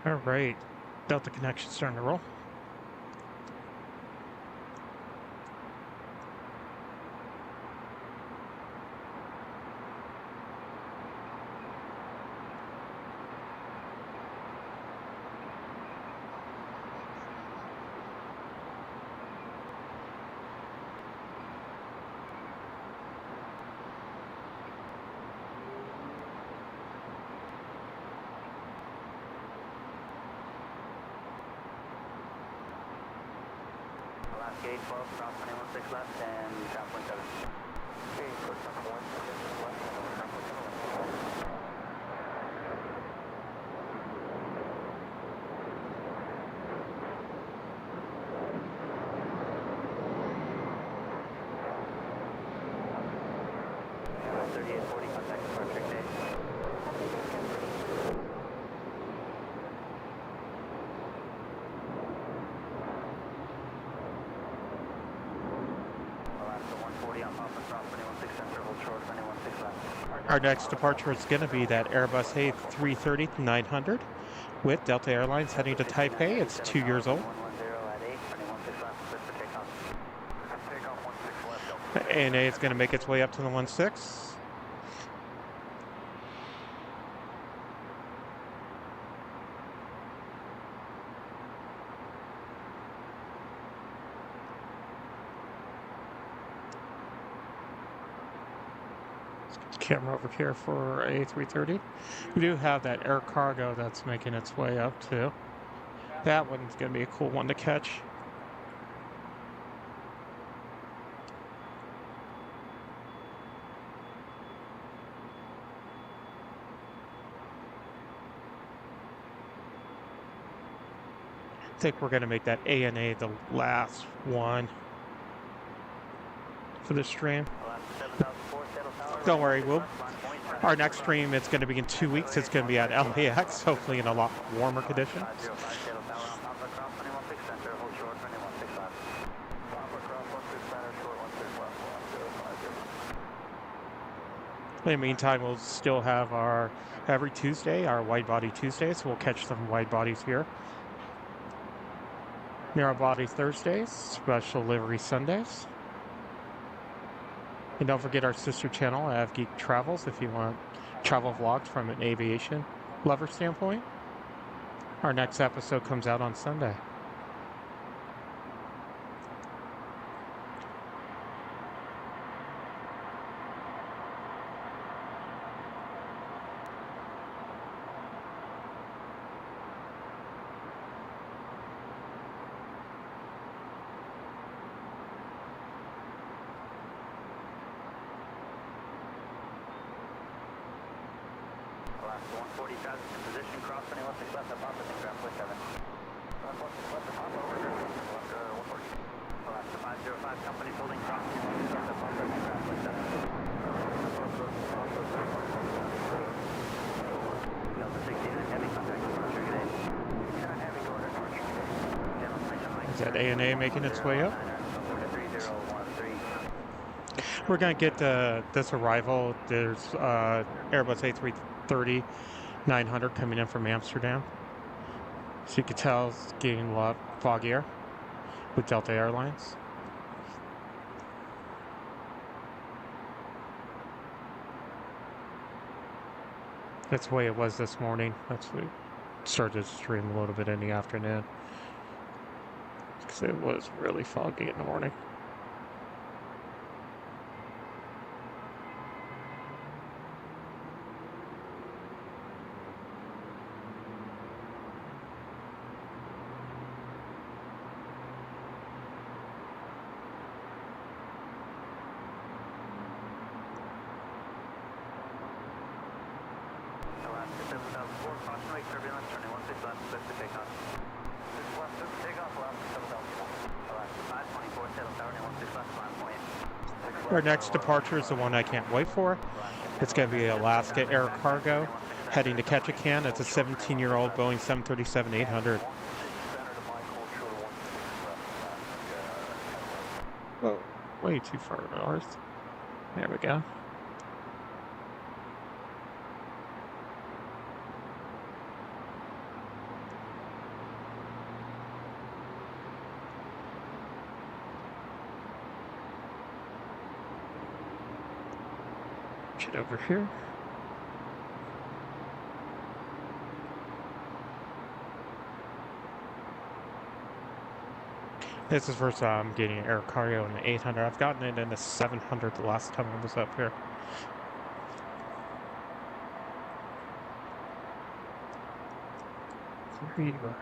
Alright. Delta connection starting to roll. Alaska 812, cross 216 left, and ground point 7. Okay, clear to 1 left, and ground point 7. Skywest 3840, contact departure gate. Alaska 140 on Papa, cross 216 center, hold short 216 left. Our next departure is going to be that Airbus A330-900 with Delta Airlines heading to Taipei. It's 2 years old. 110 at 8, running 16 left, clear for takeoff. Takeoff 16 left, ANA is going to make its way up to the 16. Camera over here for A330. We do have that Air Cargo that's making its way up too. That one's going to be a cool one to catch. I think we're going to make that ANA the last one for the stream. Don't worry, our next stream, it's going to be in 2 weeks. It's going to be at LAX, hopefully in a lot warmer conditions. In the meantime, we'll still have our every Tuesday, our wide body Tuesdays. We'll catch some wide bodies here. Narrow body Thursdays, special livery Sundays. And don't forget our sister channel, AVGeek Travels, if you want travel vlogs from an aviation lover standpoint. Our next episode comes out on Sunday. Alaska 140 traffic in position, cross 21 left, the pop, and ground 7. Left, the pop, over here, left, 140. Alaska 505 company holding cross 21 left, the pop, and ground 7. Delta 69 heavy contact departure, good day. 69 heavy, go to departure. Is that ANA making its way up? We're going to get this arrival. There's Airbus A330 900 coming in from Amsterdam. So you can tell it's getting a lot foggier with Delta Airlines. That's the way it was this morning. That's what started to stream a little bit in the afternoon. Because it was really foggy in the morning. Our next departure is the one I can't wait for. It's going to be Alaska Air Cargo heading to Ketchikan. It's a 17-year-old Boeing 737-800. Whoa, way too far north. There we go. It over here. This is the first time I'm getting air cargo in the 800. I've gotten it in the 700 the last time I was up here. Here you are.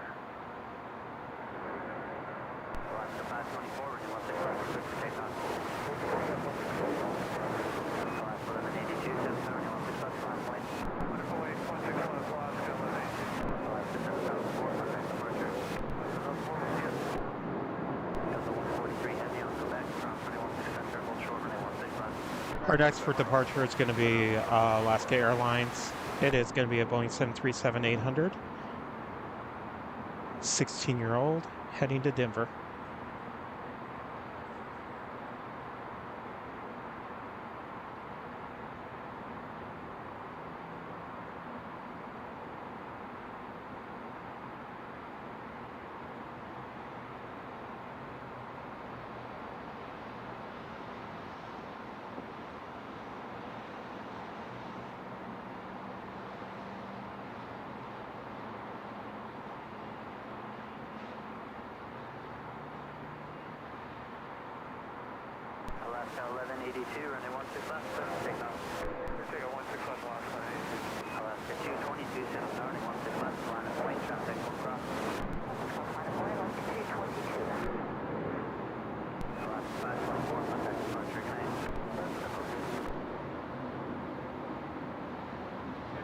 Our next for departure is going to be Alaska Airlines. It is going to be a Boeing 737-800. 16-year-old heading to Denver. Alaska 1182, runway 16 left, take off. Take a 16 left last night. Alaska 222, set up runway 16 left, line of point, traffic will cross. Line of point, Alaska 222. Alaska 524, contact departure, good night.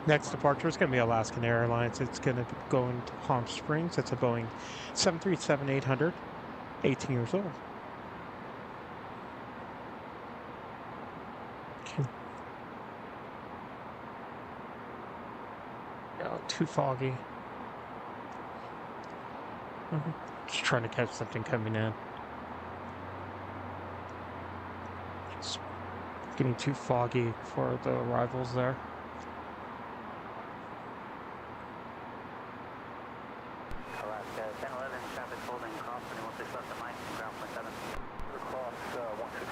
Next departure is going to be Alaskan Airlines. It's going to be going to Palm Springs. It's a Boeing 737-800, 18 years old. Oh, too foggy. Just trying to catch something coming in. Just getting too foggy for the arrivals there. Alaska 1011, traffic holding cross 216 left of Mike, ground point 7. Cross 16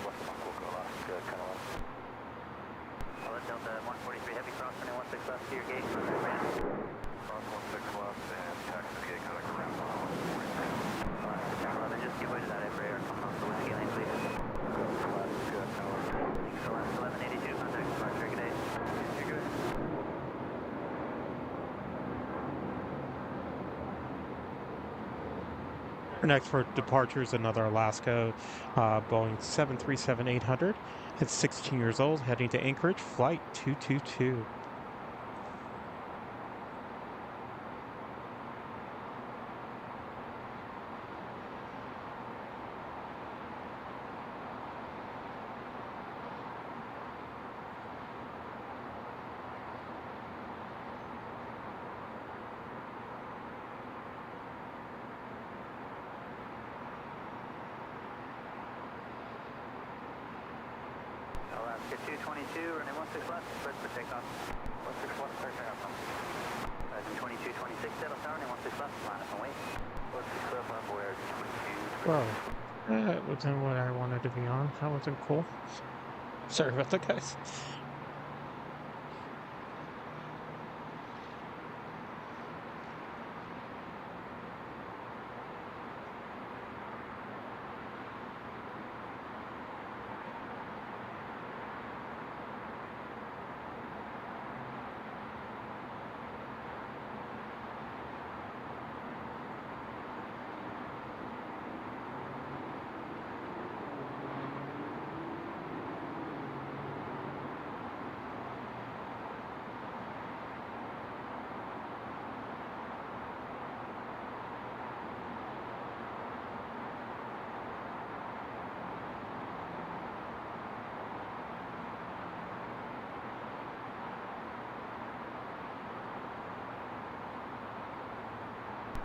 west of Uncle, Alaska 1011. Solid Delta 143 heavy cross 216 left to your gate, contact ramp. Cross 16 left and taxi gate contact ramp. Alaska 1011, just give way to that Embraer, come off the whiskey lane, please. Alaska 1011. So Alaska 1182, contact departure, good day. You're good. Next for departure is another Alaska Boeing 737-800. It's 16 years old, heading to Anchorage, flight 222. Alaska 222, running 16 left, cleared for takeoff. 16 left, clear takeoff. 2226, settle tower, running 16 left, line up and wait. 16 left, where 22. Whoa. That wasn't what I wanted to be on. That wasn't cool. Sorry about that, guys.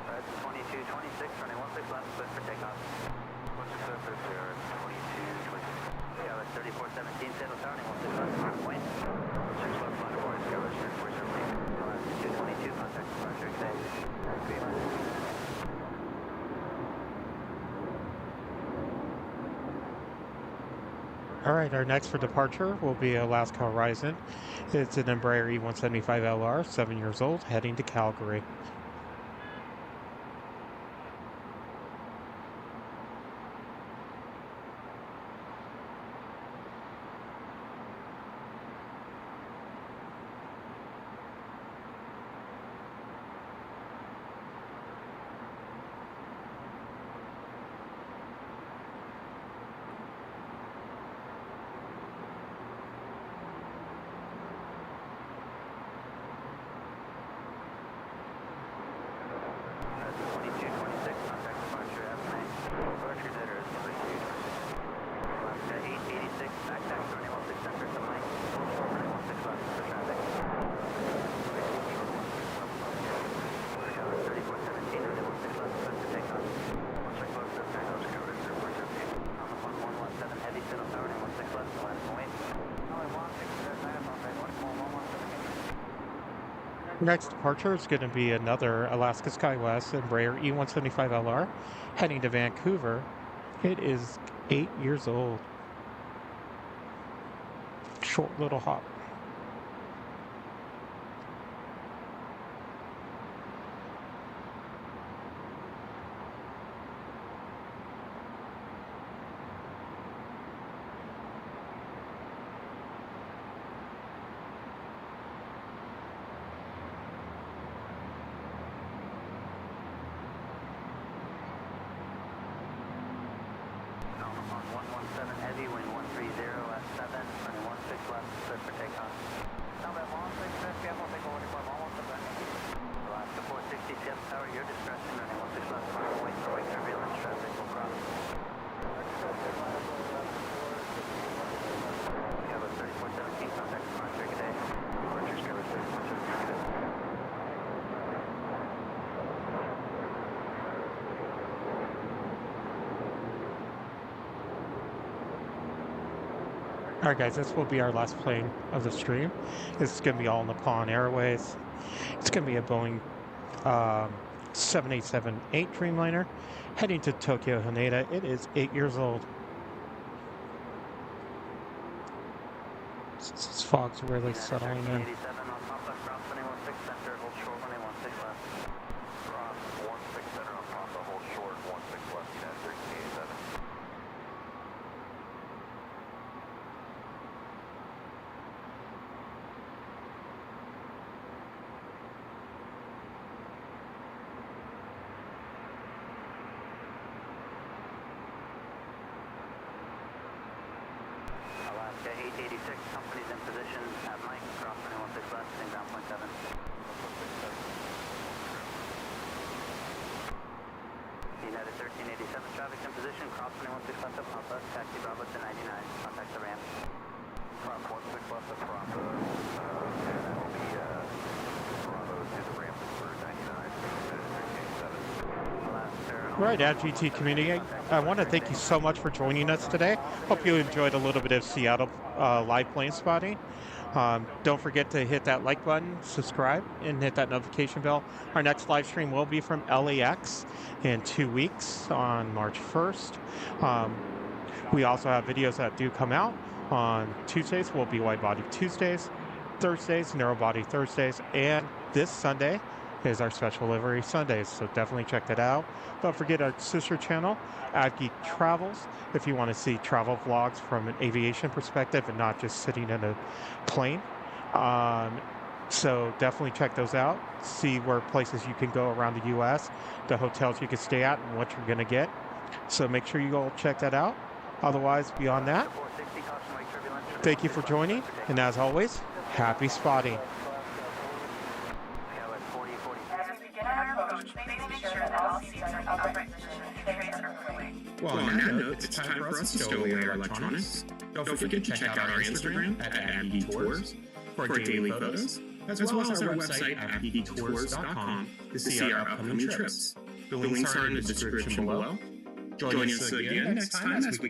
That's 2226, running 16 left, cleared for takeoff. 16 left, there, 22, 20. Yeah, that's 3417, settle tower, running 16 left, line up and wait. 6 left, line of voice, Skyler 3417. Alaska 222, contact departure, good day. All right, our next for departure will be Alaska Horizon. It's an Embraer E175LR, 7 years old, heading to Calgary. That's 2226, contact departure, afternoon. Departure there is 22. Alaska 886, back taxi, running 16 center to Mike. Running 16 left for traffic. Yeah, that's 3417, running 16 left, cleared for takeoff. 16 left, there, takeoff, Skyler 3417. On the 1117 heavy, settle tower, running 16 left, line up and wait. Next departure is going to be another Alaska Skywest Embraer E175LR, heading to Vancouver. It is 8 years old. Short little hop. On 117 heavy, wind 130 at 7, running 16 left, cleared for takeoff. Alaska 460, Seattle Tower, your discretion, running 16 left, line up and wait for wake turbulence, traffic will cross. Yeah, that's 3417, contact departure, good day. Departure, Skyler 3417. Alright guys, this will be our last plane of the stream. This is going to be all Nippon Airways. It's going to be a Boeing 787-8 Dreamliner heading to Tokyo, Haneda. It is 8 years old. This fog's really settling in. 87 on Papa, cross 216 center, hold short 116 left. Cross 16 center on Papa, hold short 16 left, United 1387. Alaska 886, company's in position at Mike, cross 216 left, same down 0.7. United 1387, traffic's in position, cross 216 left to Papa, taxi Bravo to 99, contact the ramp. Cross 16 left to Papa, and that will be Bravo to the ramp for 99, United 1387. Right, AVGeek community, I want to thank you so much for joining us today. Hope you enjoyed a little bit of Seattle live plane spotting. Don't forget to hit that like button, subscribe, and hit that notification bell. Our next live stream will be from LAX in 2 weeks on March 1st. We also have videos that do come out on Tuesdays. Will be Wide Body Tuesdays, Thursdays, Narrow Body Thursdays, and this Sunday is our special livery Sundays, so definitely check that out. Don't forget our sister channel, AVGeek Travels, if you want to see travel vlogs from an aviation perspective and not just sitting in a plane. So definitely check those out. See where places you can go around the U.S., the hotels you can stay at, and what you're going to get. So make sure you all check that out. Otherwise, beyond that, thank you for joining, and as always, happy spotting. Well, on that note, it's time for us to stow away our electronics. Don't forget to check out our Instagram at AVGeekTours for daily photos, as well as our website at AVGeekTours.com to see our upcoming trips. The links are in the description below. Join us again next time as we